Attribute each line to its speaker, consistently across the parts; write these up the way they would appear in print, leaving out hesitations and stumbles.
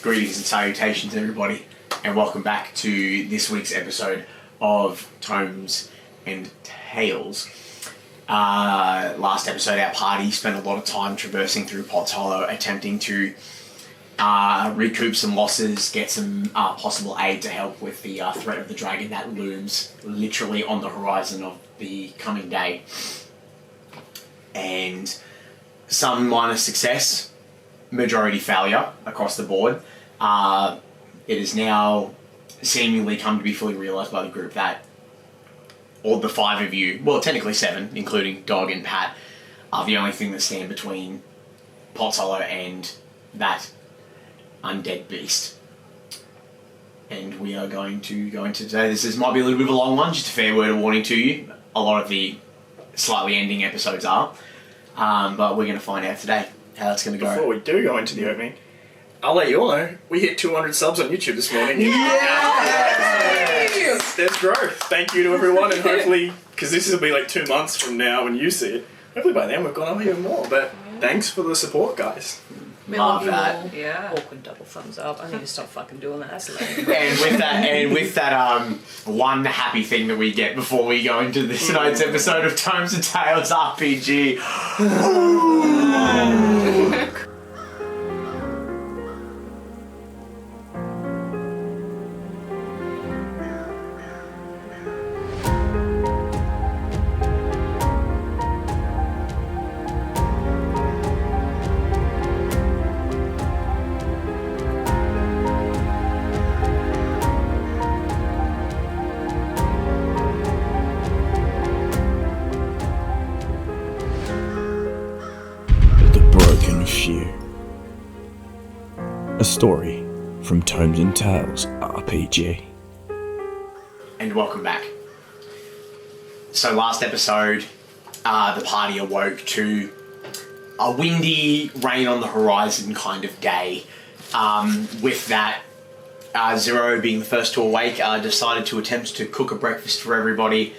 Speaker 1: Greetings and salutations, everybody, and welcome back to this week's episode of Tomes and Tales. Last episode, our party spent a lot of time traversing through Potts Hollow, attempting to recoup some losses, get some possible aid to help with the threat of the dragon that looms literally on the horizon of the coming day. And some minor success, majority failure across the board. It is now seemingly come to be fully realised by the group that all the five of you, well technically seven, including Dog and Pat, are the only thing that stand between Potts Hollow and that undead beast. And we are going to go into today. This might be a little bit of a long one, just a fair word of warning to you. A lot of the slightly ending episodes are. But we're going to find out today how that's going to go.
Speaker 2: Before we do go into the opening, I'll let you all know, we hit 200 subs on YouTube this morning. There's growth. Thank you to everyone, and hopefully, because this will be like 2 months from now when you see it, hopefully by then we've gone up even more. But thanks for the support, guys.
Speaker 3: We
Speaker 1: love
Speaker 3: that.
Speaker 1: all.
Speaker 3: Yeah. Awkward double thumbs up. I need to stop fucking doing that. That's lame.
Speaker 1: and with that one happy thing that we get before we go into this night's episode of Tomes and Tales RPG.
Speaker 4: A story from Tomes and Tales RPG.
Speaker 1: And welcome back. So last episode, the party awoke to a windy, rain on the horizon kind of day. With that, Zero being the first to awake, decided to attempt to cook a breakfast for everybody.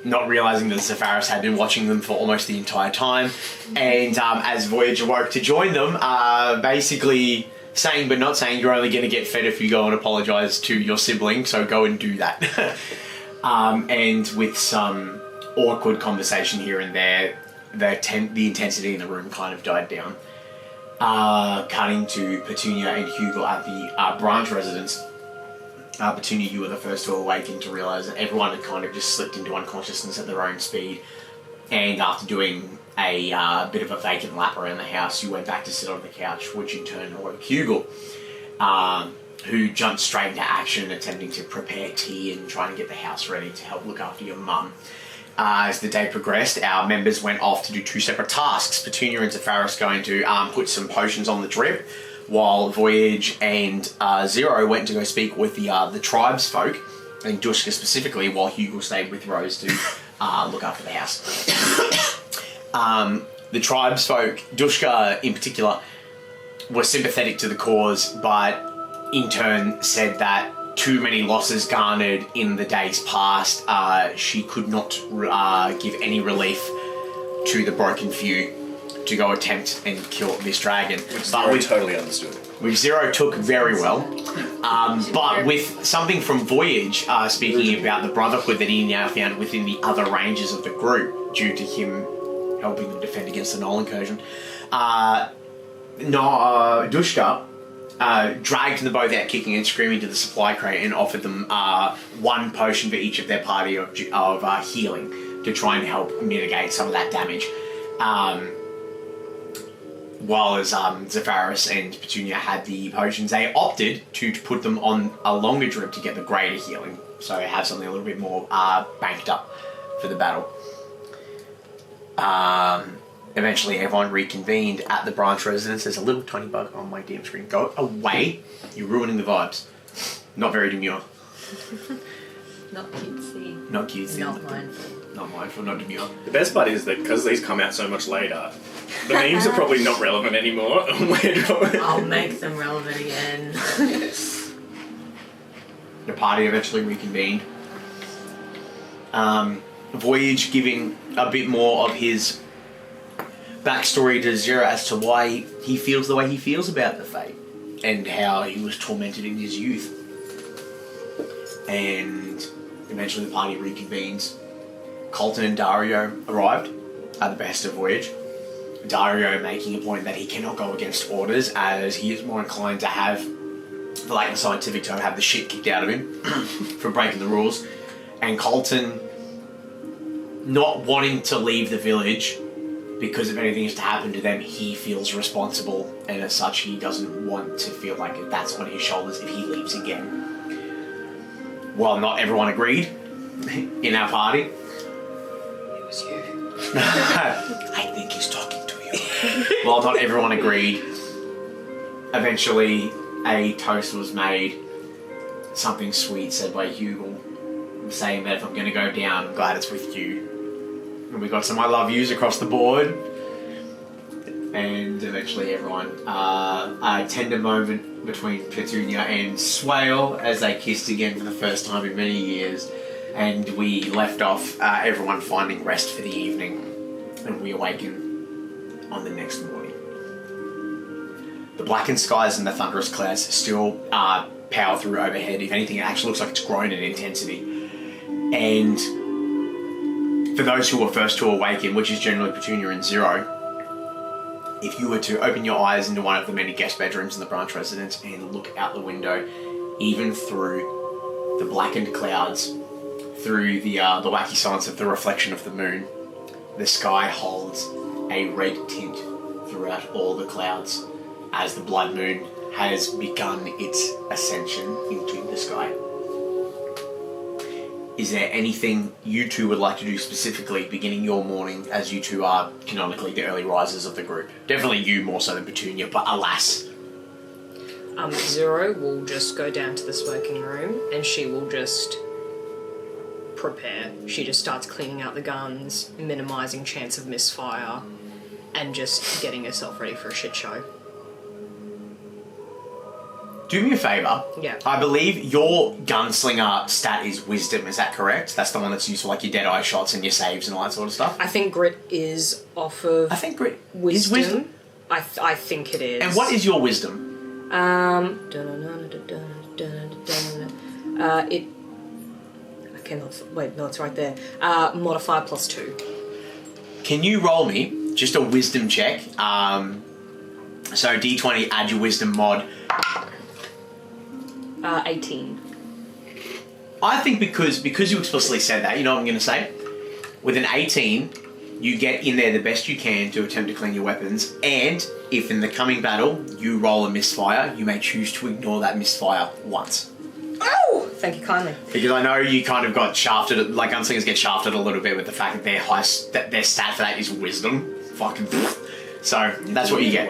Speaker 1: Not realising that Zefaris had been watching them for almost the entire time. And as Voyage awoke to join them, basically saying but not saying, you're only going to get fed if you go and apologise to your sibling, so go and do that. And with some awkward conversation here and there, the intensity in the room kind of died down. Cutting to Petunia and Hugle at the branch residence. Petunia, you were the first to awaken to realise that everyone had kind of just slipped into unconsciousness at their own speed. And after doing a bit of a vacant lap around the house, you went back to sit on the couch, which in turn awoke Hugle, who jumped straight into action, attempting to prepare tea and trying to get the house ready to help look after your mum. As the day progressed, our members went off to do two separate tasks. Petunia and Zefaris going to put some potions on the drip, while Voyage and Zero went to go speak with the tribes folk, and Dushka specifically, while Hugle stayed with Rose to look after the house. The tribes folk, Dushka in particular, was sympathetic to the cause, but in turn said that too many losses garnered in the days past, she could not give any relief to the broken few to go attempt and kill this dragon.
Speaker 2: But we totally understood.
Speaker 1: Which Zero took very well. But with something from Voyage, speaking about the brotherhood that he now found within the other ranges of the group, due to him helping them defend against the Knoll incursion, Dushka dragged them both out kicking and screaming to the supply crate and offered them one potion for each of their party of healing to try and help mitigate some of that damage. While as Zefaris and Petunia had the potions, they opted to put them on a longer drip to get the greater healing, so have something a little bit more banked up for the battle. Eventually everyone reconvened at the branch residence. There's a little tiny bug on my damn screen. Go away. You're ruining the vibes. Not very demure.
Speaker 3: Not cutesy.
Speaker 1: Not cutesy.
Speaker 3: Not mindful.
Speaker 1: Not mindful, not demure.
Speaker 2: The best part is that because these come out so much later, the memes are probably not relevant anymore.
Speaker 3: I'll make them relevant again.
Speaker 1: The party eventually reconvened. Voyage giving a bit more of his backstory to Zero as to why he feels the way he feels about the fate and how he was tormented in his youth. And eventually the party reconvenes. Colton and Dario arrived at the behest of Voyage. Dario making a point that he cannot go against orders as he is more inclined to have, for lack of a scientific term, have the shit kicked out of him for breaking the rules. And Colton not wanting to leave the village because if anything is to happen to them, he feels responsible, and as such, he doesn't want to feel like that's on his shoulders if he leaves again. While not everyone agreed in our party.
Speaker 3: It was you.
Speaker 1: I think he's talking to you. While not everyone agreed, eventually a toast was made, something sweet said by Hugle, saying that if I'm going to go down, I'm glad it's with you. And we got some I love yous across the board. And eventually everyone, a tender moment between Petunia and Swale as they kissed again for the first time in many years. And we left off everyone finding rest for the evening. And we awaken on the next morning. The blackened skies and the thunderous clouds still power through overhead. If anything, it actually looks like it's grown in intensity. And for those who were first to awaken, which is generally Petunia and Zero, if you were to open your eyes into one of the many guest bedrooms in the branch residence and look out the window, even through the blackened clouds, through the wacky silence of the reflection of the moon, the sky holds a red tint throughout all the clouds as the blood moon has begun its ascension into the sky. Is there anything you two would like to do specifically beginning your morning, as you two are canonically the early risers of the group? Definitely you more so than Petunia, but alas.
Speaker 3: Zero will just go down to the smoking room and she will just prepare. She just starts cleaning out the guns, minimising chance of misfire, and just getting herself ready for a shit show.
Speaker 1: Do me a favour.
Speaker 3: Yeah.
Speaker 1: I believe your gunslinger stat is wisdom, is that correct? That's the one that's used for like your dead eye shots and your saves and all that sort of stuff?
Speaker 3: I think grit is off of
Speaker 1: I think grit
Speaker 3: wisdom.
Speaker 1: is wisdom.
Speaker 3: I think it is.
Speaker 1: And what is your wisdom?
Speaker 3: It... I cannot... Wait, no, it's right there. Modifier +2.
Speaker 1: Can you roll me just a wisdom check? So D20, add your wisdom mod.
Speaker 3: 18.
Speaker 1: I think because you explicitly said that, you know what I'm going to say? With an 18, you get in there the best you can to attempt to clean your weapons, and if in the coming battle you roll a misfire, you may choose to ignore that misfire once.
Speaker 3: Oh! Thank you kindly.
Speaker 1: Because I know you kind of got shafted, like gunslingers get shafted a little bit with the fact that their stat for that is wisdom. Fucking so that's what you get.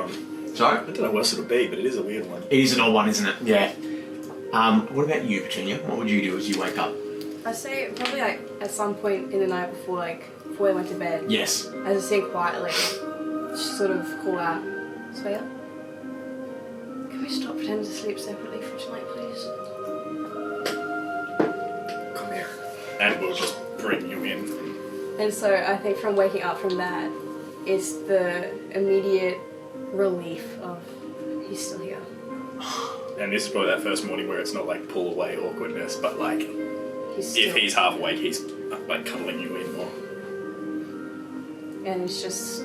Speaker 1: Sorry?
Speaker 2: I don't know what else it'll be, but it is a weird one.
Speaker 1: It is an odd one, isn't it? Yeah. What about you, Petunia? What would you do as you wake up?
Speaker 5: I'd say probably like at some point in the night before I went to bed.
Speaker 1: Yes.
Speaker 5: I just sit quietly, just sort of call out, Swale, can we stop pretending to sleep separately for tonight, please?
Speaker 2: Come here. And we'll just bring you in.
Speaker 5: And so I think from waking up from that is the immediate relief of he's still here.
Speaker 2: And this is probably that first morning where it's not like pull away awkwardness, but like if he's half awake, he's like cuddling you in more.
Speaker 5: And it's just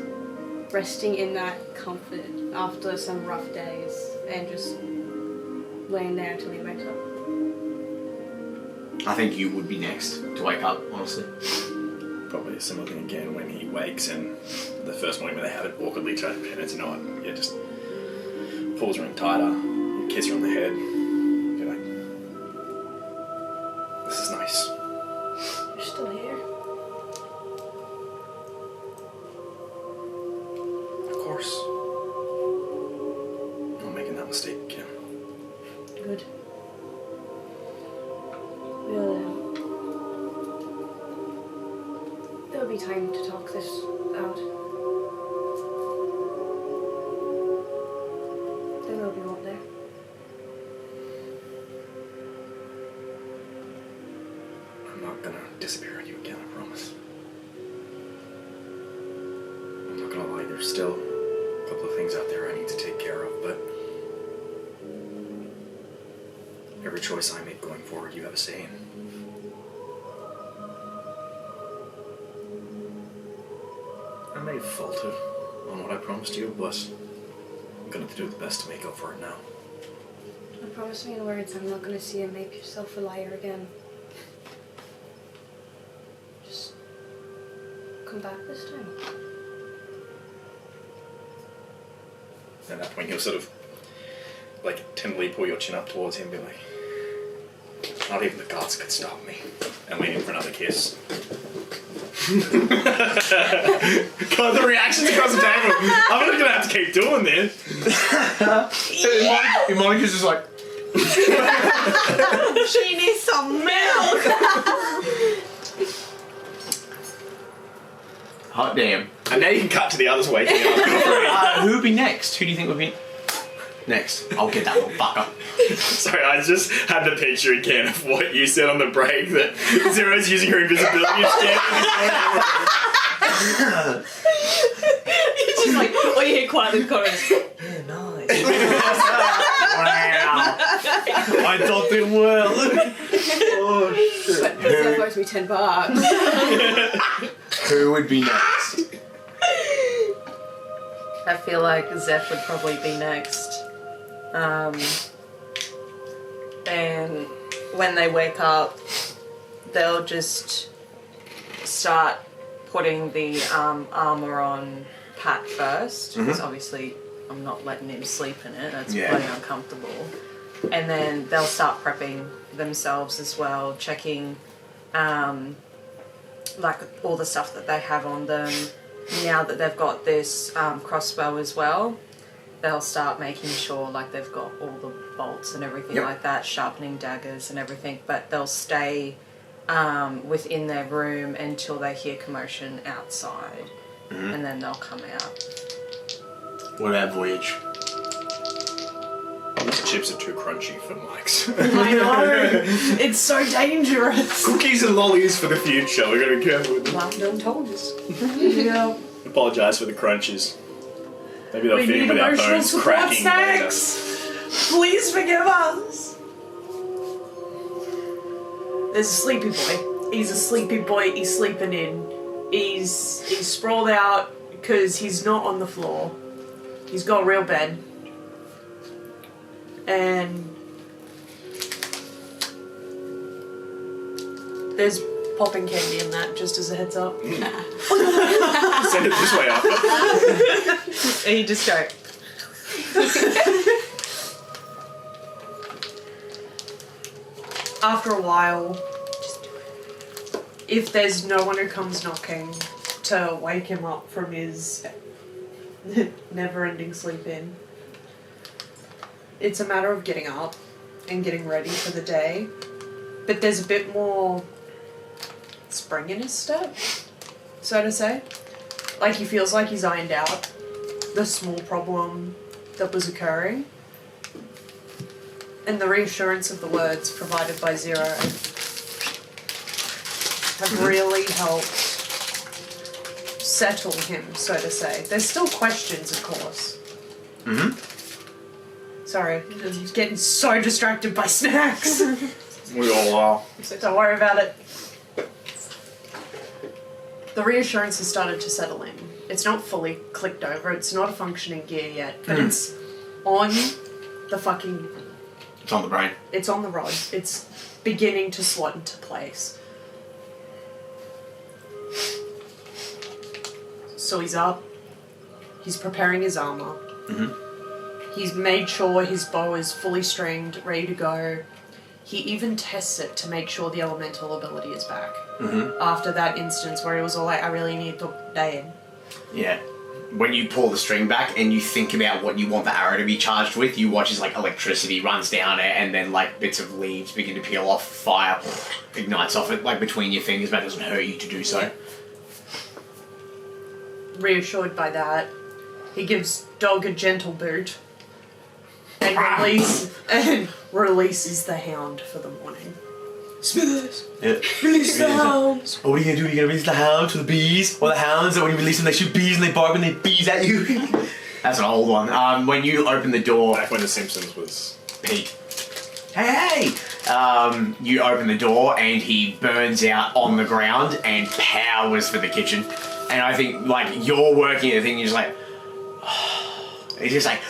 Speaker 5: resting in that comfort after some rough days and just laying there until he wakes up.
Speaker 1: I think you would be next to wake up, honestly.
Speaker 2: Probably a similar thing again when he wakes and the first morning when they have it awkwardly chat and it's not. Yeah, just pulls her in tighter, kiss her on the head. Be like, this is nice.
Speaker 5: You're still here?
Speaker 2: Of course. Not making that mistake again.
Speaker 5: Good. There'll be time to talk this out. There will be one there.
Speaker 2: I'm not gonna disappear on you again, I promise. I'm not gonna lie, there's still a couple of things out there I need to take care of, but every choice I make going forward, you have a say in. I may have faltered on what I promised you, but I'm going to do the best to make up for it now.
Speaker 5: Promise me in words I'm not going to see you make yourself a liar again. Just come back this time.
Speaker 2: At that point, you'll sort of, like, tenderly pull your chin up towards him and be like, not even the gods could stop me. And lean in for another kiss. God, the reactions across the table. I'm not going to have to keep doing this.
Speaker 1: Monica's just like...
Speaker 3: She needs some milk!
Speaker 1: Hot damn.
Speaker 2: And now you can cut to the others waking up.
Speaker 1: Who would be next? Who do you think would be next? I'll get that little fucker.
Speaker 2: Sorry, I just had the picture again of what you said on the break, that Zero's using her invisibility to stand in the
Speaker 3: It's just like, all you hear quietly in the corner is, yeah, nice.
Speaker 1: Wow. I taught him well. Oh, shit.
Speaker 5: But that owes me $10.
Speaker 1: Who would be next?
Speaker 6: I feel like Zeph would probably be next. And when they wake up, they'll just start putting the armour on Pat first, because obviously I'm not letting him sleep in it, that's bloody uncomfortable. And then they'll start prepping themselves as well, checking like all the stuff that they have on them. Now that they've got this crossbow as well, they'll start making sure like they've got all the bolts and everything like that, sharpening daggers and everything, but they'll stay within their room until they hear commotion outside, and then they'll come out.
Speaker 1: What about Voyage?
Speaker 2: These chips are too crunchy for Mike's.
Speaker 6: I know! It's so dangerous!
Speaker 2: Cookies and lollies for the future. We're going to be careful with them.
Speaker 6: Well, no told us.
Speaker 3: Yeah.
Speaker 2: Apologise for the crunches. Maybe they'll
Speaker 6: We
Speaker 2: fit in
Speaker 6: need
Speaker 2: with our
Speaker 6: emotional
Speaker 2: bones
Speaker 6: support
Speaker 2: cracking later.
Speaker 6: snacks! Please forgive us! There's a sleepy boy. He's a sleepy boy, he's sleeping in. He's sprawled out because he's not on the floor. He's got a real bed. And there's popping candy in that, just as a heads up.
Speaker 2: Send it this way up.
Speaker 6: And you just go. After a while, if there's no one who comes knocking to wake him up from his never-ending sleep in, it's a matter of getting up and getting ready for the day. But there's a bit more spring in his step, so to say. Like, he feels like he's ironed out the small problem that was occurring. And the reassurance of the words provided by Zero have really helped settle him, so to say. There's still questions, of course. Sorry, I'm getting so distracted by snacks.
Speaker 2: We all are.
Speaker 6: Don't worry about it. The reassurance has started to settle in. It's not fully clicked over, it's not a functioning gear yet, but it's on the fucking...
Speaker 1: It's on the brain.
Speaker 6: It's on the rod. It's beginning to slot into place. So he's up. He's preparing his armour. He's made sure his bow is fully stringed, ready to go. He even tests it to make sure the elemental ability is back. After that instance where he was all like, I really need to day in.
Speaker 1: Yeah. When you pull the string back and you think about what you want the arrow to be charged with, you watch as like electricity runs down it and then like bits of leaves begin to peel off, fire ignites off it like between your fingers, but it doesn't hurt you to do so.
Speaker 6: Reassured by that, he gives Dog a gentle boot and releases the hound for the morning.
Speaker 3: Smithers,
Speaker 1: Yeah.
Speaker 3: release the hounds.
Speaker 1: Oh, what are you gonna do? Are you gonna release the hounds or the bees? Or the hounds? Or when you release them, they shoot bees and they bark when they bees at you? That's an old one. When you open the door...
Speaker 2: Back when The Simpsons was
Speaker 1: peak. Hey! You open the door and he burns out on the ground and powers for the kitchen. And I think, like, you're working at the thing, you're just like... He's just like...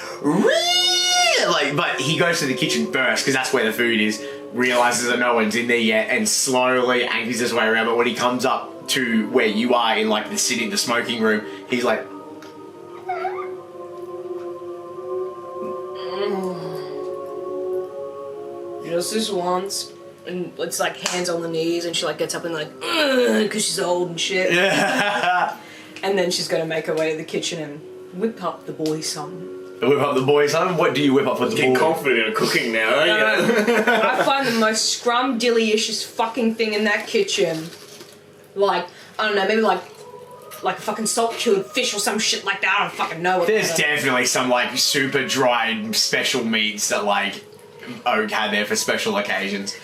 Speaker 1: Like, but he goes to the kitchen first, because that's where the food is, realises that no one's in there yet, and slowly anchors his way around. But when he comes up to where you are in, like, the smoking room, he's like...
Speaker 3: Just this once, and it's like hands on the knees, and she like gets up and like, because she's old and shit. And then she's gonna make her way to the kitchen and whip up the boy some.
Speaker 1: Whip up the boy son? What do you whip up for the boy?
Speaker 2: getting confident in cooking now, aren't you?
Speaker 3: I find the most scrum-dilly-ishest fucking thing in that kitchen. Like, I don't know, maybe like a fucking salt-cured fish or some shit like that. I don't fucking know what.
Speaker 1: There's definitely some like super dried special meats that like Oak had there for special occasions.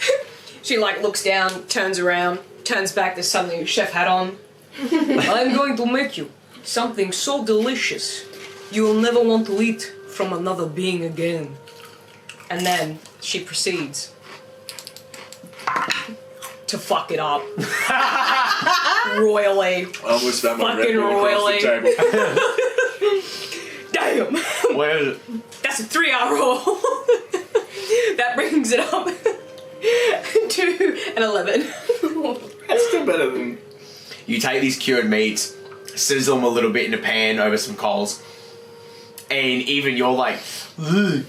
Speaker 3: She like looks down, turns around, turns back, there's suddenly a chef hat on. I'm going to make you something so delicious you will never want to eat from another being again. And then she proceeds to fuck it up. Royally.
Speaker 2: I almost found my Red
Speaker 3: Fucking
Speaker 2: Bull across
Speaker 3: royally.
Speaker 2: the table.
Speaker 3: Damn!
Speaker 1: Where is it?
Speaker 3: That's a 3-hour roll. That brings it up to an 11.
Speaker 2: That's still better than...
Speaker 1: You take these cured meats, sizzle them a little bit in a pan over some coals, and even you're like, ugh,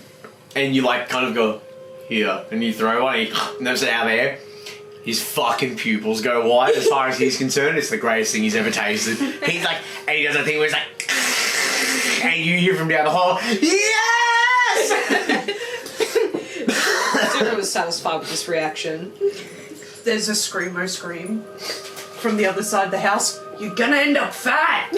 Speaker 1: and you like kind of go, here, and you throw one, and he nubs it out of there. His fucking pupils go wide. As far as he's concerned, it's the greatest thing he's ever tasted. He's like, and he does that thing where he's like, and you hear from down the hall, yes!
Speaker 3: Zero was satisfied with this reaction.
Speaker 5: There's a screamo scream from the other side of the house. You're gonna end up fat!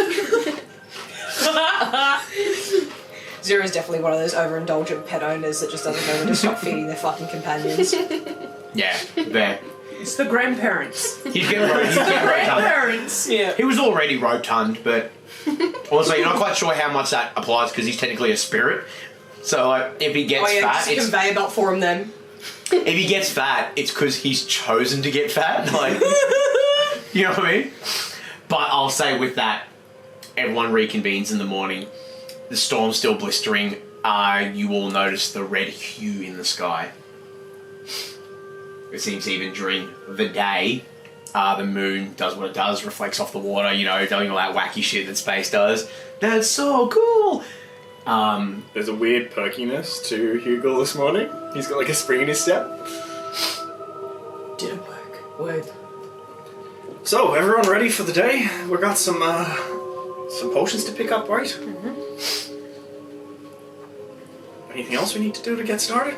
Speaker 3: Zero's definitely one of those overindulgent pet owners that just doesn't know when to stop feeding their fucking companions.
Speaker 1: Yeah, there.
Speaker 5: It's the grandparents.
Speaker 1: He's getting rotund.
Speaker 5: Grandparents!
Speaker 3: Yeah.
Speaker 1: He was already rotund, but also you're not quite sure how much that applies because he's technically a spirit. So like, if he gets fat,
Speaker 3: just a conveyor belt for him then.
Speaker 1: if he gets fat, it's because he's chosen to get fat. Like, you know what I mean? But I'll say with that, everyone reconvenes in the morning. The storm's still blistering. You all notice the red hue in the sky. It seems even during the day, the moon does what it does, reflects off the water, you know, doing all that wacky shit that space does. That's so cool!
Speaker 2: There's a weird perkiness to Hugle this morning. He's got like a spring in his step.
Speaker 3: Didn't work. Word.
Speaker 2: So, everyone ready for the day? We've got some potions to pick up, right? Mm-hmm. Anything else we need to do to get started?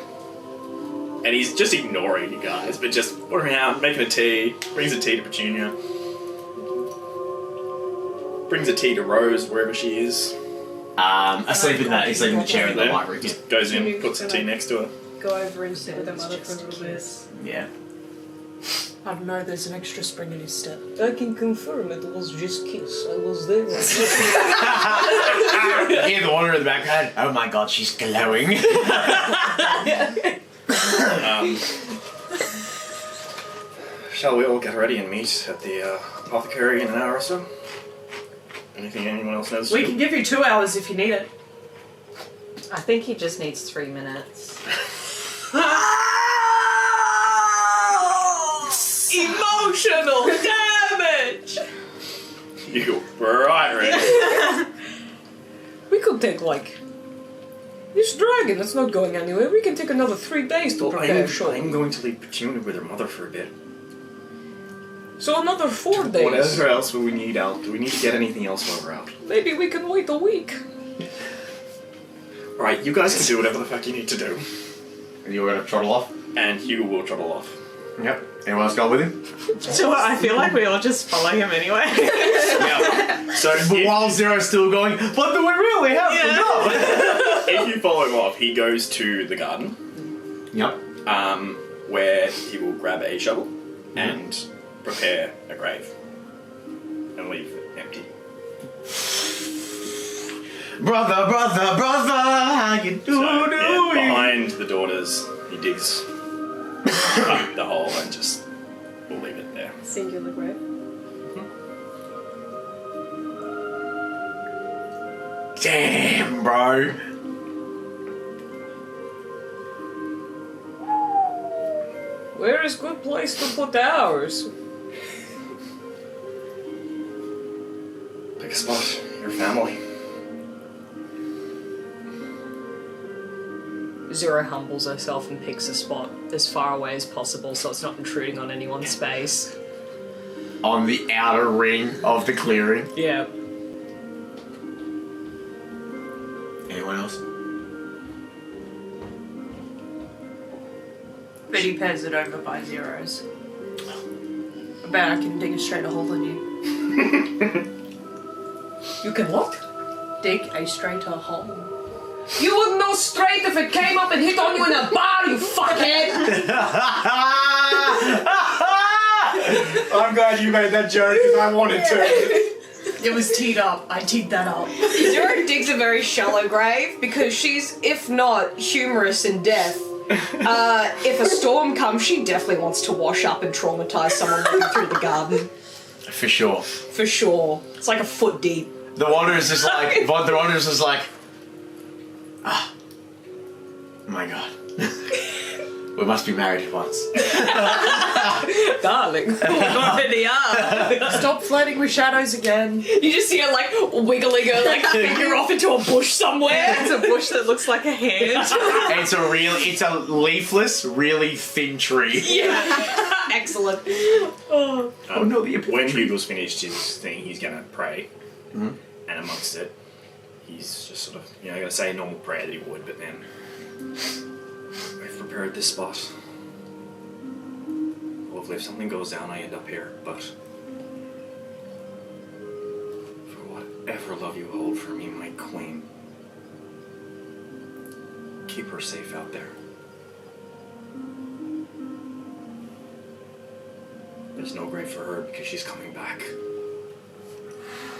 Speaker 2: And he's just ignoring you guys, but just ordering out, making a tea, brings a tea to Petunia. Brings a tea to Rose, wherever she is.
Speaker 1: Asleep in that, he's sleeping in the chair in the
Speaker 2: There.
Speaker 1: library. Yeah.
Speaker 2: Goes in, puts the tea next to her.
Speaker 5: Go over and sit with their mother for a little bit.
Speaker 1: Yeah.
Speaker 5: I don't know, there's an extra spring in his step.
Speaker 3: I can confirm it was just kiss. I was there.
Speaker 1: You hear the water in the background. Oh my god, she's glowing.
Speaker 2: Shall we all get ready and meet at the apothecary in an hour or so? Anything anyone else knows?
Speaker 5: We can give you 2 hours if you need it.
Speaker 6: I think he just needs 3 minutes.
Speaker 3: Emotional damage!
Speaker 2: You right, Red.
Speaker 3: We could take like this dragon that's not going anywhere. We can take another 3 days to prepare.
Speaker 2: I'm going to leave Petunia with her mother for a bit.
Speaker 3: So another 4 days.
Speaker 2: Whatever else will we need out? Do we need to get anything else while we're out?
Speaker 3: Maybe we can wait a week.
Speaker 2: Alright, you guys can do whatever the fuck you need to do.
Speaker 1: And you're gonna trottle off?
Speaker 2: And Hugo will trouble off.
Speaker 1: Yep. Anyone else go with him?
Speaker 5: So I feel like we all just follow him anyway.
Speaker 1: Yeah.
Speaker 2: So
Speaker 1: But while Zero's still going, what do we really have to do?
Speaker 2: if you follow him off, he goes to the garden,
Speaker 1: Yep.
Speaker 2: where he will grab a shovel and prepare a grave and leave it empty.
Speaker 1: Brother, how you doing?
Speaker 2: Behind the daughters, he digs up the hole and just we'll leave it there.
Speaker 5: Singular grave.
Speaker 1: Damn, bro.
Speaker 3: Where is good place to put ours?
Speaker 2: Pick a spot, your family.
Speaker 3: Zero humbles herself and picks a spot as far away as possible so it's not intruding on anyone's space.
Speaker 1: On the outer ring of the clearing.
Speaker 3: Yeah.
Speaker 1: Anyone else?
Speaker 5: Betty pairs it over by zeros. I bet I can dig a straighter hole than you.
Speaker 3: You can what?
Speaker 5: Dig a straighter hole.
Speaker 3: You wouldn't know straight if it came up and hit on you in a bar, you fuckhead!
Speaker 2: I'm glad you made that joke because I wanted to.
Speaker 5: It was teed up. I teed that up.
Speaker 3: Zero digs a very shallow grave because she's, if not humorous in death, if a storm comes, she definitely wants to wash up and traumatize someone walking through the garden.
Speaker 1: For sure.
Speaker 3: For sure. It's like a foot deep.
Speaker 1: The Wanderer's just like, oh my god. We must be married once.
Speaker 3: Darling.
Speaker 5: Stop flirting with shadows again.
Speaker 3: You just see her like wiggling her like finger off into a bush somewhere.
Speaker 5: It's a bush that looks like a hand.
Speaker 1: It's a leafless, really thin tree.
Speaker 3: Yeah. Excellent.
Speaker 1: Oh no, the
Speaker 2: When Hugle's finished his thing, he's gonna pray, and amongst it, he's just sort of, gonna say a normal prayer that he would, but then we've prepared this spot. Hopefully, if something goes down, I end up here. But for whatever love you hold for me, my queen, keep her safe out there. There's no grave for her because she's coming back.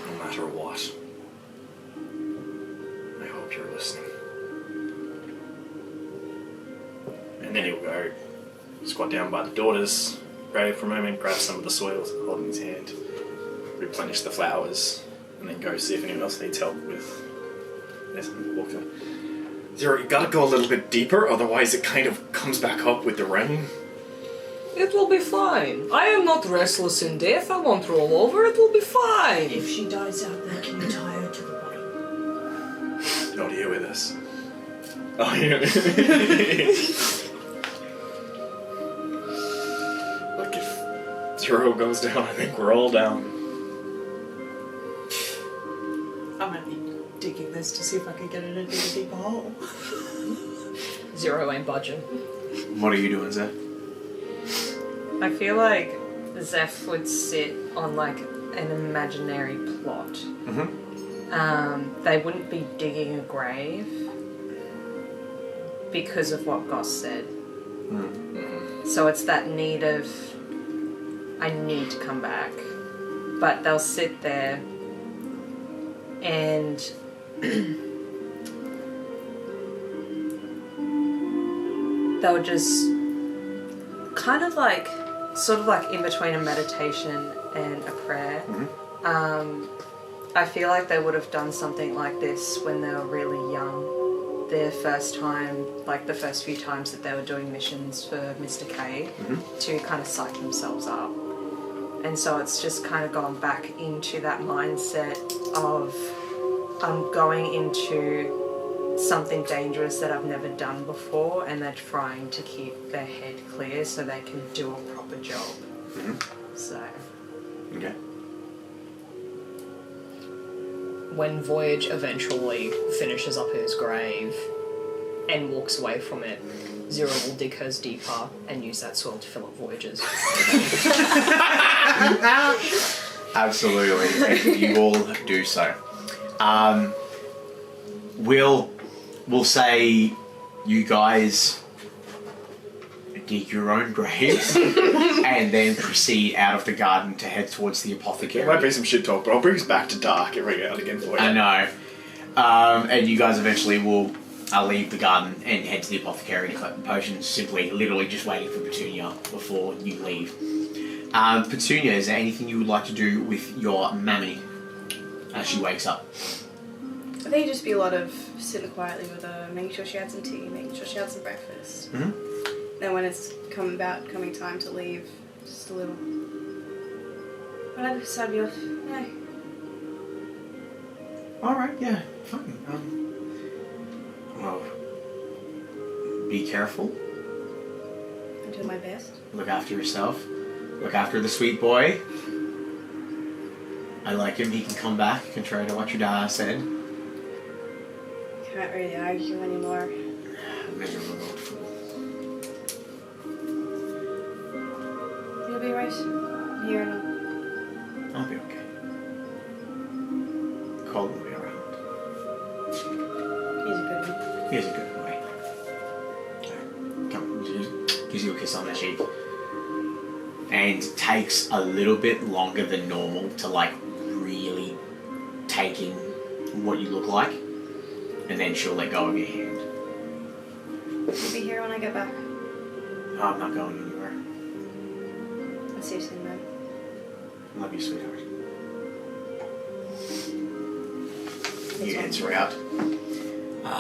Speaker 2: No matter what. I hope you're listening. And then he'll go squat down by the daughter's grave for a moment, grab some of the soil, hold in his hand, replenish the flowers, and then go see if anyone else needs help with this. Walk up. Zero, you gotta go a little bit deeper, otherwise it kind of comes back up with the rain.
Speaker 3: It will be fine. I am not restless in death. I won't roll over. It will be fine.
Speaker 5: If she dies out there, can you tie her to the bottom?
Speaker 2: Not here with us. Oh, yeah. Look, if Zero goes down, I think we're all down.
Speaker 5: I'm gonna be digging this to see if I can get it into a deeper hole.
Speaker 3: Zero ain't budging.
Speaker 1: What are you doing, Zeph?
Speaker 6: I feel like Zeph would sit on like an imaginary plot. They wouldn't be digging a grave because of what Goss said. So it's that need of, I need to come back. But they'll sit there and they'll just kind of like, sort of like in between a meditation and a prayer. I feel like they would have done something like this when they were really young. Their first time, like the first few times that they were doing missions for Mr. K to kind of psych themselves up. And so it's just kind of gone back into that mindset of I'm going into something dangerous that I've never done before, and they're trying to keep their head clear so they can do a proper job. So.
Speaker 1: Okay.
Speaker 3: When Voyage eventually finishes up his grave and walks away from it, Zero will dig hers deeper and use that soil to fill up Voyage's.
Speaker 1: Absolutely. And you all do so. We'll say you guys dig your own graves, and then proceed out of the garden to head towards the apothecary.
Speaker 2: There might be some shit talk, but I'll bring us back to dark every now and again for you.
Speaker 1: I know. And you guys eventually will leave the garden and head to the apothecary to collect the potions, simply, literally just waiting for Petunia before you leave. Petunia, is there anything you would like to do with your mammy as she wakes up?
Speaker 5: I think it'd just be a lot of sitting quietly with her, making sure she had some tea, making sure she had some breakfast.
Speaker 1: Mm-hmm.
Speaker 5: Then when it's coming time to leave, just a little. Whatever, so I'd be off. No.
Speaker 1: Alright, yeah, fine. Well, be careful.
Speaker 5: I'm doing my best.
Speaker 1: Look after yourself. Look after the sweet boy. I like him. He can come back, contrary to what your dad said.
Speaker 5: Can't really argue anymore.
Speaker 1: Miserable old fool.
Speaker 5: You'll be right. Here and
Speaker 1: I'll be okay. Cole will be around.
Speaker 5: he's a good one.
Speaker 1: He's a good boy. Come, gives you a kiss on the cheek. And takes a little bit longer than normal to like really take in what you look like. And then she'll let go of your hand.
Speaker 5: You'll be here when I get back.
Speaker 1: Oh, I'm not going anywhere.
Speaker 5: I'll see you soon, man.
Speaker 1: Love you, sweetheart. You enter out.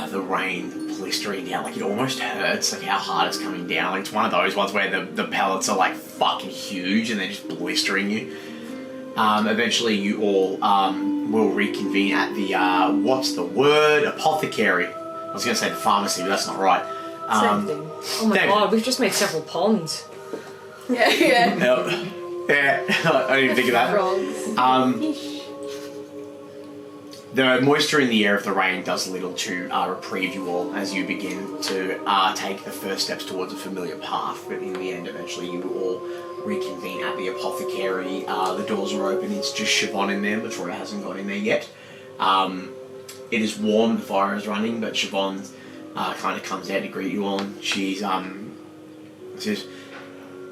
Speaker 1: The rain blistering down, like it almost hurts, like how hard it's coming down. Like it's one of those ones where the pellets are like fucking huge and they're just blistering you. Eventually you all will reconvene at the, what's the word? Apothecary. I was going to say the pharmacy, but that's not right.
Speaker 3: Same thing. Oh my
Speaker 1: David.
Speaker 3: god, we've just made several ponds.
Speaker 5: Yeah.
Speaker 1: Yeah, I didn't even think of that.
Speaker 5: Frogs.
Speaker 1: The moisture in the air of the rain does little to reprieve you all as you begin to take the first steps towards a familiar path. But in the end, eventually you all reconvene at the apothecary. The doors are open. It's just Siobhan in there. Victoria hasn't got in there yet. It is warm. The fire is running, but Siobhan kind of comes out to greet you all. And she's says,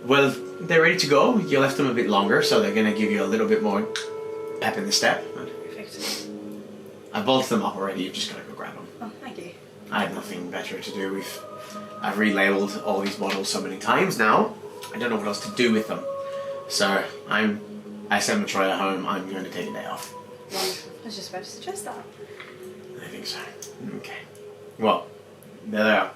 Speaker 1: "Well, they're ready to go. You left them a bit longer, so they're going to give you a little bit more pep in the step."
Speaker 5: Perfect.
Speaker 1: I bolted them up already. You've just got to go grab them.
Speaker 5: Oh, thank you.
Speaker 1: I have nothing better to do with. I've relabeled all these bottles so many times now. I don't know what else to do with them. So I send Matroya home. I'm going to take a day off.
Speaker 5: Wonderful. I was just about to suggest that.
Speaker 1: I think so. Okay. Well, there they are.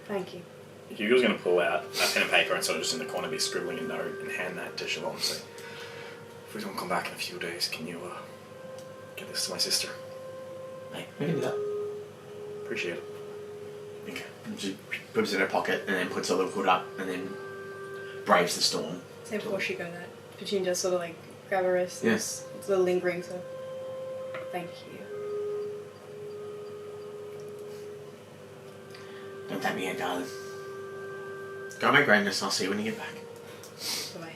Speaker 5: Thank you.
Speaker 2: Hugle's going to pull out a pen and paper and sort of just in the corner be scribbling a note and hand that to Siobhan and say, "If we don't come back in a few days, can you get this to my sister?
Speaker 1: Hey, we can do that.
Speaker 2: Appreciate it."
Speaker 1: Okay. And she puts it in her pocket and then puts a little hood up and then braves the storm.
Speaker 5: Say before she goes out, Petunia just sort of like grab her wrist. And
Speaker 1: Yes.
Speaker 5: it's a little lingering, so thank you.
Speaker 1: Don't tap me yet, darling. Go make greatness. I'll see you when you get back.
Speaker 5: Bye.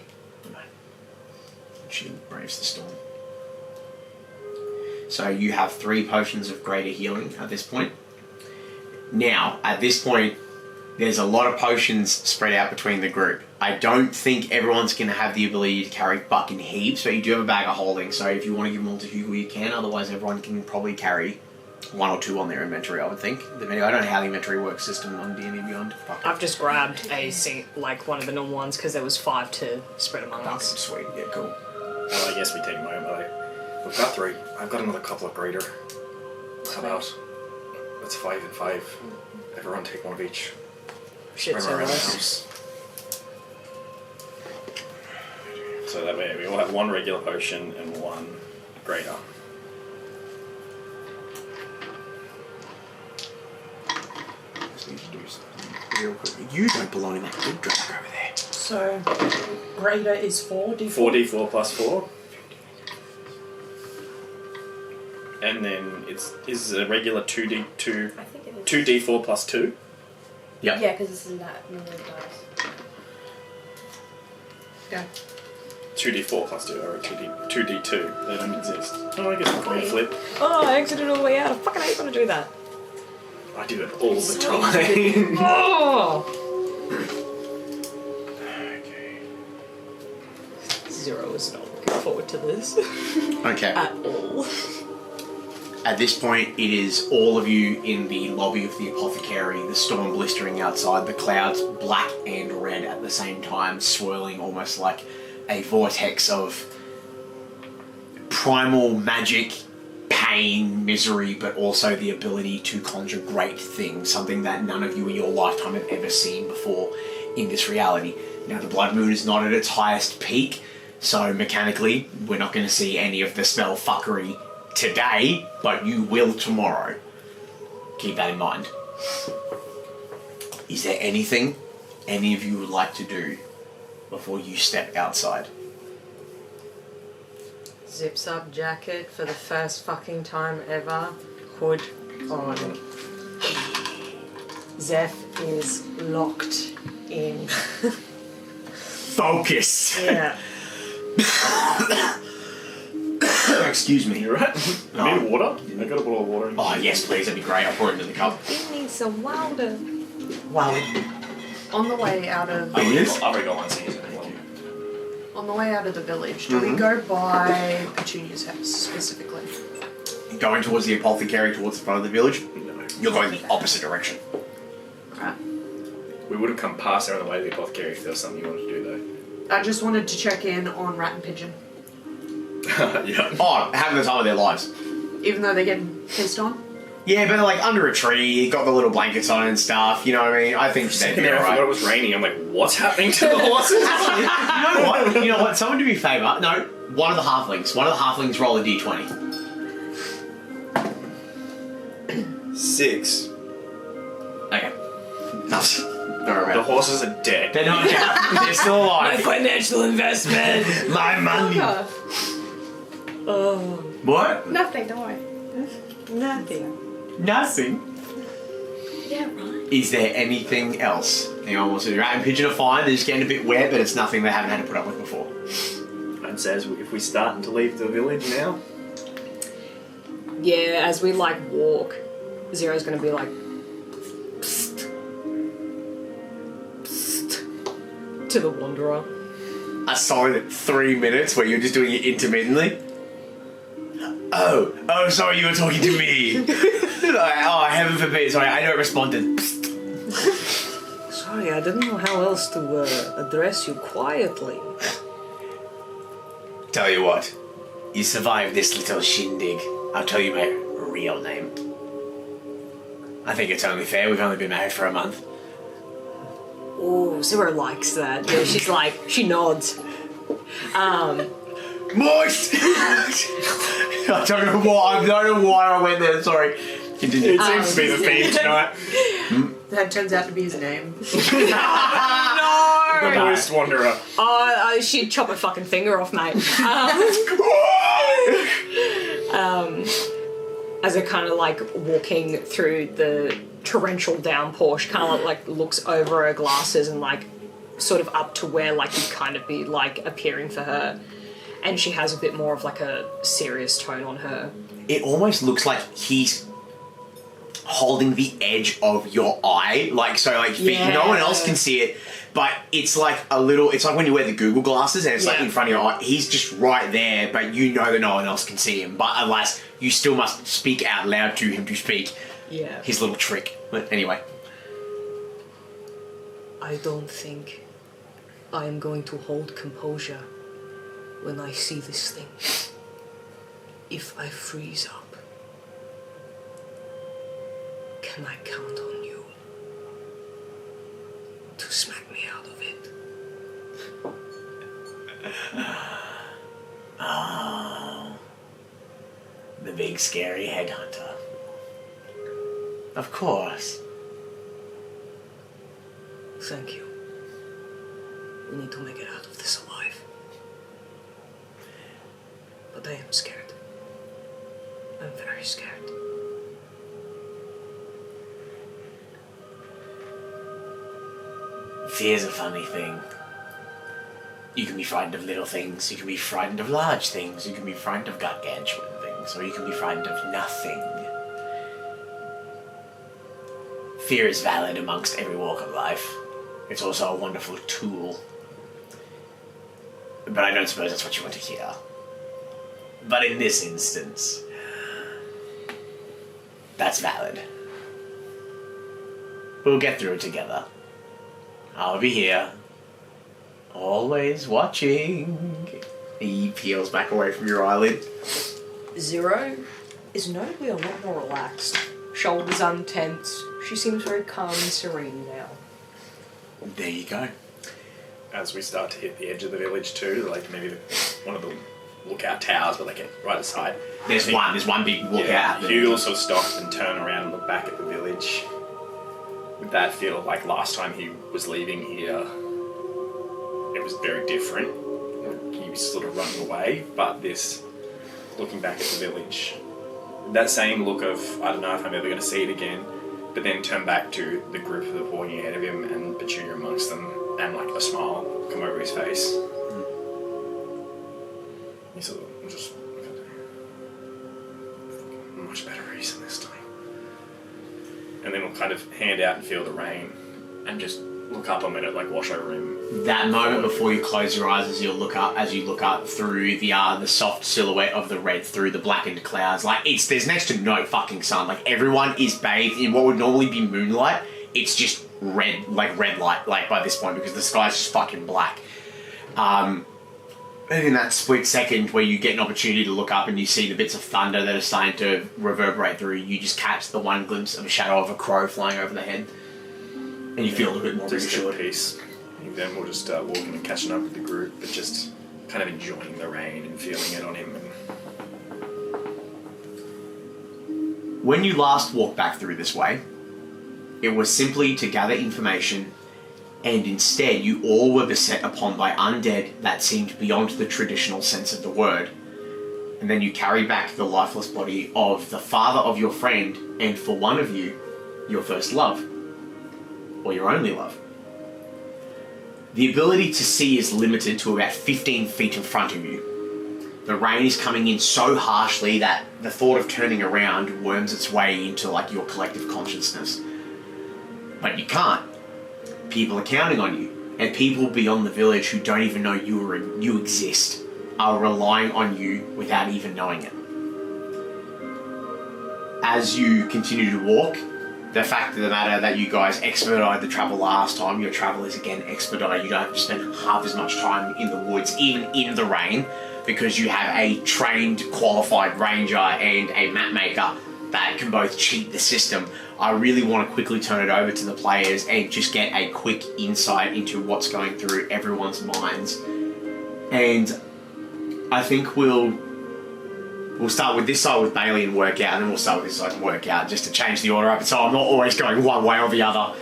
Speaker 1: Bye. She braves the storm. So you have 3 potions of greater healing at this point. Now, at this point, there's a lot of potions spread out between the group. I don't think everyone's going to have the ability to carry fucking heaps, but you do have a bag of holding, so if you want to give them all to Hugle, you can. Otherwise, everyone can probably carry 1 or 2 on their inventory, I would think. I don't know how the inventory works system on D&D Beyond.
Speaker 3: I've just grabbed like one of the normal ones because there was 5 to spread among
Speaker 1: Fucking
Speaker 3: us.
Speaker 1: sweet, yeah, cool.
Speaker 2: Well, I guess we take mine, but we've got 3. I've got another couple of greater. How about? That's 5 and 5. Everyone take 1 of each.
Speaker 3: Shit,
Speaker 2: Spread 'em around the
Speaker 3: so
Speaker 2: house. So that way we all have 1 regular potion and 1 greater.
Speaker 1: Just need to do something real quick. You don't belong in that big drink over there.
Speaker 7: So, greater is 4d4.
Speaker 2: 4d4 plus 4. And then is a regular 2d2
Speaker 5: I think it is.
Speaker 2: 2d4 plus 2.
Speaker 1: Yeah.
Speaker 5: Yeah, because this is that number of dice.
Speaker 7: Yeah.
Speaker 2: 2d4 plus 2 or 2d2. They don't exist. Oh, I guess we can flip.
Speaker 3: Oh, I exited all the way out. I fucking hate when I do that.
Speaker 2: I do it all the
Speaker 3: So
Speaker 2: time.
Speaker 3: Oh! Zero is not looking forward to this
Speaker 1: Okay.
Speaker 3: at all.
Speaker 1: At this point, it is all of you in the lobby of the apothecary, the storm blistering outside, the clouds black and red at the same time, swirling almost like a vortex of primal magic, pain, misery, but also the ability to conjure great things, something that none of you in your lifetime have ever seen before in this reality. Now, the blood moon is not at its highest peak, so mechanically, we're not going to see any of the spell fuckery today, but you will tomorrow. Keep that in mind. Is there anything any of you would like to do before you step outside?
Speaker 6: Zips up jacket for the first fucking time ever. Hood on. Zeph is locked in.
Speaker 1: Focus!
Speaker 6: Yeah.
Speaker 1: Excuse me.
Speaker 2: You right?
Speaker 1: No.
Speaker 2: Need water? I got a bottle of water in
Speaker 1: Oh, yes, please. That'd be great. I'll pour it into the cup.
Speaker 6: Give me some water.
Speaker 1: Wow.
Speaker 6: On the way out of
Speaker 1: Oh, yes?
Speaker 2: I've already got one season.
Speaker 6: on the way out of the village, do we go by Petunia's house specifically?
Speaker 1: Going towards the apothecary, towards the front of the village,
Speaker 2: No.
Speaker 1: you're going the opposite direction.
Speaker 6: Right.
Speaker 2: We would have come past there on the way to the apothecary if there was something you wanted to do,
Speaker 6: I just wanted to check in on Rat and Pigeon.
Speaker 2: though. Yeah.
Speaker 1: Oh, having the time of their lives.
Speaker 6: Even though they're getting pissed on?
Speaker 1: Yeah, but like under a tree, got the little blankets on and stuff, you know what I mean? I think they'd
Speaker 2: Second
Speaker 1: be
Speaker 2: there, I forgot it
Speaker 1: alright.
Speaker 2: was raining. I'm like, what's happening to the horses?
Speaker 1: You know what? You know what? Someone do me a favour. No, one of the halflings roll a d20.
Speaker 2: 6.
Speaker 1: Okay. No. Don't worry
Speaker 2: The
Speaker 1: about it.
Speaker 2: horses are dead.
Speaker 1: They're not dead. They're still alive.
Speaker 3: Financial investment!
Speaker 1: My money.
Speaker 6: Oh.
Speaker 1: What?
Speaker 5: Nothing, don't worry.
Speaker 6: Nothing.
Speaker 1: Nothing.
Speaker 5: Yeah, right.
Speaker 1: Is there anything else anyone wants to do? Rat and Pigeon are fine. They're just getting a bit wet, but it's nothing they haven't had to put up with before.
Speaker 2: I'd say if we start to leave the village now,
Speaker 3: Yeah, as we like walk, Zero's gonna be like, psst, psst, to the Wanderer.
Speaker 1: A solid 3 minutes where you're just doing it intermittently. Oh, sorry, you were talking to me. Oh, heaven forbid. Sorry, I don't respond to.
Speaker 3: Sorry, I didn't know how else to address you quietly.
Speaker 1: Tell you what, you survived this little shindig. I'll tell you my real name. I think it's only fair. We've only been married for a month.
Speaker 3: Oh, Zero likes that. Yeah, she's like, she nods.
Speaker 1: Moist! I don't know why I went there, sorry. Continue.
Speaker 2: it seems to be the theme tonight.
Speaker 6: That turns out to be his name.
Speaker 2: The
Speaker 3: No!
Speaker 2: moist wanderer.
Speaker 3: She'd chop a fucking finger off, mate. As they're kind of like walking through the torrential downpour, she kind of like looks over her glasses and like sort of up to where like you'd kind of be like appearing for her. And she has a bit more of like a serious tone on her.
Speaker 1: It almost looks like he's holding the edge of your eye. Like, so like,
Speaker 3: Yeah.
Speaker 1: no one else can see it, but it's like a little, it's like when you wear the Google glasses and it's like
Speaker 3: Yeah.
Speaker 1: in front of your eye. He's just right there, but you know that no one else can see him. But alas, you still must speak out loud to him to speak
Speaker 3: Yeah.
Speaker 1: his little trick. But anyway.
Speaker 3: I don't think I am going to hold composure when I see this thing. If I freeze up, can I count on you to smack me out of it?
Speaker 1: Oh. The big scary headhunter. Of course.
Speaker 3: Thank you. We need to make it out of this alive. But I am scared. I'm very scared.
Speaker 1: Fear's a funny thing. You can be frightened of little things, you can be frightened of large things, you can be frightened of gargantuan things, or you can be frightened of nothing. Fear is valid amongst every walk of life. It's also a wonderful tool. But I don't suppose that's what you want to hear. But in this instance, that's valid. We'll get through it together. I'll be here. Always watching. He peels back away from your eyelid.
Speaker 3: Zero is notably a lot more relaxed. Shoulders untensed. She seems very calm and serene now.
Speaker 1: There you go.
Speaker 2: As we start to hit the edge of the village too, like maybe one of the lookout towers, but like right aside.
Speaker 1: There's one big lookout.
Speaker 2: Yeah, Hugle sort of stop and turn around and look back at the village. With that feel of like last time he was leaving here, it was very different. He was sort of running away, but this, looking back at the village, that same look of, I don't know if I'm ever going to see it again, but then turn back to the group that are walking ahead of him and Petunia amongst them, and like a smile come over his face. He sort of just much better reason this time. And then we'll kind of hand out and feel the rain and just look up a minute, like wash over him.
Speaker 1: That moment before you close your eyes as you look up through the soft silhouette of the red through the blackened clouds, like there's next to no fucking sun. Like everyone is bathed in what would normally be moonlight. It's just red light, like by this point, because the sky's just fucking black. And in that split second where you get an opportunity to look up and you see the bits of thunder that are starting to reverberate through, you just catch the one glimpse of a shadow of a crow flying over the head. And you feel a little bit more reassured.
Speaker 2: Peace. And then we'll just start walking and catching up with the group, but just kind of enjoying the rain and feeling it on him.
Speaker 1: When you last walked back through this way, it was simply to gather information, and instead you all were beset upon by undead that seemed beyond the traditional sense of the word. And then you carry back the lifeless body of the father of your friend, and for one of you, your first love. Or your only love. The ability to see is limited to about 15 feet in front of you. The rain is coming in so harshly that the thought of turning around worms its way into like your collective consciousness. But you can't. People are counting on you, and people beyond the village who don't even know you exist are relying on you without even knowing it. As you continue to walk, the fact of the matter that you guys expedited the travel last time, your travel is again expedited. You don't have to spend half as much time in the woods, even in the rain, because you have a trained, qualified ranger and a map maker that can both cheat the system. I really want to quickly turn it over to the players and just get a quick insight into what's going through everyone's minds. And I think we'll start with this side with Bailey and work out, and then we'll start with this side and work out, just to change the order up, so I'm not always going one way or the other.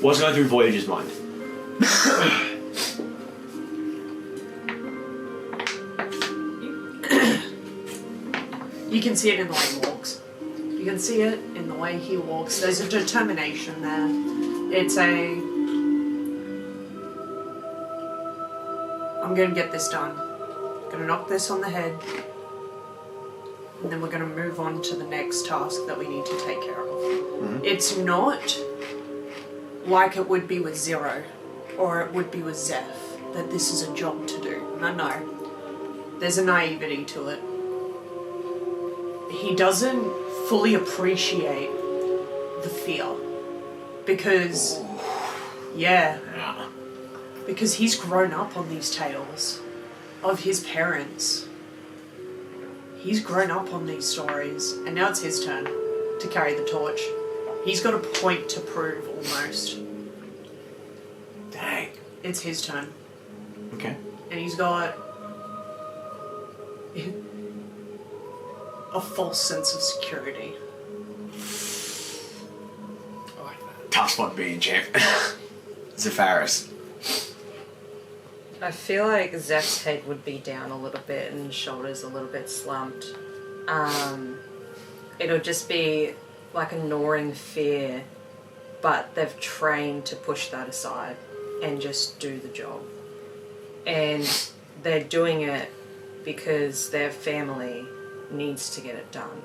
Speaker 1: What's going through Voyage's mind?
Speaker 7: You can see it in the way he walks. You can see it in the way he walks. There's a determination there. It's a... I'm going to get this done. I'm going to knock this on the head. And then we're going to move on to the next task that we need to take care of. Mm-hmm. It's not like it would be with Zero or it would be with Zeph, that this is a job to do. No. There's a naivety to it. He doesn't fully appreciate the fear. Because, yeah. Because he's grown up on these tales of his parents. He's grown up on these stories, and now it's his turn to carry the torch. He's got a point to prove, almost.
Speaker 1: Dang.
Speaker 7: It's his turn.
Speaker 1: Okay.
Speaker 7: And he's got a false sense of security.
Speaker 2: I like that.
Speaker 1: Tough spot to be in, champ. Zefaris.
Speaker 6: I feel like Zeph's head would be down a little bit and shoulders a little bit slumped. It'll just be like a gnawing fear, but they've trained to push that aside and just do the job. And they're doing it because their family needs to get it done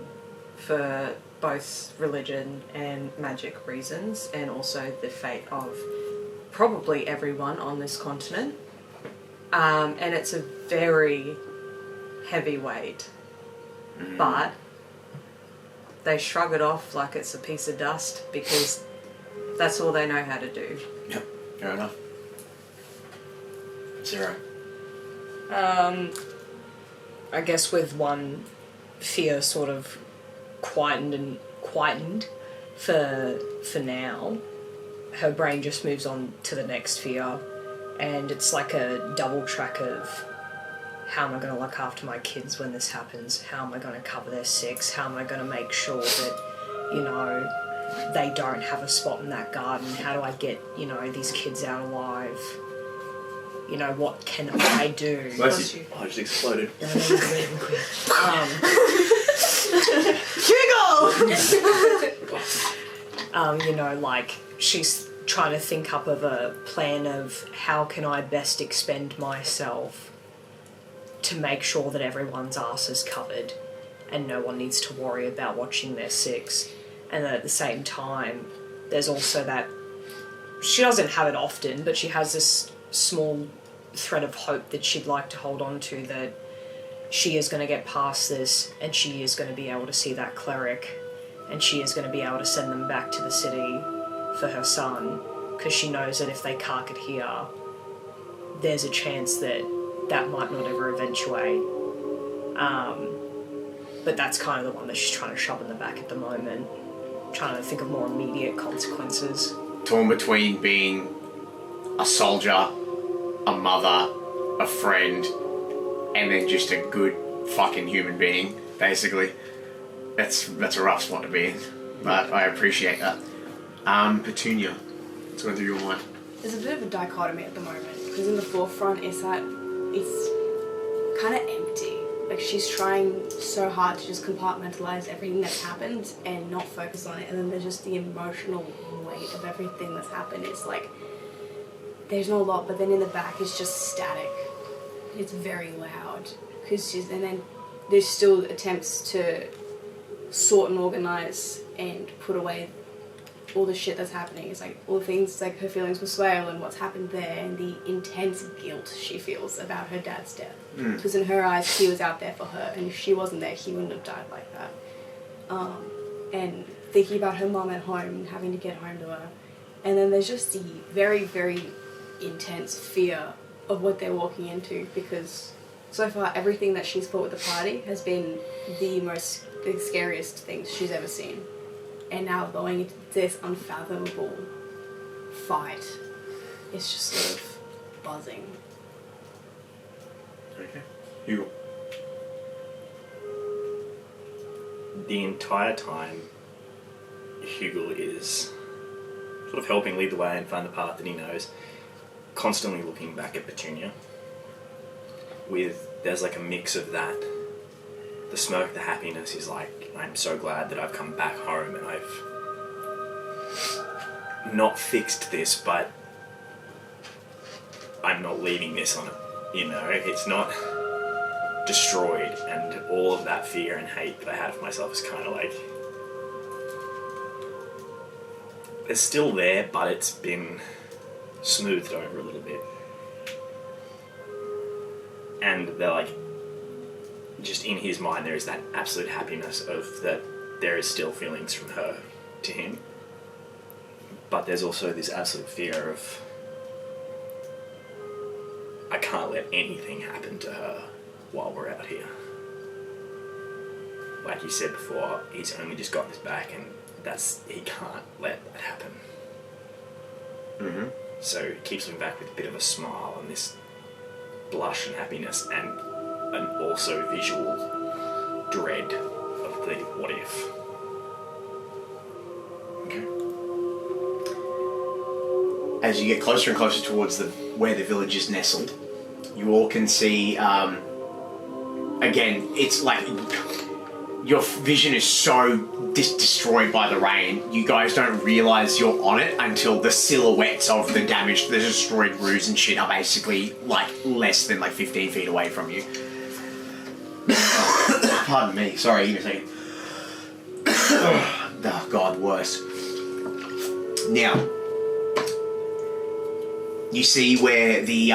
Speaker 6: for both religion and magic reasons, and also the fate of probably everyone on this continent. and it's a very heavy weight. But they shrug it off like it's a piece of dust because that's all they know how to do.
Speaker 1: Yep, fair enough. 0.
Speaker 3: I guess with one fear sort of quietened for now, her brain just moves on to the next fear, and it's like a double track of how am I going to look after my kids when this happens? How am I going to cover their six? How am I going to make sure that, you know, they don't have a spot in that garden? How do I get, you know, these kids out alive? You know, what can I do?
Speaker 2: Bless you. I just exploded.
Speaker 3: You know, like, she's trying to think up of a plan of how can I best expend myself to make sure that everyone's arse is covered and no one needs to worry about watching their six. And then at the same time, there's also that, she doesn't have it often, but she has this small thread of hope that she'd like to hold on to, that she is going to get past this and she is going to be able to see that cleric and she is going to be able to send them back to the city for her son, because she knows that if they cark it here, there's a chance that that might not ever eventuate. But that's kind of the one that she's trying to shove in the back at the moment, trying to think of more immediate consequences.
Speaker 1: Torn between being a soldier, a mother, a friend, and then just a good fucking human being, basically. That's a rough spot to be in, but I appreciate that. Petunia, what's going through your mind?
Speaker 5: There's a bit of a dichotomy at the moment, because in the forefront it's that it's kind of empty. Like, she's trying so hard to just compartmentalize everything that's happened and not focus on it, and then there's just the emotional weight of everything that's happened. It's like, there's no lot, but then in the back it's just static. It's very loud, and then there's still attempts to sort and organize and put away all the shit that's happening. It's like all the things, like her feelings with Swale and what's happened there, and the intense guilt she feels about her dad's death. Because in her eyes, he was out there for her, and if she wasn't there, he wouldn't have died like that. And thinking about her mum at home and having to get home to her. And then there's just the very, very intense fear of what they're walking into, because so far everything that she's fought with the party has been the scariest things she's ever seen. And now going into this unfathomable fight, it's just sort of buzzing.
Speaker 1: Okay. Hugle.
Speaker 2: The entire time, Hugle is sort of helping lead the way and find the path that he knows, constantly looking back at Petunia. There's like a mix of that, the smirk, the happiness. He's like, I'm so glad that I've come back home and I've not fixed this, but I'm not leaving this on it. You know, it's not destroyed, and all of that fear and hate that I had for myself is kind of like, it's still there, but it's been smoothed over a little bit. And they're like, just in his mind there is that absolute happiness of that there is still feelings from her to him, but there's also this absolute fear of, I can't let anything happen to her while we're out here. Like you said before, he's only just got this back, and he can't let that happen. So he keeps him back with a bit of a smile and this blush and happiness, and an also visual dread of the what if.
Speaker 1: Okay. As you get closer and closer towards where the village is nestled, you all can see, again, it's like your vision is so destroyed by the rain, you guys don't realise you're on it until the silhouettes of the damaged, the destroyed roofs and shit are basically like less than like 15 feet away from you. Pardon me, sorry, give me a second. Oh God, worse. Now, You see where the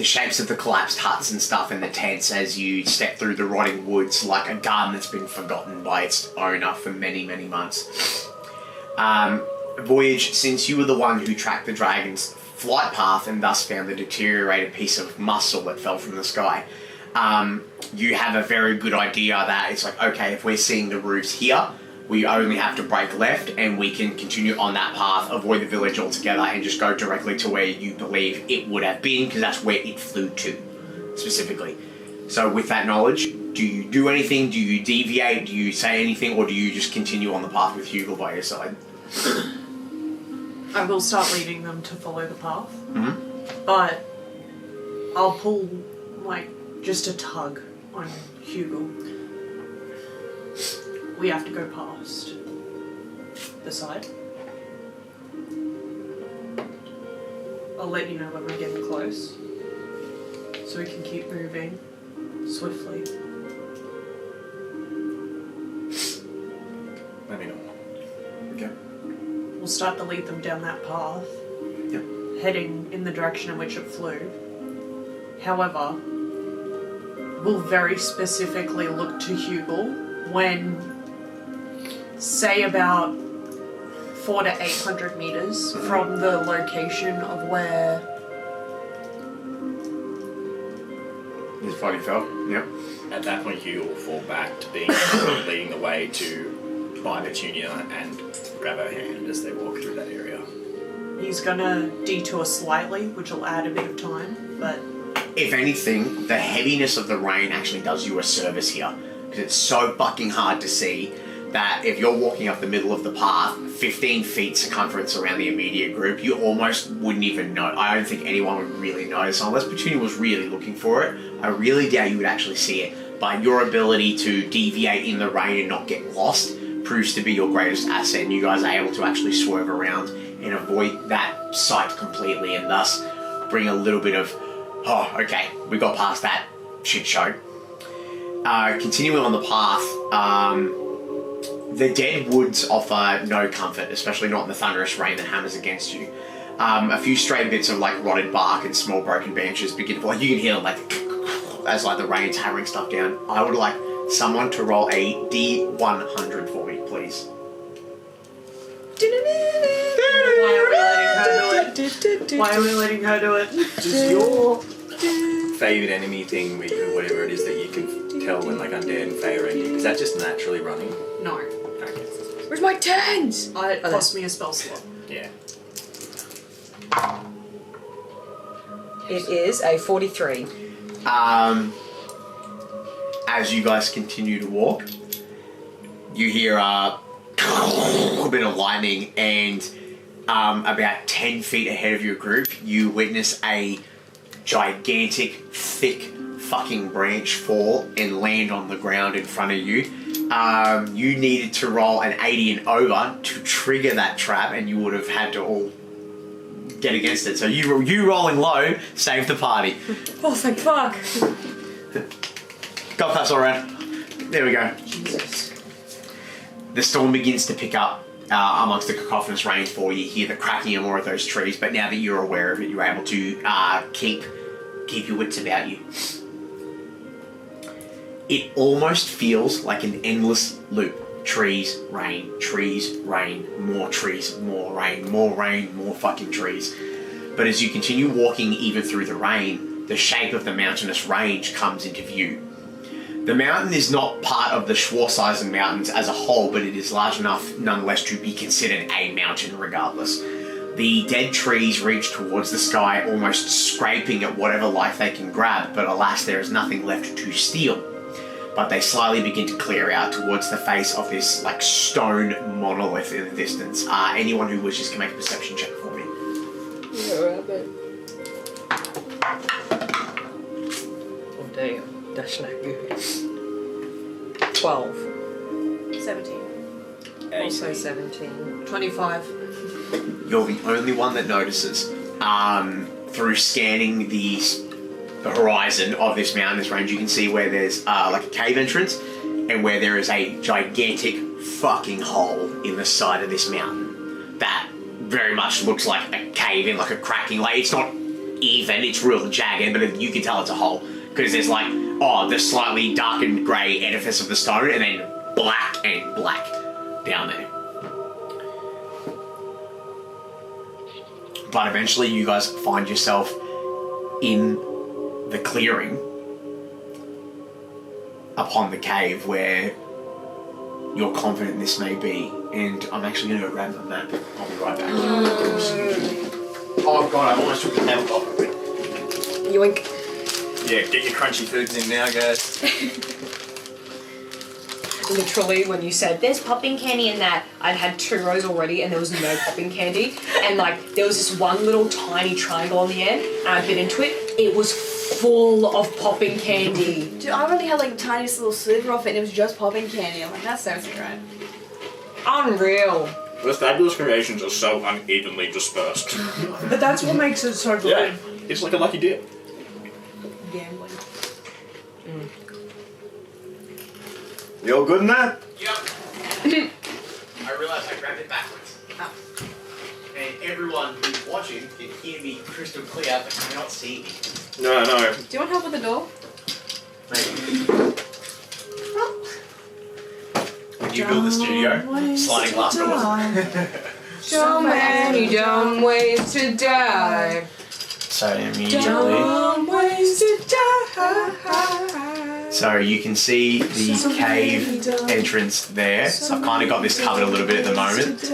Speaker 1: shapes of the collapsed huts and stuff in the tents as you step through the rotting woods, like a garden that's been forgotten by its owner for many, many months. Voyage, since you were the one who tracked the dragon's flight path and thus found the deteriorated piece of muscle that fell from the sky, you have a very good idea that it's like, okay, if we're seeing the roofs here, we only have to break left and we can continue on that path, avoid the village altogether, and just go directly to where you believe it would have been, because that's where it flew to, specifically. So with that knowledge, do you do anything? Do you deviate? Do you say anything? Or do you just continue on the path with Hugle by your side?
Speaker 7: I will start leading them to follow the path.
Speaker 1: Mm-hmm.
Speaker 7: But I'll pull, like, just a tug on Hugle. We have to go past the side. I'll let you know when we're getting close, so we can keep moving swiftly.
Speaker 2: Let me know.
Speaker 1: Okay.
Speaker 7: We'll start to lead them down that path,
Speaker 1: Yep.
Speaker 7: heading in the direction in which it flew. However, we'll very specifically look to Hugle when, say, about 400 to 800 meters from the location of where
Speaker 1: His body fell. Yep.
Speaker 2: At that point, Hugle will fall back to being leading the way to by Petunia and grab her hand as they walk through that area.
Speaker 7: he's gonna detour slightly, which will add a bit of time, but
Speaker 1: If anything, the heaviness of the rain actually does you a service here, because it's so fucking hard to see that if you're walking up the middle of the path, 15 feet circumference around the immediate group, you almost wouldn't even know. I don't think anyone would really notice, unless Petunia was really looking for it. I really doubt you would actually see it, but your ability to deviate in the rain and not get lost proves to be your greatest asset, and you guys are able to actually swerve around and avoid that sight completely, and thus bring a little bit of, oh, okay, we got past that shit show. Continuing on the path, the dead woods offer no comfort, especially not in the thunderous rain that hammers against you. A few stray bits of like rotted bark and small broken branches begin to, like, you can hear like as like the rain's hammering stuff down. I would like someone to roll a D100 for me, please.
Speaker 7: why are we letting her do it?
Speaker 2: Does your favoured enemy thing, whatever it is that you can tell when like undead and Fae are ending, is that just naturally running?
Speaker 7: No.
Speaker 2: Okay.
Speaker 3: Where's my tens?
Speaker 7: It cost me a spell slot.
Speaker 2: Yeah.
Speaker 6: It is a 43.
Speaker 1: As you guys continue to walk, you hear a bit of lightning, and about 10 feet ahead of your group, you witness a gigantic, thick fucking branch fall and land on the ground in front of you. You needed to roll an 80 and over to trigger that trap, and you would have had to all get against it. So you rolling low saved the party.
Speaker 6: Oh, thank fuck.
Speaker 1: Go pass all around. There we go.
Speaker 6: Jesus.
Speaker 1: The storm begins to pick up amongst the cacophonous rain for you. Hear the cracking of more of those trees, but now that you're aware of it, you're able to keep your wits about you. It almost feels like an endless loop. Trees, rain, more trees, more rain, more fucking trees. But as you continue walking even through the rain, the shape of the mountainous range comes into view. The mountain is not part of the Schwarzschild Mountains as a whole, but it is large enough nonetheless to be considered a mountain regardless. The dead trees reach towards the sky, almost scraping at whatever life they can grab, but alas, there is nothing left to steal. But they slowly begin to clear out towards the face of this like stone monolith in the distance. Anyone who wishes can make a perception check for me.
Speaker 3: Oh damn, that's not good. 12.
Speaker 5: 17.
Speaker 6: Also 17.
Speaker 7: 25.
Speaker 1: You're the only one that notices. Through scanning the horizon of this mountainous range, you can see where there's like a cave entrance, and where there is a gigantic fucking hole in the side of this mountain that very much looks like a cave in, like a cracking, like it's not even. It's real jagged, but you can tell it's a hole because there's like the slightly darkened grey edifice of the stone, and then black and black down there. But eventually, you guys find yourself in the clearing upon the cave where you're confident this may be. And I'm actually going to go grab my map. I'll be right back. Oh god, I almost took the tablecloth off it.
Speaker 3: Yoink.
Speaker 2: Yeah, get your crunchy foods in now, guys.
Speaker 3: Literally, when you said, there's popping candy in that, I'd had 2 rows already and there was no popping candy. And like, there was this one little tiny triangle on the end and I bit into it. It was full of popping candy.
Speaker 5: Dude, I've only had like the tiniest little sliver off it and it was just popping candy. I'm like, that sounds right.
Speaker 3: Unreal.
Speaker 2: The fabulous creations are so unevenly dispersed.
Speaker 7: But that's what makes it so good.
Speaker 2: Yeah, it's like a lucky dip.
Speaker 5: Gambling.
Speaker 2: You all good in that?
Speaker 1: Yep. I realised I grabbed it backwards.
Speaker 5: Oh.
Speaker 1: And everyone who's watching can hear me crystal clear but cannot see me.
Speaker 2: No.
Speaker 5: Do you want help with the door?
Speaker 1: When you build the studio, sliding glass doors.
Speaker 3: So many dumb ways to die.
Speaker 1: So immediately,
Speaker 3: Dumb ways to die.
Speaker 1: so you can see the cave entrance there. So I've kind of got this covered a little bit at the moment.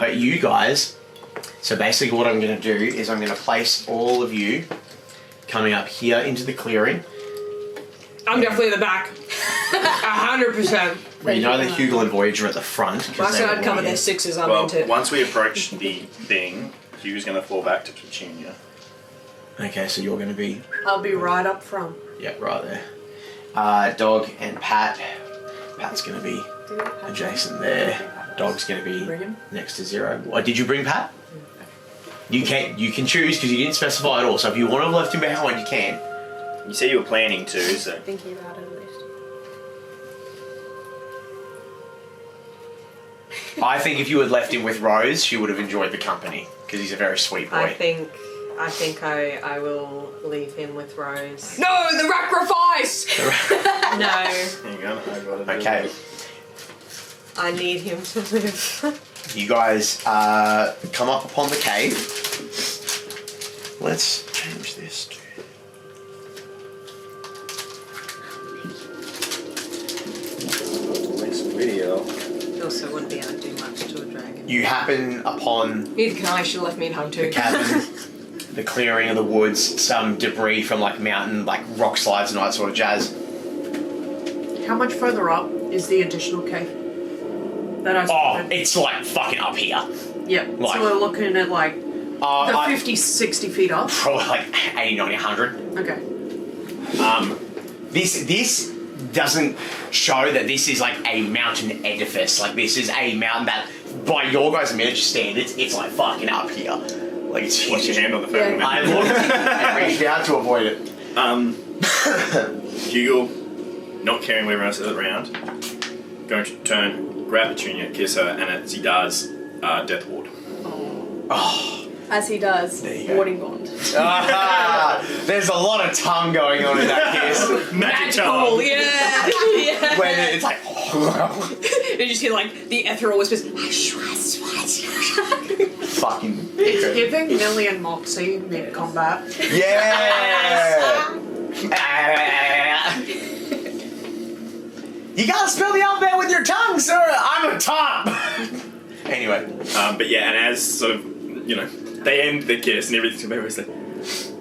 Speaker 1: But you guys, so basically what I'm going to do is I'm going to place all of you coming up here into the clearing.
Speaker 3: I'm definitely in the back. 100%.
Speaker 1: We know that Hugle and Voyage are at the front.
Speaker 3: My
Speaker 1: they
Speaker 3: side
Speaker 1: were
Speaker 3: cover their
Speaker 1: warriors.
Speaker 3: 6s, I'm
Speaker 2: Well,
Speaker 3: into.
Speaker 2: once we approach the thing, Hugh's going to fall back to Petunia.
Speaker 1: Okay, so you're going to be,
Speaker 7: I'll be right up front.
Speaker 1: yeah, right there. Dog and Pat. Pat's going to be adjacent there. Dog's going to be
Speaker 7: Bring him?
Speaker 1: next to Zero. Did you bring Pat? You can choose because you didn't specify at all. So if you want to have left him behind, you can.
Speaker 2: You said you were planning to, so...
Speaker 5: Thinking about it at least.
Speaker 1: I think if you had left him with Rose, she would have enjoyed the company because he's a very sweet boy.
Speaker 6: I think I will leave him with Rose.
Speaker 3: No, the sacrifice!
Speaker 6: No,
Speaker 2: Hang on, I got it.
Speaker 1: Okay,
Speaker 6: I need him to live.
Speaker 1: you guys come up upon the cave. Let's change this to...
Speaker 2: Next video.
Speaker 6: He also wouldn't be able to do much to a dragon.
Speaker 1: You happen upon
Speaker 3: Neither can I, should have left me at home too.
Speaker 1: the cabin, the clearing of the woods, some debris from like mountain, like rock slides and all that sort of jazz.
Speaker 7: How much further up is the additional cave? That I
Speaker 1: Oh,
Speaker 7: spotted?
Speaker 1: it's like fucking up here.
Speaker 7: Yeah,
Speaker 1: like-
Speaker 7: so we're looking at like the 50, 60 feet up.
Speaker 1: Probably like 80, 90, 100.
Speaker 7: Okay.
Speaker 1: This doesn't show that this is like a mountain edifice. Like this is a mountain that, by your guys' miniature standards, it's like fucking up here. Like it's
Speaker 2: Watch your
Speaker 1: huge.
Speaker 2: hand on the phone.
Speaker 5: Yeah.
Speaker 1: I looked and reached out to avoid it.
Speaker 2: Hugo, not caring where everyone else is around, going to turn, grab Petunia, kiss her, and as he does, death ward.
Speaker 1: Oh,
Speaker 5: As he does,
Speaker 1: There you go.
Speaker 5: warding bond.
Speaker 1: there's a lot of tongue going on in that kiss.
Speaker 2: Magic
Speaker 3: Cool,
Speaker 2: charm.
Speaker 3: yeah. Yeah.
Speaker 1: When it's like,
Speaker 3: You just hear like the ethereal whispers.
Speaker 1: fucking.
Speaker 7: It's giving Millie and Moxie mid combat.
Speaker 1: Yeah. You gotta spell the alphabet with your tongue, sir. I'm a top. Anyway,
Speaker 2: But yeah, and as sort of, you know, they end the kiss and everything's about like,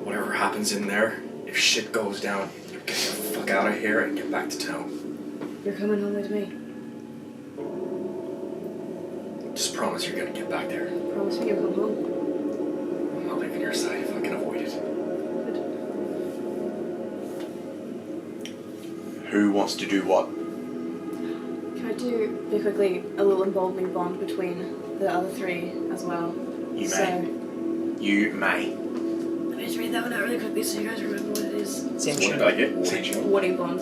Speaker 2: whatever happens in there, if shit goes down, you get the fuck out of here and get back to town.
Speaker 5: You're coming home with me.
Speaker 2: Just promise you're gonna get back there.
Speaker 5: Promise me you'll come home.
Speaker 2: I'm not leaving your side if I can avoid it.
Speaker 1: who wants to do what?
Speaker 5: Can I do, really quickly, a little emboldening bond between the other 3 as well?
Speaker 1: You
Speaker 5: So,
Speaker 1: may. You may.
Speaker 5: let me just read that one out really quickly so you guys remember what it is.
Speaker 2: What did I get?
Speaker 5: Warding bond.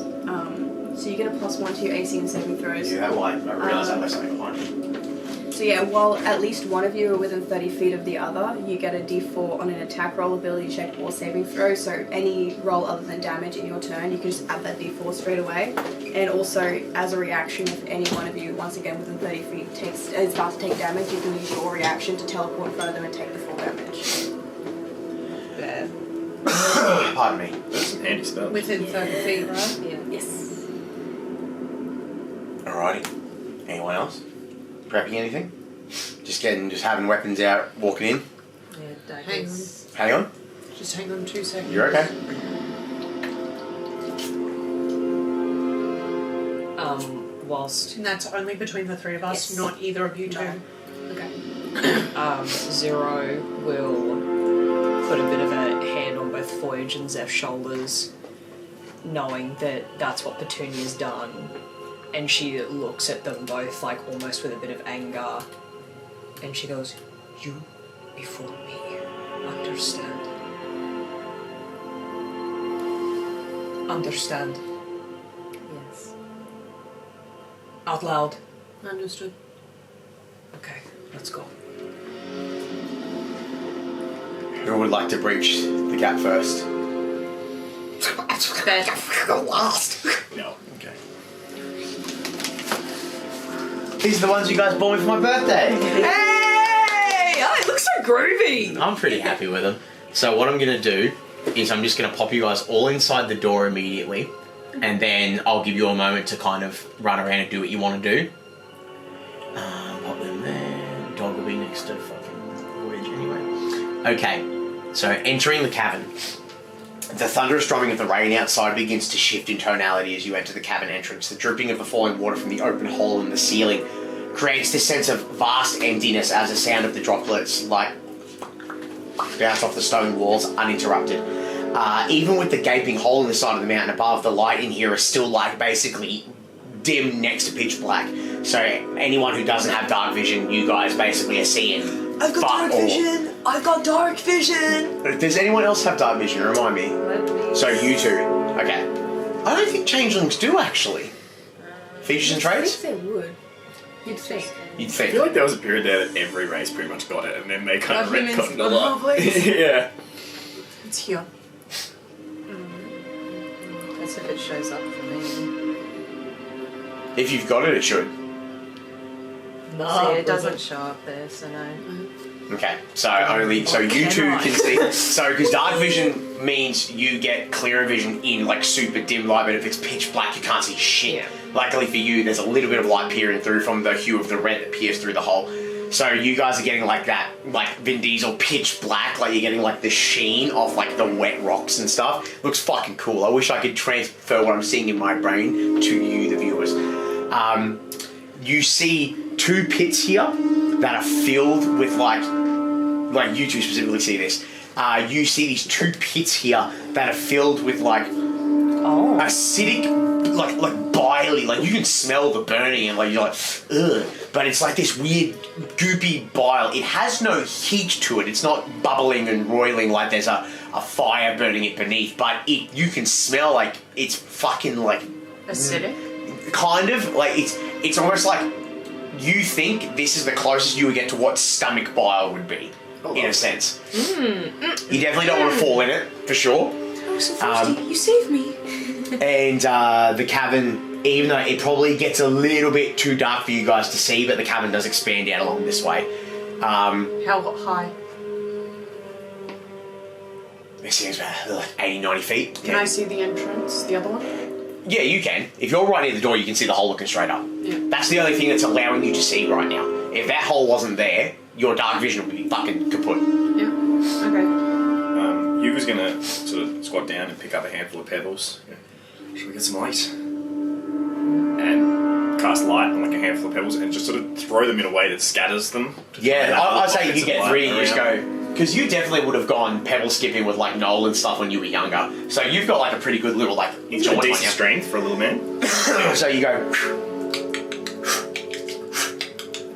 Speaker 5: So you get a +1 to your AC and saving throws.
Speaker 1: Yeah, well, I realised I left something behind.
Speaker 5: So yeah, while at least one of you are within 30 feet of the other, you get a d4 on an attack roll, ability check, or saving throw. So any roll other than damage in your turn, you can just add that d4 straight away. And also, as a reaction, if any one of you, once again within 30 feet, is about to take damage, you can use your reaction to teleport in front of them and take the full damage.
Speaker 6: There.
Speaker 1: Pardon me.
Speaker 2: That's an handy spell.
Speaker 7: Within 30 feet, right?
Speaker 6: Yeah.
Speaker 5: Yes.
Speaker 1: Alrighty. Anyone else? Prepping anything? Just having weapons out, walking in.
Speaker 6: Yeah,
Speaker 7: Hang on.
Speaker 6: daggers.
Speaker 1: Hang on.
Speaker 7: Just hang on 2 seconds.
Speaker 1: You're okay.
Speaker 3: Whilst
Speaker 7: And that's only between the three of us,
Speaker 5: Yes.
Speaker 7: not either of you two.
Speaker 5: No. Okay.
Speaker 3: Zero will put a bit of a hand on both Voyage and Zeph's shoulders, knowing that that's what Petunia's done, and she looks at them both like almost with a bit of anger, and she goes, "You before me, understand? Understand?
Speaker 6: Yes.
Speaker 3: Out loud.
Speaker 7: Understood.
Speaker 3: Okay, let's go."
Speaker 1: Who would like to breach the gap first? Go last.
Speaker 2: No. Okay.
Speaker 1: These are the ones you guys bought me for my birthday.
Speaker 3: Hey! Oh, it looks so groovy!
Speaker 1: I'm pretty happy with them. So what I'm going to do is I'm just going to pop you guys all inside the door immediately, and then I'll give you a moment to kind of run around and do what you want to do. Pop them there. Dog will be next to fucking Voyage anyway. Okay, so entering the cavern. The thunderous drumming of the rain outside begins to shift in tonality as you enter the cavern entrance. The dripping of the falling water from the open hole in the ceiling creates this sense of vast emptiness as the sound of the droplets bounce off the stone walls uninterrupted. Even with the gaping hole in the side of the mountain above, the light in here is still basically dim next to pitch black. So anyone who doesn't have dark vision, you guys basically are seeing.
Speaker 3: I've got dark vision! I've got dark vision!
Speaker 1: Does anyone else have dark vision? Remind me. So you two. Okay. I don't think changelings do actually. Features and
Speaker 5: I
Speaker 1: traits?
Speaker 5: think they would. You'd think.
Speaker 1: You'd
Speaker 2: I
Speaker 1: think.
Speaker 2: feel like there was a period there that every race pretty much got it, and then they kind of
Speaker 7: Humans
Speaker 2: retconned a lot.
Speaker 7: always.
Speaker 2: Yeah.
Speaker 7: It's here.
Speaker 6: That's if it shows up for me.
Speaker 1: If you've got it, it should.
Speaker 6: See, it doesn't show up there, so no.
Speaker 1: Okay, so you two can see. So because dark vision means you get clearer vision in like super dim light, but if it's pitch black, you can't see shit.
Speaker 3: Yeah.
Speaker 1: Luckily for you, there's a little bit of light peering through from the hue of the red that peers through the hole. So you guys are getting like that, like Vin Diesel pitch black, like you're getting like the sheen off like the wet rocks and stuff. Looks fucking cool. I wish I could transfer what I'm seeing in my brain to you, the viewers. You see two pits here that are filled with like you two specifically see this. You see these two pits here that are filled with like acidic, like biley, like you can smell the burning and like you're like, ugh. But it's like this weird goopy bile. It has no heat to it. It's not bubbling and roiling like there's a fire burning it beneath. But you can smell like it's fucking like
Speaker 7: Acidic?
Speaker 1: kind of like it's almost like you think this is the closest you would get to what stomach bile would be, in a sense. You definitely don't want to fall in it, for sure.
Speaker 5: Oh, so thirsty. You saved me.
Speaker 1: And the cavern, even though it probably gets a little bit too dark for you guys to see, but the cavern does expand out along this way.
Speaker 7: How high?
Speaker 1: It seems about 80, 90 feet.
Speaker 7: Can I see the entrance? The other one?
Speaker 1: Yeah, you can. If you're right near the door, you can see the hole looking straight up.
Speaker 7: Yeah.
Speaker 1: That's the only thing that's allowing you to see right now. If that hole wasn't there, your dark vision would be fucking kaput.
Speaker 7: Yeah. Okay.
Speaker 2: Hugo's gonna sort of squat down and pick up a handful of pebbles. Should we get some light? And cast light on like a handful of pebbles and just sort of throw them in a way that scatters them.
Speaker 1: Yeah, I'd say you get three and you just
Speaker 2: around.
Speaker 1: go... Because you definitely would have gone pebble skipping with like Noel and stuff when you were younger. So you've got like a pretty good little like...
Speaker 2: He's got decent strength for a little man.
Speaker 1: So you go...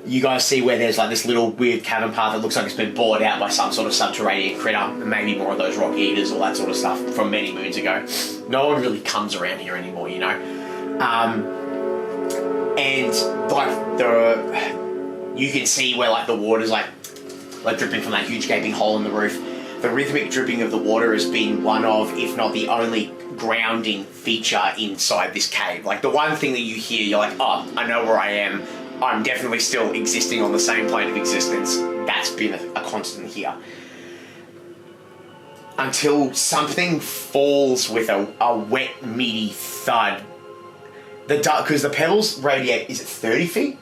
Speaker 1: You guys see where there's like this little weird cavern path that looks like it's been bored out by some sort of subterranean critter, maybe more of those rock eaters, all that sort of stuff from many moons ago. No one really comes around here anymore, you know. And like you can see where like the water's like dripping from that huge gaping hole in the roof. The rhythmic dripping of the water has been one of, if not the only, grounding feature inside this cave. Like the one thing that you hear, you're like, oh, I know where I am. I'm definitely still existing on the same plane of existence. That's been a constant here. Until something falls with a wet, meaty thud. Because the pebbles radiate, is it 30 feet?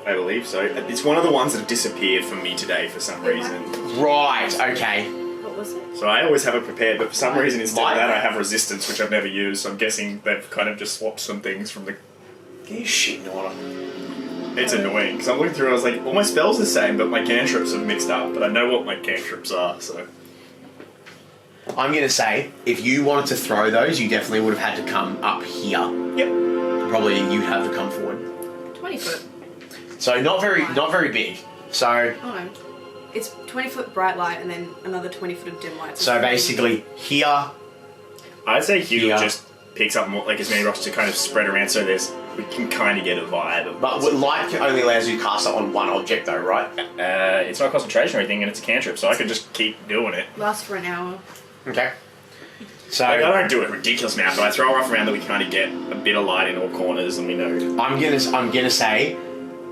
Speaker 2: I believe so. It's one of the ones that have disappeared from me today for some reason.
Speaker 1: Right, okay.
Speaker 5: What was it?
Speaker 2: So I always have it prepared, but for some reason instead of that I have resistance, which I've never used, so I'm guessing they've kind of just swapped some things from the...
Speaker 1: Get your shit in order.
Speaker 2: It's annoying, because I'm looking through and I was like, all my spells are the same, but my cantrips are mixed up, but I know what my cantrips are, so...
Speaker 1: I'm going to say, if you wanted to throw those, you definitely would have had to come up here.
Speaker 2: Yep.
Speaker 1: Probably you'd have to come forward.
Speaker 5: 20 foot.
Speaker 1: So not very big. So
Speaker 5: Oh no. It's 20 foot bright light and then another 20 foot of dim light.
Speaker 1: so basically here,
Speaker 2: I'd say Hugle
Speaker 1: Yeah.
Speaker 2: just picks up more, like as many rocks to kind of spread around, so we can kind of get a vibe of...
Speaker 1: but light only allows you to cast it on one object though, right?
Speaker 2: It's not concentration or anything, and it's a cantrip, so I could just keep doing it.
Speaker 5: Lasts for an hour.
Speaker 1: Okay. So
Speaker 2: Like, I don't do it ridiculous amount, but I throw enough around that we kind of get a bit of light in all corners, and we know.
Speaker 1: I'm gonna say,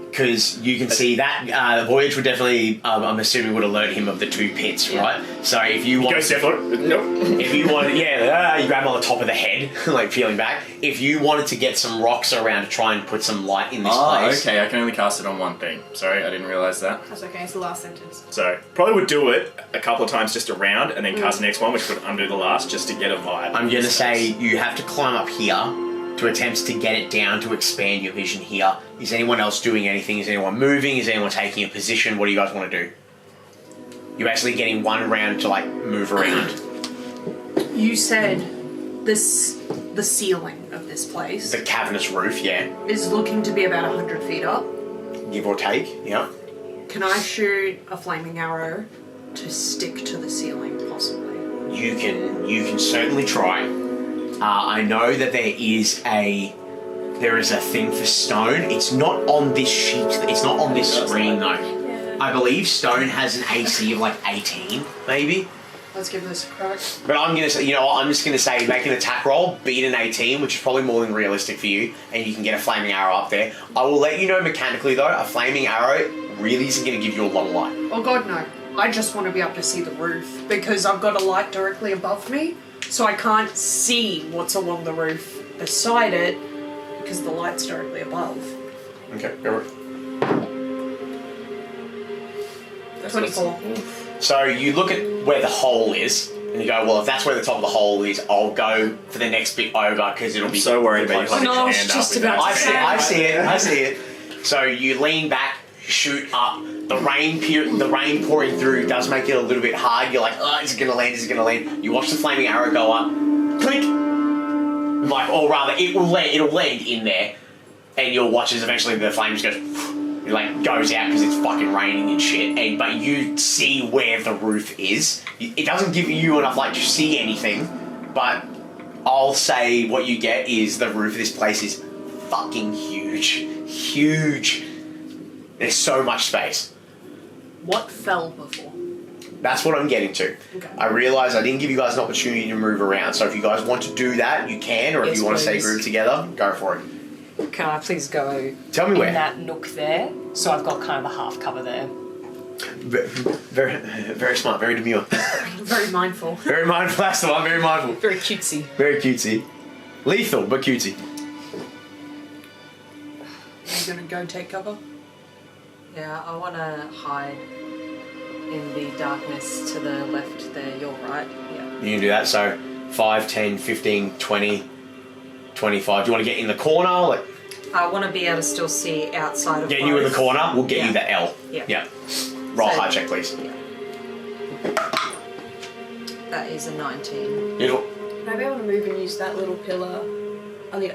Speaker 1: because you can see that Voyage would definitely, I'm assuming, would alert him of the two pits, right? So if you want,
Speaker 2: Go Zefaris. Nope.
Speaker 1: if you wanted, you grab on the top of the head, like peeling back. If you wanted to get some rocks around to try and put some light in this place,
Speaker 2: Okay, I can only cast it on one thing. Sorry, I didn't realise that.
Speaker 5: That's okay, it's the last sentence.
Speaker 2: So, probably would do it a couple of times just around, and then cast the next one, which would undo the last, just to get a vibe.
Speaker 1: I'm gonna say you have to climb up here to attempt to get it down to expand your vision here. Is anyone else doing anything? Is anyone moving? Is anyone taking a position? What do you guys want to do? You're actually getting one round to like move around.
Speaker 7: You said the ceiling of this place
Speaker 1: The cavernous roof, yeah.
Speaker 7: is looking to be about 100 feet up.
Speaker 1: Give or take, yeah.
Speaker 7: Can I shoot a flaming arrow to stick to the ceiling, possibly?
Speaker 1: You can certainly try. I know that there is a thing for stone. It's not on this sheet. It's not on this screen though. I believe stone has an AC of like 18, maybe.
Speaker 7: Let's give this a crack.
Speaker 1: But I'm gonna say, you know what? I'm just gonna say, make an attack roll, beat an 18, which is probably more than realistic for you, and you can get a flaming arrow up there. I will let you know mechanically though, a flaming arrow really isn't gonna give you a long light.
Speaker 7: Oh god, no. I just want to be able to see the roof because I've got a light directly above me, so I can't see what's along the roof beside it because the light's directly above.
Speaker 1: Okay, go.
Speaker 7: 24.
Speaker 1: So you look at where the hole is, and you go, well, if that's where the top of the hole is, I'll go for the next bit over because it'll be
Speaker 2: so worried about you
Speaker 1: closer.
Speaker 2: holding
Speaker 7: No,
Speaker 2: your
Speaker 7: it's
Speaker 2: hand
Speaker 7: just
Speaker 2: up.
Speaker 7: about
Speaker 2: With
Speaker 7: to
Speaker 2: that.
Speaker 1: I see it. So you lean back, shoot up. The rain pouring through does make it a little bit hard. You're like, oh, is it gonna land? Is it gonna land? You watch the flaming arrow go up, click. Like, or rather, it'll land in there, and you'll watch as eventually the flame just goes, it like goes out because it's fucking raining and shit. But you see where the roof is. It doesn't give you enough light to see anything, but I'll say what you get is the roof of this place is fucking huge. There's so much space.
Speaker 7: What fell before?
Speaker 1: That's what I'm getting to.
Speaker 7: Okay.
Speaker 1: I realise I didn't give you guys an opportunity to move around, so if you guys want to do that, you can, or if
Speaker 3: Yes,
Speaker 1: you want to stay
Speaker 3: please.
Speaker 1: grouped together, go for it.
Speaker 3: Can I please go
Speaker 1: Tell me
Speaker 3: in
Speaker 1: where.
Speaker 3: that nook there? So I've got kind of a half cover there.
Speaker 1: Very, very smart, very demure.
Speaker 7: Very mindful.
Speaker 1: Very mindful, that's the one, very mindful.
Speaker 3: Very cutesy.
Speaker 1: Very cutesy. Lethal, but cutesy.
Speaker 7: Are you gonna go take cover?
Speaker 6: Yeah, I want to hide in the darkness to the left there. You're right. Yeah.
Speaker 1: You can do that, so 5, 10, 15, 20, 25. Do you want to get in the corner? Like,
Speaker 6: I want to be able to still see outside of
Speaker 1: getting you in the
Speaker 6: both.
Speaker 1: corner, we'll get
Speaker 6: Yeah.
Speaker 1: you the L.
Speaker 6: Yeah.
Speaker 1: Roll
Speaker 6: So-
Speaker 1: high check, please.
Speaker 6: That is a 19.
Speaker 1: Beautiful.
Speaker 5: Would I be able to move and use that little pillar on the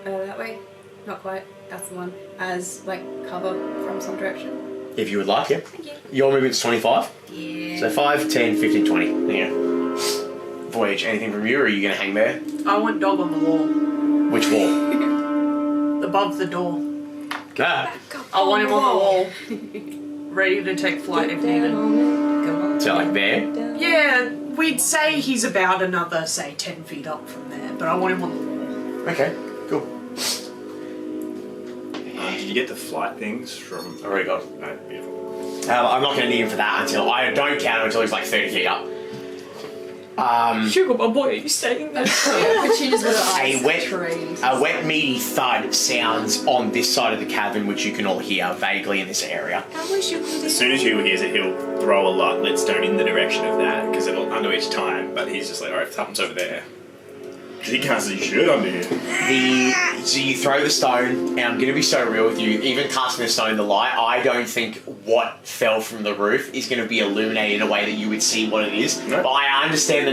Speaker 5: that way? Not quite. That's the one. As like cover from some direction.
Speaker 1: If you would like, yeah.
Speaker 5: Thank you.
Speaker 1: Your movement's 25.
Speaker 5: Yeah.
Speaker 1: So 5, 10, 15, 20. Yeah. Voyage, anything from you, or are you going to hang there?
Speaker 7: I want dog on the wall.
Speaker 1: Which wall?
Speaker 7: Above the door.
Speaker 1: Ah.
Speaker 5: Back up.
Speaker 7: I want him on the wall, ready to take flight if needed.
Speaker 1: So like there.
Speaker 7: Yeah, we'd say he's about another, say, 10 feet up from there, but I want him on the wall.
Speaker 1: Okay, cool.
Speaker 2: Did you get the flight things from...
Speaker 1: Already got.
Speaker 2: Alright, beautiful.
Speaker 1: I'm not going to need him for that until I don't count him until he's like 30 feet up.
Speaker 3: Sugar, my boy, are you saying that?
Speaker 5: Petunia's got her eyes trained.
Speaker 1: A wet, meaty thud sounds on this side of the cavern, which you can all hear vaguely in this area.
Speaker 2: As soon as Hugle hears it, he'll throw a lead stone in the direction of that, because it'll undo each time, but he's just like, alright, something's over there. Because he can't see shit under here.
Speaker 1: So you throw the stone, and I'm going to be so real with you, even casting the stone in the light, I don't think what fell from the roof is going to be illuminated in a way that you would see what it is.
Speaker 2: No.
Speaker 1: But I understand the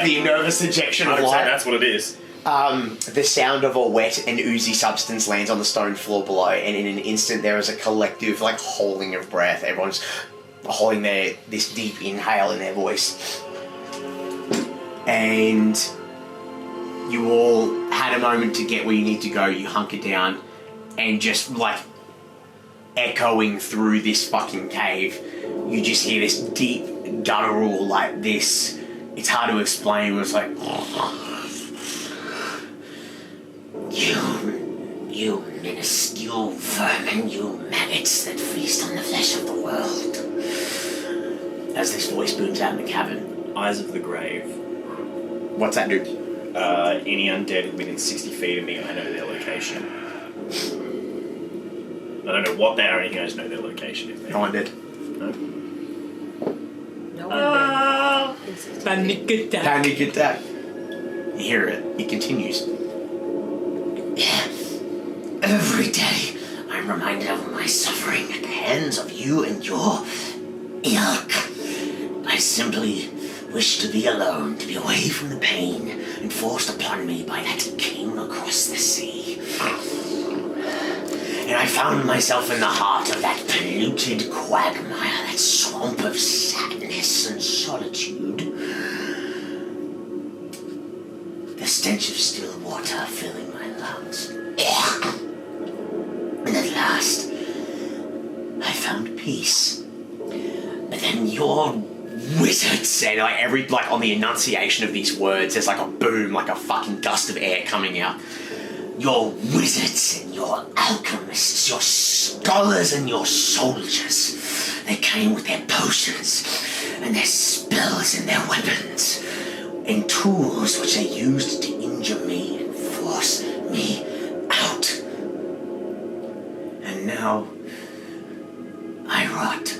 Speaker 1: the nervous ejection of light.
Speaker 2: That's what it is.
Speaker 1: The sound of a wet and oozy substance lands on the stone floor below, and in an instant there is a collective, like, holding of breath. Everyone's holding this deep inhale in their voice. And you all had a moment to get where you need to go. You hunker down, and just, like, echoing through this fucking cave, you just hear this deep guttural, like this. It's hard to explain, but it's like... You minuscule vermin, you maggots that feast on the flesh of the world. As this voice booms out in the cavern.
Speaker 2: Eyes of the grave.
Speaker 1: What's that do?
Speaker 2: Any undead within 60 feet of me, I know their location. I don't know what they are or anything, I just know their location. If
Speaker 1: No one did.
Speaker 2: No?
Speaker 6: No one
Speaker 3: Panic attack.
Speaker 1: Panic attack. You hear it. It continues. Every day, I'm reminded of my suffering at the hands of you and your ilk. I simply wish to be alone, to be away from the pain enforced upon me by that king across the sea. And I found myself in the heart of that polluted quagmire, that swamp of sadness and solitude. The stench of still water filling my lungs. And at last, I found peace. But then your wizard said, like on the enunciation of these words, there's like a boom, like a fucking gust of air coming out. Your wizards and your alchemists, your scholars and your soldiers, they came with their potions and their spells and their weapons and tools which they used to injure me and force me out. And now I rot,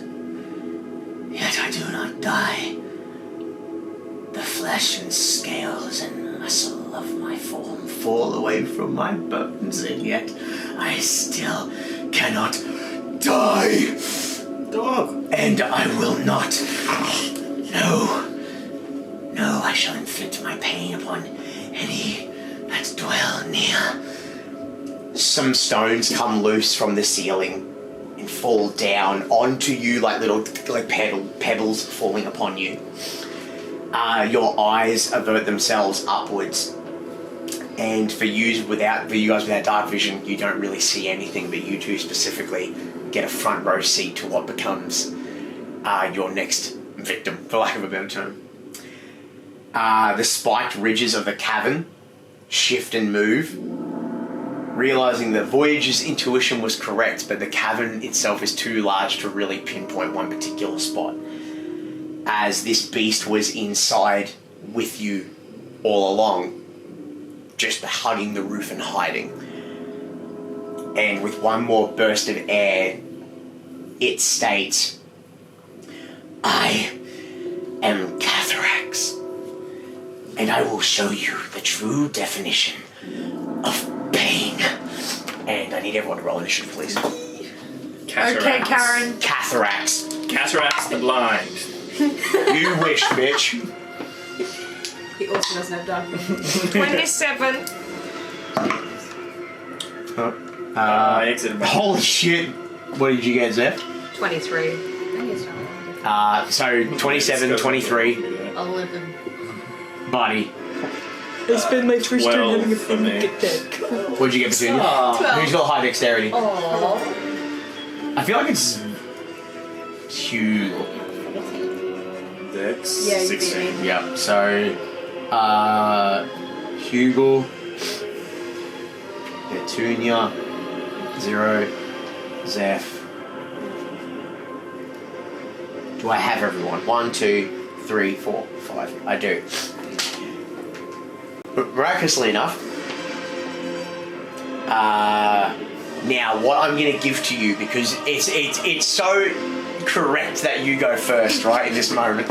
Speaker 1: yet I do not die. The flesh and scales and muscle of my form fall away from my bones, and yet I still cannot die.
Speaker 2: Dog.
Speaker 1: And I will not. No, I shall inflict my pain upon any that dwell near. Some stones come loose from the ceiling and fall down onto you like little pebbles falling upon you. Your eyes avert themselves upwards, and for you guys without dark vision, you don't really see anything, but you two specifically get a front row seat to what becomes your next victim, for lack of a better term. The spiked ridges of the cavern shift and move, realizing that Voyage's intuition was correct, but the cavern itself is too large to really pinpoint one particular spot, as this beast was inside with you all along, just hugging the roof and hiding. And with one more burst of air, it states, I am Catharax, and I will show you the true definition of pain. And I need everyone to roll initiative, please.
Speaker 2: Catharax.
Speaker 7: Okay, Karen.
Speaker 1: Catharax.
Speaker 2: Catharax the blind.
Speaker 1: You wish, bitch.
Speaker 5: He also doesn't have dark vision.
Speaker 3: 27.
Speaker 2: I exited my...
Speaker 1: Holy shit. What did you guys have?
Speaker 6: 23.
Speaker 5: I think it's not
Speaker 1: So 27, 23.
Speaker 5: 11.
Speaker 1: Buddy.
Speaker 3: I spend my first turn having a
Speaker 2: for me.
Speaker 3: deck.
Speaker 1: What'd you get, Petunia? Who's got high dexterity? I feel like it's Hugle.
Speaker 2: Dex.
Speaker 5: Yeah, you
Speaker 2: 16.
Speaker 5: beat me.
Speaker 1: Yep. So, Hugle, Petunia, 0, Zeph. Do I have everyone? 1, 2, 3, 4, 5. I do. But miraculously enough, now what I'm going to give to you, because it's so correct that you go first, right, in this moment.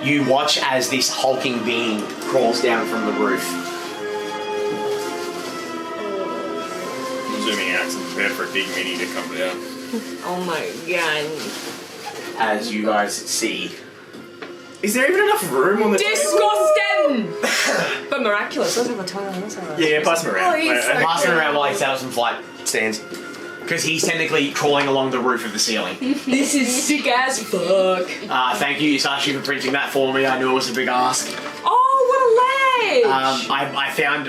Speaker 1: You watch as this hulking being crawls down from the roof.
Speaker 2: Zooming out to prepare for a big mini to come down.
Speaker 3: Oh my god.
Speaker 1: As you guys see.
Speaker 2: Is there even enough room on the
Speaker 3: Disgusting! But miraculous. Let's have a time. Let's have a
Speaker 2: Yeah, pass him around.
Speaker 5: Oh, he's so
Speaker 1: Pass him around while he sets up some flight stands. Because he's technically crawling along the roof of the ceiling.
Speaker 3: This is sick as fuck.
Speaker 1: Thank you, Isashi, for printing that for me. I knew it was a big ask.
Speaker 3: Oh, what a ledge!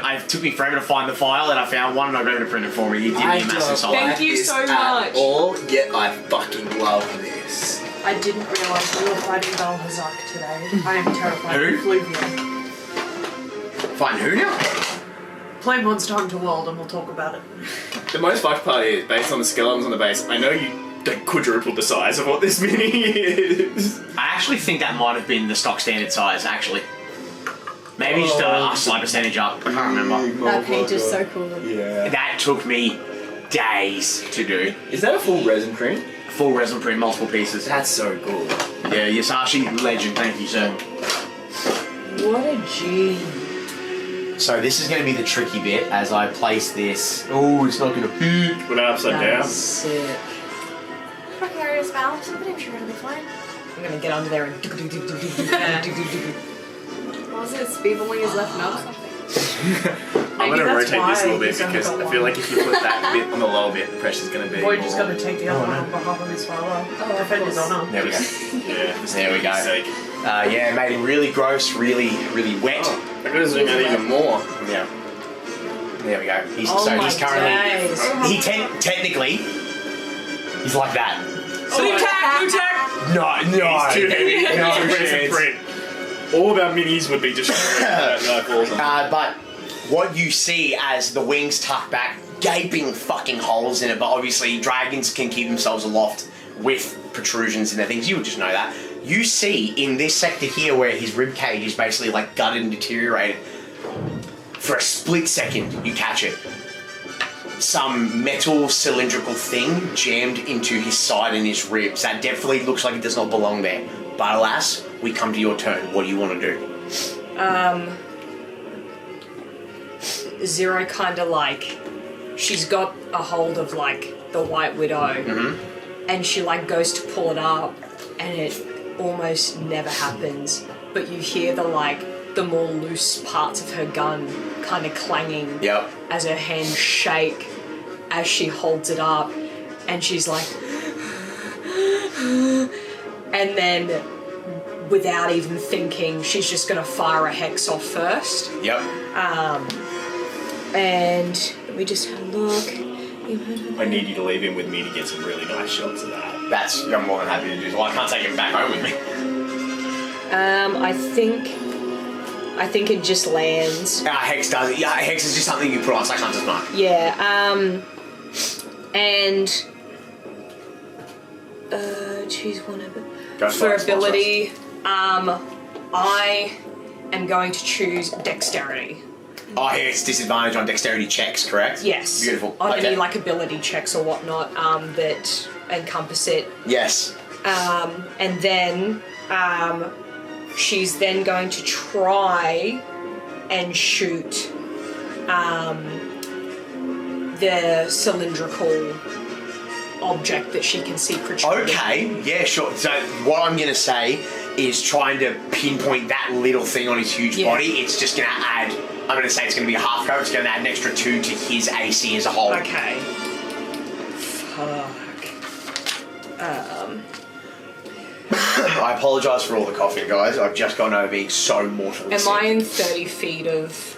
Speaker 1: I took me forever to find the file, and I found one, and I got him to print it for me. He did me a massive solid.
Speaker 3: Thank you so much.
Speaker 1: Or yet I fucking love this.
Speaker 7: I didn't realise we were fighting Balhazak today. I am terrified
Speaker 1: Who?
Speaker 7: of Fluvia.
Speaker 1: Find who now?
Speaker 7: Play Monster Hunter World and we'll talk about it.
Speaker 2: The most fucked part is, based on the skeletons on the base, I know you quadrupled the size of what this mini is.
Speaker 1: I actually think that might have been the stock standard size, actually. Maybe just a slight percentage up. I can't remember.
Speaker 5: That page is so cool.
Speaker 2: Yeah.
Speaker 1: That took me days to do.
Speaker 2: Is that a full resin print?
Speaker 1: Full resin print, multiple pieces.
Speaker 2: That's so cool.
Speaker 1: Yeah, Yasashi, legend. Thank you, sir.
Speaker 3: What a G.
Speaker 1: So this is going to be the tricky bit as I place this. Oh, it's not going to fit.
Speaker 2: Put it upside down.
Speaker 3: That's sick.
Speaker 5: Precarious balance, but I'm sure it'll be fine.
Speaker 3: I'm gonna get under there and
Speaker 5: What was it? Speedballing his left nut or something?
Speaker 2: I'm going to
Speaker 7: that's
Speaker 2: rotate this a little
Speaker 7: why
Speaker 2: bit
Speaker 7: he's only
Speaker 2: because
Speaker 7: got
Speaker 2: I feel
Speaker 7: one.
Speaker 2: like if you put that bit on the lower bit, the pressure's going to be
Speaker 7: Voyage is
Speaker 2: more...
Speaker 7: going to take the other one on behalf of his father. Defend his honour.
Speaker 1: There we go.
Speaker 2: Yeah,
Speaker 1: There we go.
Speaker 2: sake.
Speaker 1: Yeah, made him really gross, really wet.
Speaker 2: Oh, I got to zoom out even more.
Speaker 1: Yeah. There we go. He's,
Speaker 3: Oh
Speaker 1: so
Speaker 3: my
Speaker 1: he's currently...
Speaker 3: days.
Speaker 1: He technically... He's like that.
Speaker 3: Blue tack!
Speaker 1: No.
Speaker 2: He's too heavy.
Speaker 1: No
Speaker 2: Too resin
Speaker 1: chance.
Speaker 2: print. All of our minis would be destroyed. No, falls on.
Speaker 1: But what you see as the wings tuck back, gaping fucking holes in it, but obviously dragons can keep themselves aloft with protrusions in their things. You would just know that. You see in this sector here where his rib cage is basically like gutted and deteriorated, for a split second you catch it. Some metal cylindrical thing jammed into his side and his ribs. That definitely looks like it does not belong there. But alas, we come to your turn. What do you want to do?
Speaker 3: Zero kind of like, she's got a hold of like the White Widow, and she like goes to pull it up, and it almost never happens. But you hear the more loose parts of her gun kind of clanging
Speaker 1: Yep.
Speaker 3: as her hands shake as she holds it up, and she's like, and then without even thinking, she's just gonna fire a hex off first.
Speaker 1: Yep.
Speaker 3: And we just had a look.
Speaker 2: I need you to leave him with me to get some really nice shots of that.
Speaker 1: That's, I'm more than happy to do. Well, I can't take him back home with me.
Speaker 3: I think it just lands.
Speaker 1: Hex does it. Yeah, Hex is just something you put on, it's like Hunter's Mark.
Speaker 3: Yeah, and choose one of it.
Speaker 1: Go
Speaker 3: For
Speaker 1: it,
Speaker 3: ability, I am going to choose dexterity.
Speaker 1: Oh, yeah, it's disadvantage on dexterity checks, correct?
Speaker 3: Yes.
Speaker 1: Beautiful.
Speaker 3: On
Speaker 1: Okay.
Speaker 3: any like ability checks or whatnot that encompass it.
Speaker 1: Yes.
Speaker 3: And then she's then going to try and shoot the cylindrical object that she can see protruding.
Speaker 1: Okay, yeah, sure. So what I'm going to say is trying to pinpoint that little thing on his huge
Speaker 3: Yeah.
Speaker 1: body. It's just going to add, I'm going to say it's going to be a half cover. It's going to add an extra 2 to his AC as a whole.
Speaker 3: Okay. Fuck.
Speaker 1: I apologise for all the coughing, guys. I've just gone over being so mortally
Speaker 3: Am
Speaker 1: sick.
Speaker 3: I in 30 feet of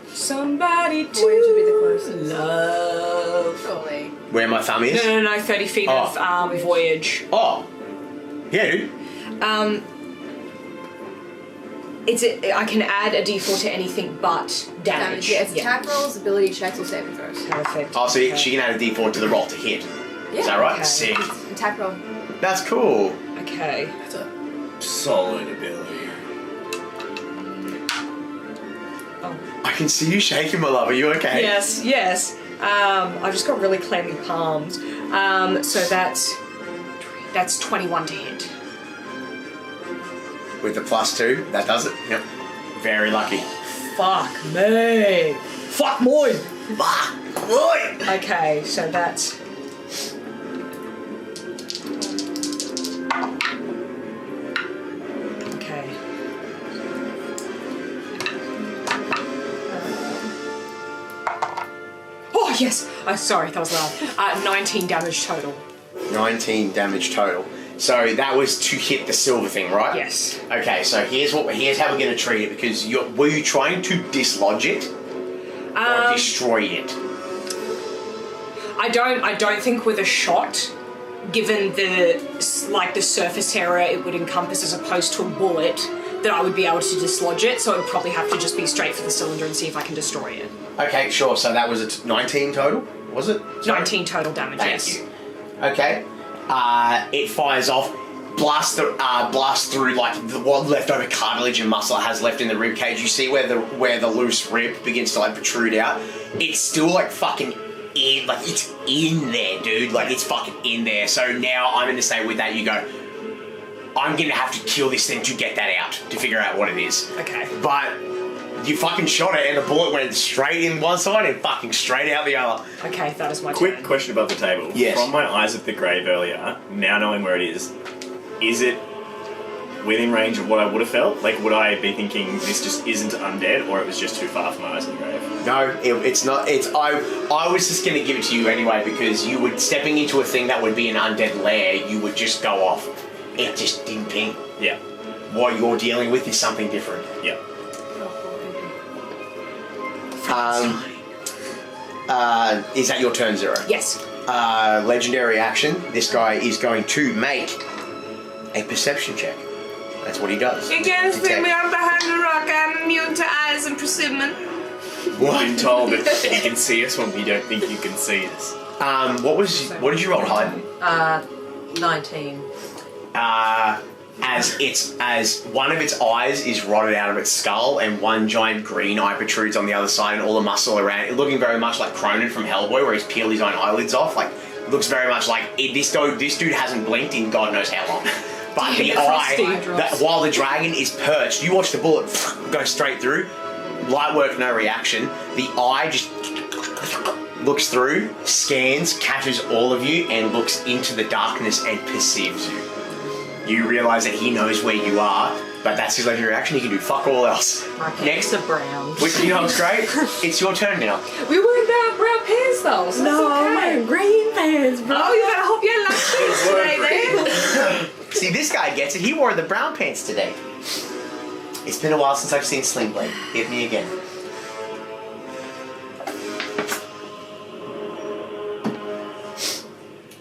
Speaker 3: somebody to
Speaker 5: Voyage would be the closest.
Speaker 3: love?
Speaker 5: Surely.
Speaker 1: Where my thumb is?
Speaker 3: No, 30 feet of Voyage.
Speaker 1: Oh. Yeah, dude.
Speaker 3: I can add a d4 to anything but damage.
Speaker 5: Yeah, it's attack rolls, ability checks, or saving throws.
Speaker 3: Perfect.
Speaker 1: Oh, so she can add a d4 to the roll to hit.
Speaker 5: Yeah.
Speaker 1: Is that right?
Speaker 3: Okay.
Speaker 1: Sick.
Speaker 5: Attack roll.
Speaker 1: That's cool.
Speaker 3: Okay.
Speaker 2: That's a solid ability.
Speaker 1: I can see you shaking, my love. Are you okay?
Speaker 3: Yes. I've just got really clammy palms. So that's 21 to hit.
Speaker 1: With the +2, that does it. Yep. Very lucky.
Speaker 3: Fuck me. Fuck me.
Speaker 1: Fuck. Boy.
Speaker 3: Okay, so that's... Okay. Oh, yes! Sorry, that was loud. 19 damage total.
Speaker 1: 19 damage total. So that was to hit the silver thing, right?
Speaker 3: Yes.
Speaker 1: Okay, so here's how we're going to treat it, because were you trying to dislodge it or destroy it?
Speaker 3: I don't think with a shot, given the surface area it would encompass as opposed to a bullet, that I would be able to dislodge it. So it would probably have to just be straight for the cylinder and see if I can destroy it.
Speaker 1: Okay, sure. So that was a 19 total, was it? Sorry.
Speaker 3: 19 total damage.
Speaker 1: Thank
Speaker 3: Yes.
Speaker 1: you. Okay. It fires off, blasts through like what leftover cartilage and muscle it has left in the rib cage. You see where the loose rib begins to like protrude out. It's still like fucking in, like it's in there, dude. Like it's fucking in there. So now I'm in the same with that. You go, I'm gonna have to kill this thing to get that out, to figure out what it is.
Speaker 3: Okay.
Speaker 1: But you fucking shot it and the bullet went straight in one side and fucking straight out the other.
Speaker 3: Okay, that is my
Speaker 2: Quick
Speaker 3: turn.
Speaker 2: question above the table.
Speaker 1: Yes.
Speaker 2: From my eyes at the grave earlier, now knowing where it is it within range of what I would have felt? Like, would I be thinking this just isn't undead, or it was just too far from my eyes at the grave?
Speaker 1: No, it's not. I was just going to give it to you anyway, because you would, stepping into a thing that would be an undead lair, you would just go off. It just didn't ping.
Speaker 2: Yeah.
Speaker 1: What you're dealing with is something different.
Speaker 2: Yeah.
Speaker 1: Is that your turn, Zero?
Speaker 3: Yes.
Speaker 1: Legendary action. This guy is going to make a perception check. That's what he does.
Speaker 3: You can't see
Speaker 1: Detect.
Speaker 3: me, I'm behind the rock. I'm immune to eyes and persimmon.
Speaker 1: What?
Speaker 2: I've been told that you can see us when we don't think you can see us.
Speaker 1: What did you roll, Hyde?
Speaker 6: 19.
Speaker 1: As one of its eyes is rotted out of its skull and one giant green eye protrudes on the other side and all the muscle around it, looking very much like Cronin from Hellboy, where he's peeled his own eyelids off. Like, looks very much like this dude hasn't blinked in God knows how long. But the eye, while the dragon is perched, you watch the bullet go straight through. Light work, no reaction. The eye just looks through, scans, catches all of you, and looks into the darkness and perceives you. You realise that he knows where you are, but that's his legendary action. He can do fuck all else.
Speaker 6: My pants
Speaker 1: Next,
Speaker 6: are brown.
Speaker 1: which you know what's great? It's your turn now.
Speaker 3: We were about brown pants though, so
Speaker 6: No,
Speaker 3: that's okay.
Speaker 6: green pants, bro.
Speaker 3: Oh, you better hope your luck stays today then.
Speaker 1: See, this guy gets it. He wore the brown pants today. It's been a while since I've seen Sling Blade. Hit me again.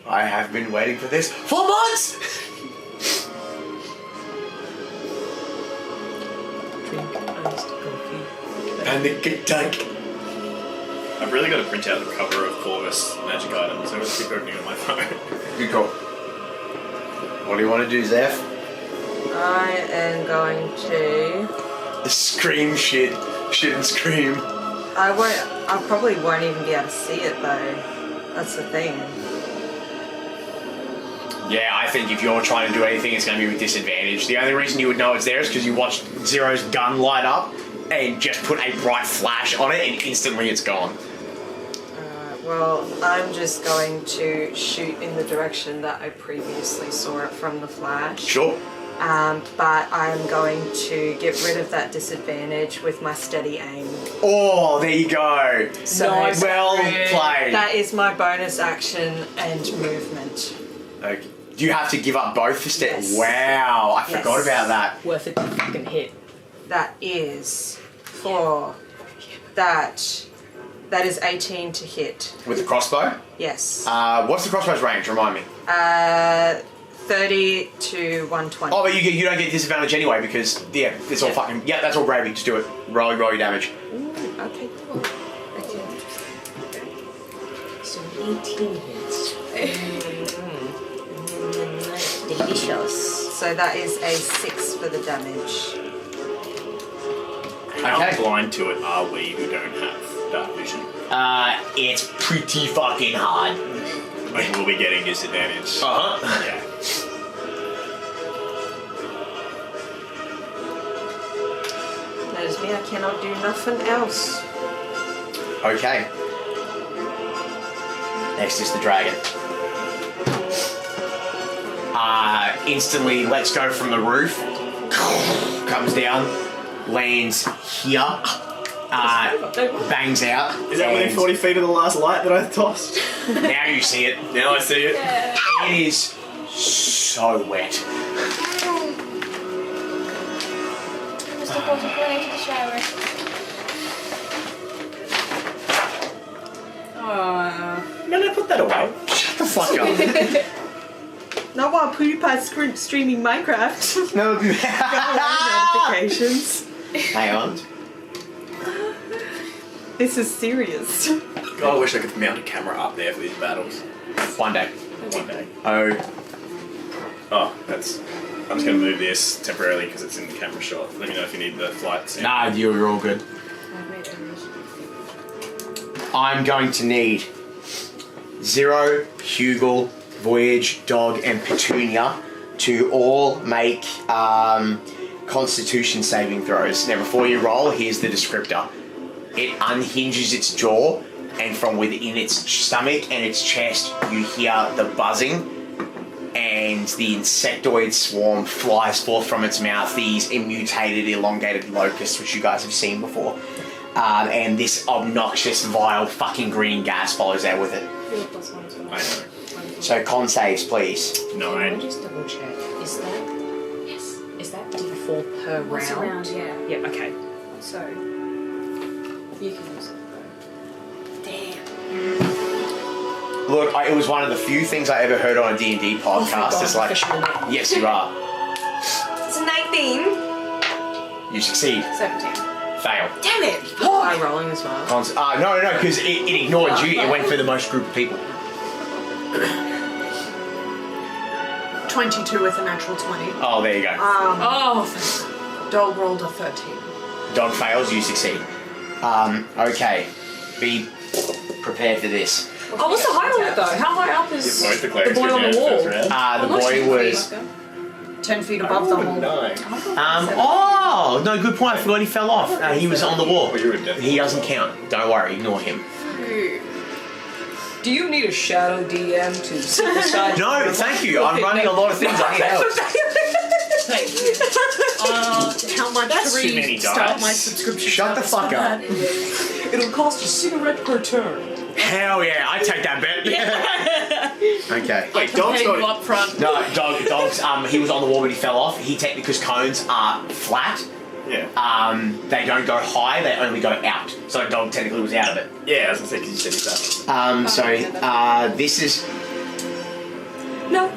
Speaker 1: I have been waiting for this for months! And the good tank.
Speaker 2: I've really got to print out the cover of Corvus magic items. I was keep opening on my phone.
Speaker 1: Good call. What do you want to do, Zeph?
Speaker 6: I am going to...
Speaker 1: Scream shit. Shit and scream.
Speaker 6: I probably won't even be able to see it though. That's the thing.
Speaker 1: Yeah, I think if you're trying to do anything, it's going to be with disadvantage. The only reason you would know it's there is because you watched Zero's gun light up and just put a bright flash on it and instantly it's gone.
Speaker 6: Well, I'm just going to shoot in the direction that I previously saw it from the flash.
Speaker 1: Sure.
Speaker 6: But I'm going to get rid of that disadvantage with my steady aim.
Speaker 1: Oh, there you go.
Speaker 6: So
Speaker 1: Well played.
Speaker 6: that is my bonus action and movement.
Speaker 1: Okay. Do you have to give up both for steps?
Speaker 6: Yes.
Speaker 1: Wow, I
Speaker 6: Yes.
Speaker 1: forgot about that.
Speaker 3: Worth it to fucking hit.
Speaker 6: That is for that. That is 18 to hit.
Speaker 1: With the crossbow?
Speaker 6: Yes.
Speaker 1: What's the crossbow's range? Remind me.
Speaker 6: 30 to 120.
Speaker 1: Oh, but you don't get disadvantage anyway because, yeah, it's all fucking... Yeah, that's all gravy. Just do it. Roll your damage.
Speaker 6: Ooh, okay, cool. Okay.
Speaker 3: So 18 hits. Delicious.
Speaker 6: So that is a 6 for the damage.
Speaker 2: How
Speaker 1: Okay.
Speaker 2: blind to it are we who don't have dark vision?
Speaker 1: It's pretty fucking hard.
Speaker 2: Like, we'll be getting disadvantage.
Speaker 1: Uh-huh.
Speaker 2: Yeah.
Speaker 6: That is me, I cannot do nothing else.
Speaker 1: Okay. Next is the dragon. Instantly lets go from the roof. Comes down. Lands here. Bangs out.
Speaker 2: Is that within
Speaker 1: and
Speaker 2: 40 feet of the last light that I tossed?
Speaker 1: Now you see it.
Speaker 2: Now I see it.
Speaker 1: It is so wet.
Speaker 5: Stop off and going into the shower. Oh.
Speaker 2: No, put that away.
Speaker 1: Shut the fuck up.
Speaker 6: Not while PewDiePie's streaming Minecraft.
Speaker 1: No.
Speaker 6: Notifications.
Speaker 1: Hang on.
Speaker 6: This is serious.
Speaker 2: God, I wish I could mount a camera up there for these battles.
Speaker 1: One day.
Speaker 2: One day.
Speaker 1: Oh.
Speaker 2: That's... I'm just going to move this temporarily because it's in the camera shot. Let me know if you need the flight sound.
Speaker 1: Nah, you're all good. I'm going to need Zero, Hugle, Voyage, Dog, and Petunia to all make Constitution saving throws. Now, before you roll, here's the descriptor. It unhinges its jaw, and from within its stomach and its chest, you hear the buzzing, and the insectoid swarm flies forth from its mouth, these mutated, elongated locusts, which you guys have seen before. And this obnoxious, vile, fucking green gas follows out with it.
Speaker 2: I know.
Speaker 1: So con saves, please.
Speaker 3: Can I
Speaker 2: 9.
Speaker 3: just double check? Is that
Speaker 5: Yes.
Speaker 3: is that D4 per
Speaker 5: Once a
Speaker 3: round?
Speaker 5: round, yeah.
Speaker 3: Yep. Okay.
Speaker 5: So, you can use it though. Damn.
Speaker 1: Look, it was one of the few things I ever heard on a D&D podcast. It's like, yes, you are.
Speaker 5: It's a 19.
Speaker 1: You succeed.
Speaker 5: 17.
Speaker 1: Fail.
Speaker 5: Damn it!
Speaker 6: Am I rolling as well?
Speaker 1: No, because it ignored you. It went for the most group of people.
Speaker 7: 22 with a natural 20.
Speaker 1: Oh, there you go.
Speaker 7: Dog rolled a 13.
Speaker 1: Dog fails, you succeed. Okay. Be prepared for this.
Speaker 3: Oh, what's the height on it though? How high up is
Speaker 2: Both the
Speaker 3: the
Speaker 2: clerics
Speaker 3: boy
Speaker 2: go
Speaker 3: on
Speaker 2: down
Speaker 3: the wall?
Speaker 2: first round.
Speaker 1: The boy was...
Speaker 7: 10 feet above the wall.
Speaker 2: 9.
Speaker 1: No, good point. I forgot he fell off. He was on the wall.
Speaker 2: Well, you were dead.
Speaker 1: He doesn't count. Don't worry, ignore him.
Speaker 3: Do you need a shadow DM to sit beside you?
Speaker 1: No, thank you. I'm running a lot of things. I need help.
Speaker 3: Thank you.
Speaker 7: How much
Speaker 2: That's
Speaker 7: to
Speaker 2: too many
Speaker 7: restart
Speaker 2: dice.
Speaker 7: my subscription?
Speaker 1: Shut the
Speaker 7: service
Speaker 1: fuck
Speaker 7: for
Speaker 1: up.
Speaker 7: that?
Speaker 3: It'll cost a cigarette per turn.
Speaker 1: Hell yeah, I take that bet. Okay.
Speaker 2: Wait, dog's
Speaker 3: Paying you
Speaker 2: not...
Speaker 3: up front.
Speaker 1: No, dogs. He was on the wall when he fell off. He technically, because cones are flat.
Speaker 2: Yeah.
Speaker 1: They don't go high. They only go out. So dog technically was out of it.
Speaker 2: Yeah, I was going to say, because you said he's up.
Speaker 1: So this is.
Speaker 3: No.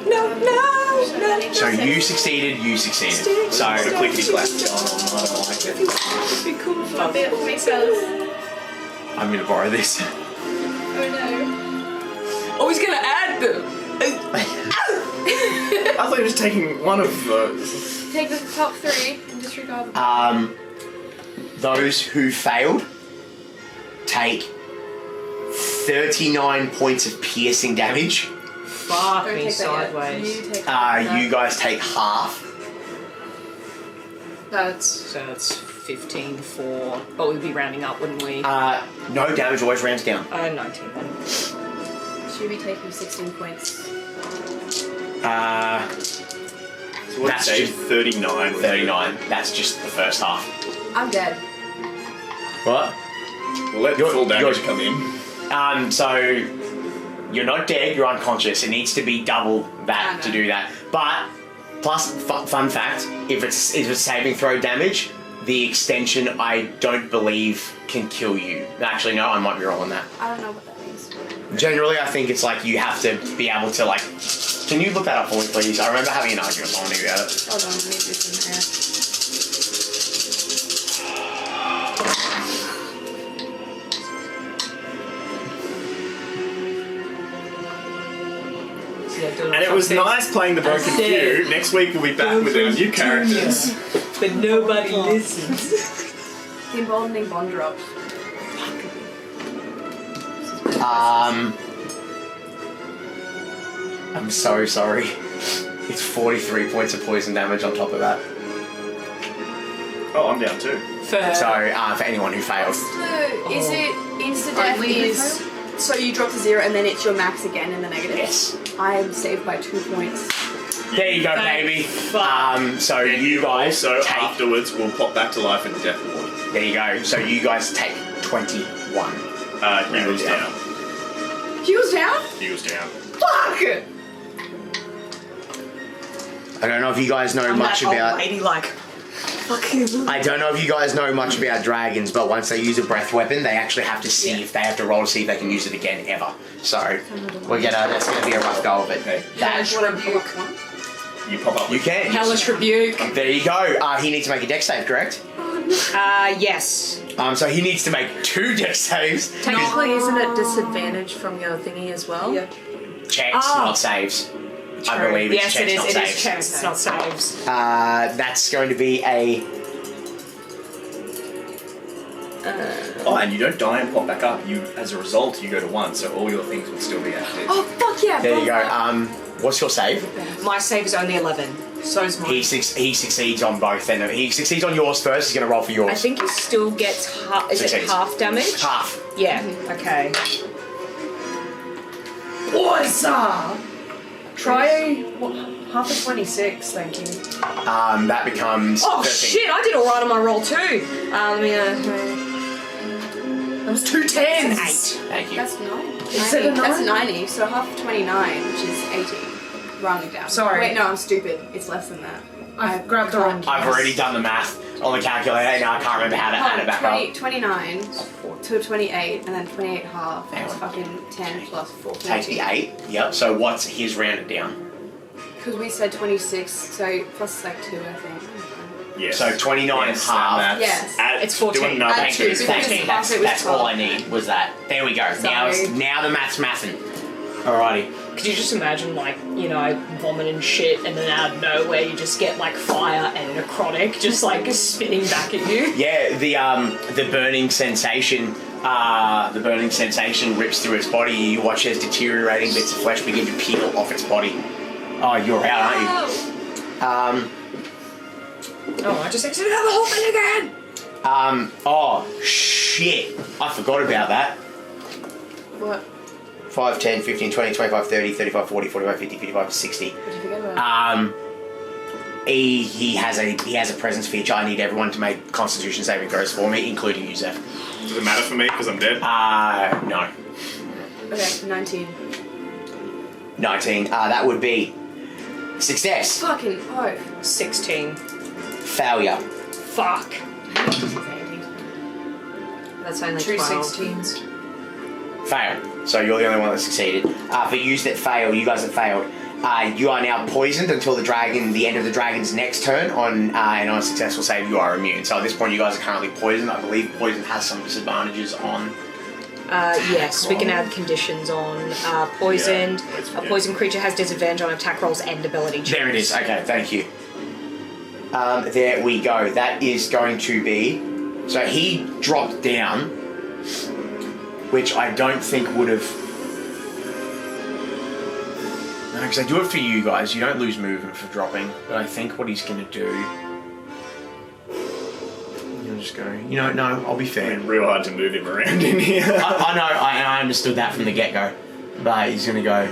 Speaker 1: So you succeeded. You succeeded. So
Speaker 2: The clickety clack going on. I don't like it.
Speaker 3: It'd be cool if
Speaker 5: A bit for myself.
Speaker 1: I'm gonna borrow this.
Speaker 5: Oh no.
Speaker 3: Oh, he's gonna add them.
Speaker 2: I thought he was taking one of those.
Speaker 5: Take the top 3 and disregard them.
Speaker 1: Those who failed take 39 points of piercing damage.
Speaker 3: Fuck
Speaker 5: Don't
Speaker 3: me
Speaker 5: take that
Speaker 3: sideways.
Speaker 5: yet. You take that.
Speaker 1: You guys take half.
Speaker 3: So that's 15 for. But we'd be rounding up, wouldn't we?
Speaker 1: No damage always rounds down.
Speaker 3: 19 then.
Speaker 5: Should be taking 16 points.
Speaker 2: So what
Speaker 1: That's
Speaker 2: did you say?
Speaker 1: just
Speaker 2: 39.
Speaker 1: 39. That's just the first half.
Speaker 5: I'm dead.
Speaker 1: What?
Speaker 2: We'll let
Speaker 1: You're-
Speaker 2: full damage
Speaker 1: you're-
Speaker 2: come in.
Speaker 1: So You're not dead, you're unconscious. It needs to be double that to do that. But, plus, fun fact, if it's saving throw damage, the extension, I don't believe, can kill you. Actually, no, I might be wrong on that.
Speaker 5: I don't know what that means.
Speaker 1: Generally, I think it's like you have to be able to, like... Can you look that up for me, please? I remember having an argument with someone about it.
Speaker 5: Hold on, let me do some hair.
Speaker 2: And it was nice playing the Broken Few. Next week we'll be back with our new characters.
Speaker 3: But nobody listens.
Speaker 5: The emboldening bond drops.
Speaker 1: I'm so sorry. It's 43 points of poison damage on top of that.
Speaker 2: Oh, I'm down too.
Speaker 1: So, for anyone who fails.
Speaker 5: Is it insta-death is... So you drop to 0 and then it's your max again in the negative?
Speaker 1: Yes.
Speaker 5: I am saved by 2 points.
Speaker 1: There you go, baby. So
Speaker 2: Then
Speaker 1: you guys
Speaker 2: so
Speaker 1: take...
Speaker 2: afterwards we'll pop back to life in the death ward.
Speaker 1: There you go. So you guys take 21.
Speaker 2: Hugo's down.
Speaker 5: Hugo's down?
Speaker 2: Hugo's down.
Speaker 5: Fuck!
Speaker 1: I don't know if you guys know much about...
Speaker 7: lady, like...
Speaker 1: I don't know if you guys know much about dragons, but once they use a breath weapon, they actually have to see if they have to roll to see if they can use it again ever. So that's gonna be a rough go of it.
Speaker 5: That's what rebuke.
Speaker 2: You pop up.
Speaker 1: You can.
Speaker 3: Hellish rebuke.
Speaker 1: There you go. He needs to make a dex save, correct?
Speaker 3: Yes.
Speaker 1: So he needs to make 2 dex saves.
Speaker 6: Technically, isn't it disadvantage from your thingy as well?
Speaker 5: Yeah.
Speaker 1: Checks, not saves. I believe it's
Speaker 3: Yes,
Speaker 1: checks,
Speaker 3: it is.
Speaker 1: not
Speaker 3: It
Speaker 1: saves.
Speaker 3: is checks. It's not saves.
Speaker 1: That's going to be a...
Speaker 2: Oh, and you don't die and pop back up. You, as a result, you go to 1, so all your things would still be active.
Speaker 5: Oh, fuck yeah!
Speaker 1: There you go. What's your save?
Speaker 3: My save is only 11.
Speaker 7: So is mine.
Speaker 1: He succeeds on both. Then he succeeds on yours first. He's going to roll for yours.
Speaker 3: I think he still gets half. Is it
Speaker 1: Succeeds.
Speaker 3: half damage?
Speaker 1: Half.
Speaker 3: Yeah. Okay.
Speaker 7: Boys, try half of 26, thank you.
Speaker 1: That becomes.
Speaker 3: Oh
Speaker 1: 13.
Speaker 3: shit! I did alright on my roll too.
Speaker 7: That was 2 10s.
Speaker 3: 8.
Speaker 1: Thank you.
Speaker 5: That's 9.
Speaker 7: Is it a 9?
Speaker 5: That's 90, so half of 29, which is 80. Rounding down.
Speaker 7: Sorry.
Speaker 5: Wait, no, I'm stupid. It's less than that.
Speaker 7: I've grabbed the wrong.
Speaker 1: I've already done the math on the calculator. Now I can't remember how to add it back up.
Speaker 5: 29 to 28, and then 28 half.
Speaker 1: Hang
Speaker 5: It's
Speaker 1: on.
Speaker 5: fucking 10 plus 4.
Speaker 1: Take the 8. Yep. So what's his rounded down?
Speaker 5: Because we said 26, so plus like 2, I think.
Speaker 2: Yes.
Speaker 1: So 29
Speaker 2: Yes,
Speaker 1: half.
Speaker 2: and that's-
Speaker 5: Yes.
Speaker 2: add-
Speaker 3: It's 14.
Speaker 2: Do another
Speaker 5: Add
Speaker 2: 2.
Speaker 5: two.
Speaker 3: It's
Speaker 1: Thank
Speaker 3: 14.
Speaker 1: you. That's
Speaker 5: It was
Speaker 1: all
Speaker 5: 12.
Speaker 1: I need was that. There we go.
Speaker 5: Sorry.
Speaker 1: Now the math's mathin'. Alrighty.
Speaker 3: Could you just imagine, like, you know, vomit and shit, and then out of nowhere you just get like fire and necrotic just like spitting back at you?
Speaker 1: Yeah, the burning sensation. The burning sensation rips through its body. You watch as deteriorating bits of flesh begin to peel off its body. Oh, you're out, aren't you?
Speaker 3: Oh, I just exited out the whole thing again!
Speaker 1: Oh, shit. I forgot about that.
Speaker 5: What?
Speaker 1: 5, 10, 15, 20, 25, 30, 35, 40, 45, 50, 55, 60.
Speaker 5: What did you forget about?
Speaker 1: He has a presence feature. I need everyone to make Constitution saving throws for me, including you, Zeph.
Speaker 2: Does it matter for me because I'm dead?
Speaker 1: No.
Speaker 5: Okay, 19.
Speaker 1: 19. That would be success.
Speaker 5: Fucking oath.
Speaker 3: 16.
Speaker 1: Failure.
Speaker 3: Fuck.
Speaker 6: That's only
Speaker 7: 2
Speaker 6: 12.
Speaker 7: 16s.
Speaker 1: Fail. So you're the only one that succeeded. For you that failed, you guys that failed, you are now poisoned until the end of the dragon's next turn. And on a successful save, you are immune. So at this point, you guys are currently poisoned. I believe poison has some disadvantages on.
Speaker 3: Yes, we can add conditions on poisoned.
Speaker 2: Yeah,
Speaker 3: A poisoned creature has disadvantage on attack rolls and ability checks.
Speaker 1: There it is. Okay, thank you. There we go. That is going to be. So he dropped down, which I don't think would have. No, because I do it for you guys. You don't lose movement for dropping. But I think what he's going to do. You'll just go. You know, no, I'll be fair.
Speaker 2: It's real hard to move him around in here.
Speaker 1: I know. I understood that from the get go. But he's going to go.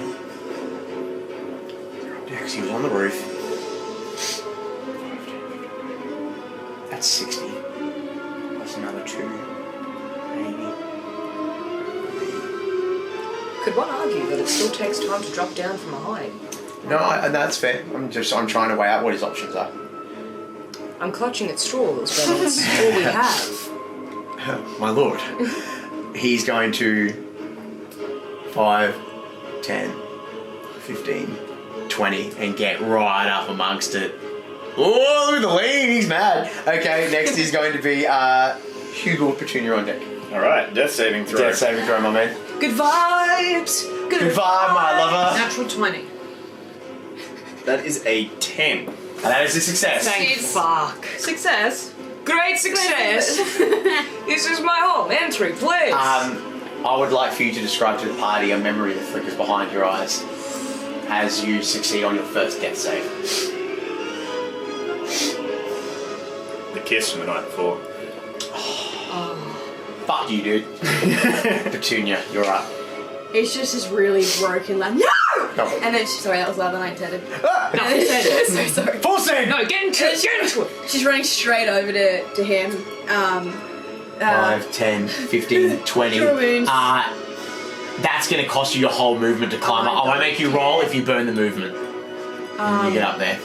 Speaker 1: Yeah, because he was on the roof. That's 60. Plus another 2. 80.
Speaker 3: Could one argue that it still takes time to drop down from a height.
Speaker 1: No, and that's fair. I'm trying to weigh out what his options are.
Speaker 3: I'm clutching at straws, but it's all we have.
Speaker 1: My lord. He's going to 5, 10, 15, 20 and get right up amongst it. Oh, look at the lean, he's mad. Okay, next is going to be Hugle with Petunia on deck.
Speaker 2: Alright, death saving throw.
Speaker 1: Death saving throw, my man.
Speaker 3: Good vibes!
Speaker 1: Good vibe, my lover.
Speaker 7: Natural 20.
Speaker 2: That is a 10.
Speaker 1: And that is a success.
Speaker 3: Thank fuck.
Speaker 6: Success.
Speaker 3: Great success! This is my home. Entry, please!
Speaker 1: I would like for you to describe to the party a memory that flickers behind your eyes as you succeed on your first death save.
Speaker 2: The kiss from the night before.
Speaker 1: Fuck you, dude. Petunia, you're up.
Speaker 5: It's just this really broken, like, no!
Speaker 1: No.
Speaker 5: And then sorry, that was louder than I intended.
Speaker 1: Ah!
Speaker 5: And then she's so sorry.
Speaker 1: Full save!
Speaker 3: No, get into it!
Speaker 5: She's running straight over to him.
Speaker 1: 5, 10, 15, 20.
Speaker 5: Draw wounds.
Speaker 1: That's going to cost you your whole movement to climb up. I won't make you roll if you burn the movement. When you get up there.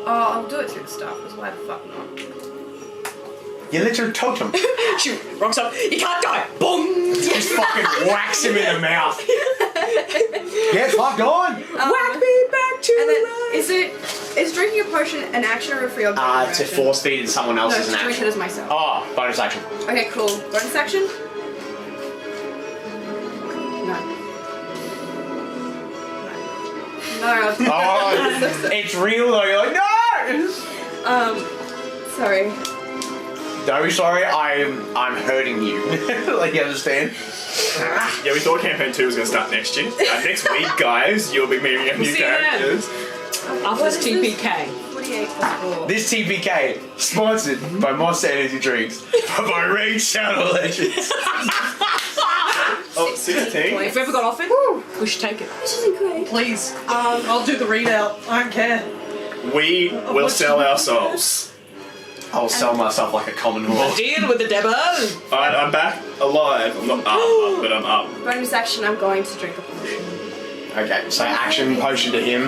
Speaker 5: I'll do it through the staff, because why the fuck not?
Speaker 1: You lit your totem.
Speaker 3: She rocks up. You can't die! Boom!
Speaker 1: Just fucking whacks him in the mouth. Get fucked on!
Speaker 3: Whack me back to
Speaker 5: And then,
Speaker 3: life!
Speaker 5: is drinking a potion an action or a free object?
Speaker 1: To force feed someone else
Speaker 5: No,
Speaker 1: is
Speaker 5: to
Speaker 1: an
Speaker 5: drink it
Speaker 1: action.
Speaker 5: as myself.
Speaker 1: Oh, bonus action.
Speaker 5: Okay, cool. Bonus action? No. No.
Speaker 1: Oh, it's real though. You're like, no!
Speaker 5: Sorry.
Speaker 1: Don't be sorry. I'm hurting you. Like, you understand?
Speaker 2: Yeah, we thought campaign 2 was going to start next year. Next week, guys, you'll be meeting new
Speaker 3: see you then.
Speaker 2: characters.
Speaker 3: After this
Speaker 5: What is this?
Speaker 3: TPK.
Speaker 5: 48 plus 4.
Speaker 1: This TPK sponsored by Monster Energy Drinks by Raid Shadow Legends.
Speaker 2: Oh, 16?
Speaker 3: If we ever got offered, we should take it.
Speaker 5: Which isn't great.
Speaker 7: Please. I'll do the readout. I don't care.
Speaker 2: We will sell our souls.
Speaker 1: I'll sell myself like a common whore.
Speaker 3: Deal with the devil!
Speaker 2: Alright, I'm back alive. I'm not up, but I'm up.
Speaker 5: Bonus action, I'm going to drink a potion.
Speaker 1: Okay, so action potion to him,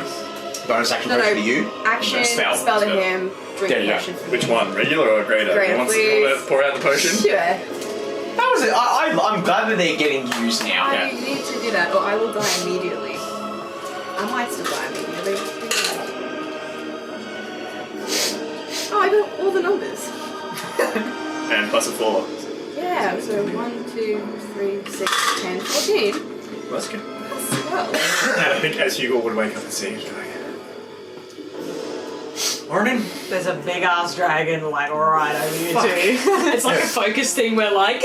Speaker 1: bonus action potion to you.
Speaker 5: Action,
Speaker 2: Spell.
Speaker 5: spell to him, drink
Speaker 1: There you go.
Speaker 5: potion for
Speaker 2: Which
Speaker 5: me.
Speaker 2: one? Regular or greater?
Speaker 5: Greater,
Speaker 2: You want
Speaker 5: please.
Speaker 2: to pour out the potion?
Speaker 5: Sure.
Speaker 1: That was it. I'm glad that they're getting used now.
Speaker 5: I need to do that, or I will die immediately. I might still die immediately. Oh, I got all the numbers.
Speaker 2: And plus a 4.
Speaker 5: Yeah, so 1, 2, 3, 6, 10, 14.
Speaker 2: That's good.
Speaker 5: Well,
Speaker 2: And I think as Hugle would wake up and see it, going, morning.
Speaker 6: There's a big ass dragon like right over you
Speaker 3: Fuck.
Speaker 6: too.
Speaker 3: It's like a focus thing where like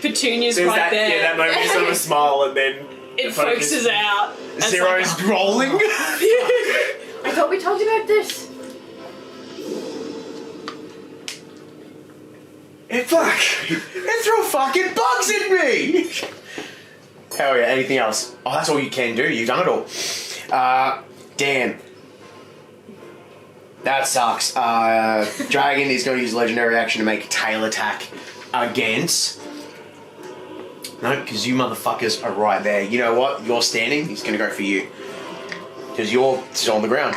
Speaker 3: Petunia's
Speaker 2: There's
Speaker 3: right
Speaker 2: that,
Speaker 3: there.
Speaker 2: yeah, that moment you sort of smile and then
Speaker 3: It focuses out. It's
Speaker 1: Zero's
Speaker 3: like,
Speaker 1: rolling.
Speaker 5: I thought we talked about this.
Speaker 1: It threw fucking bugs at me. Hell yeah! Anything else? Oh, that's all you can do. You've done it all. Damn. That sucks. Dragon is going to use legendary action to make a tail attack against. No, because you motherfuckers are right there. You know what? You're standing. He's going to go for you because you're still on the ground.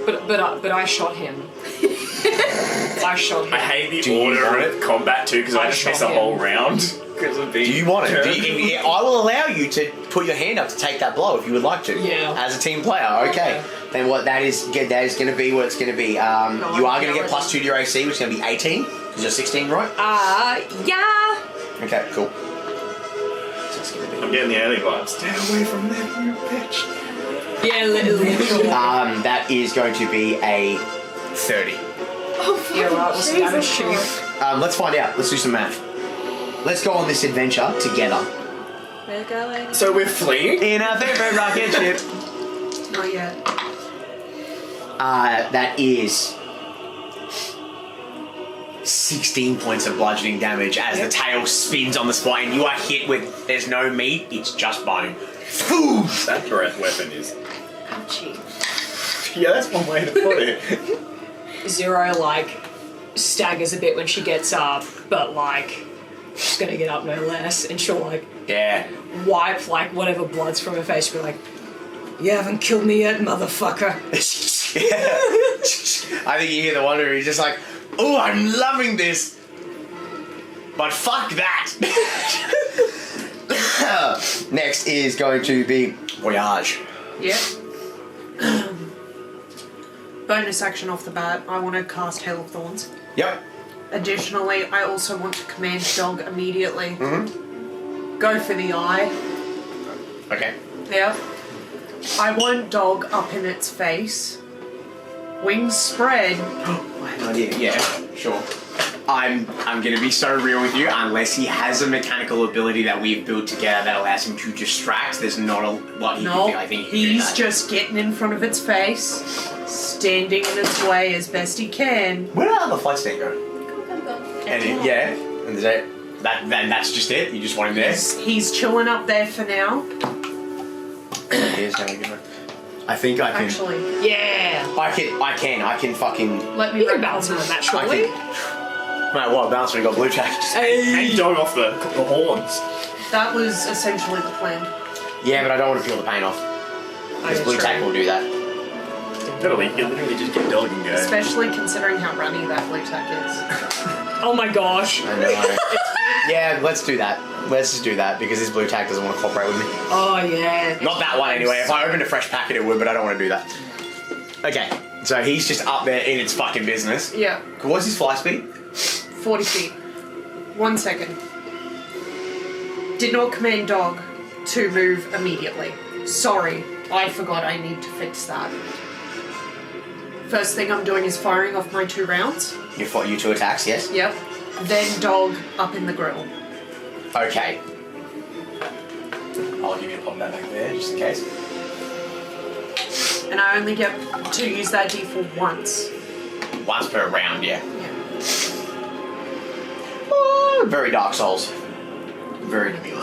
Speaker 3: but I shot him. I shot him.
Speaker 2: I hate the
Speaker 1: Do you want
Speaker 2: order
Speaker 1: it?
Speaker 2: of combat too because I just miss a
Speaker 3: shot
Speaker 2: whole
Speaker 3: him.
Speaker 2: round. Because of being
Speaker 1: Do you want it?
Speaker 2: curved.
Speaker 1: I will allow you to put your hand up to take that blow if you would like to.
Speaker 3: Yeah.
Speaker 1: As a team player, okay. Then what that is going to be what it's going to be. You are going to get +2 to your AC, which is going to be 18 because you're 16, right?
Speaker 3: Yeah.
Speaker 1: Okay, cool. So it's going to
Speaker 2: I'm getting the alien vibes. Stay away from them, you bitch.
Speaker 3: Yeah, literally.
Speaker 1: be. That is going to be a 30.
Speaker 5: Oh, fuck.
Speaker 3: Yeah, right, what's the damage to you?
Speaker 1: Let's find out. Let's do some math. Let's go on this adventure together.
Speaker 6: We're going.
Speaker 2: So we're fleeing?
Speaker 1: In our favorite rocket ship.
Speaker 7: Not yet.
Speaker 1: That is 16 points of bludgeoning damage as the tail spins on the spot and you are hit with, there's no meat, it's just bone. Foosh!
Speaker 2: That breath weapon is.
Speaker 5: Ouchie.
Speaker 2: Yeah, that's one way to put it.
Speaker 3: Zero like staggers a bit when she gets up, but like she's gonna get up no less, and she'll like
Speaker 1: Yeah.
Speaker 3: wipe like whatever blood's from her face. She'll be like, "You haven't killed me yet, motherfucker."
Speaker 1: I think you hear the one where he's just like, "Oh, I'm loving this, but fuck that." Next is going to be Voyage.
Speaker 7: Yep. Bonus action off the bat, I want to cast Hail of Thorns.
Speaker 1: Yep.
Speaker 7: Additionally, I also want to command Dog immediately.
Speaker 1: Mm-hmm.
Speaker 7: Go for the eye.
Speaker 1: Okay.
Speaker 7: Yep. I want Dog up in its face. Wings spread.
Speaker 1: I have no idea. Yeah, sure. I'm gonna be so real with you. Unless he has a mechanical ability that we've built together that allows him to distract, there's not a lot he can do. I think he can do
Speaker 7: he's
Speaker 1: that.
Speaker 7: just getting in front of its face, standing in its way as best he can.
Speaker 1: Where did the flight stand go?
Speaker 5: Go.
Speaker 1: And and that's just it. You just want him there.
Speaker 7: He's chilling up there for now.
Speaker 1: Here's how we go. I think I can.
Speaker 7: Actually,
Speaker 3: Yeah.
Speaker 1: I can fucking.
Speaker 7: let me
Speaker 3: You can
Speaker 7: wrap
Speaker 3: bounce him on that,
Speaker 1: I
Speaker 3: surely.
Speaker 1: can. Mate, what bounce when we got blue tack?
Speaker 2: Hang Dog off the horns.
Speaker 7: That was essentially the plan.
Speaker 1: Yeah, but I don't want to peel the paint off. Because blue tack will do that.
Speaker 2: Literally, you literally just get Dog and go.
Speaker 7: Especially considering how runny that blue tack is.
Speaker 3: Oh my gosh.
Speaker 1: I know. Yeah, let's do that. Let's just do that because this blue tack doesn't want to cooperate with me.
Speaker 3: Oh yeah.
Speaker 1: Not that one anyway. If I opened a fresh packet, it would, but I don't want to do that. Okay, so he's just up there in its fucking business.
Speaker 7: Yeah,
Speaker 1: What's his fly speed?
Speaker 7: 40 feet. 1 second. Did not command Dog to move immediately. Sorry, I forgot I need to fix that. First thing I'm doing is firing off my 2 rounds.
Speaker 1: You fought you 2 attacks, yes?
Speaker 7: Yep. Then Dog up in the grill.
Speaker 1: Okay. I'll give you a pop that back there, just in case.
Speaker 7: And I only get to use that D4 once.
Speaker 1: Once per round, yeah.
Speaker 7: Yeah.
Speaker 1: Oh, very Dark Souls. Very demure.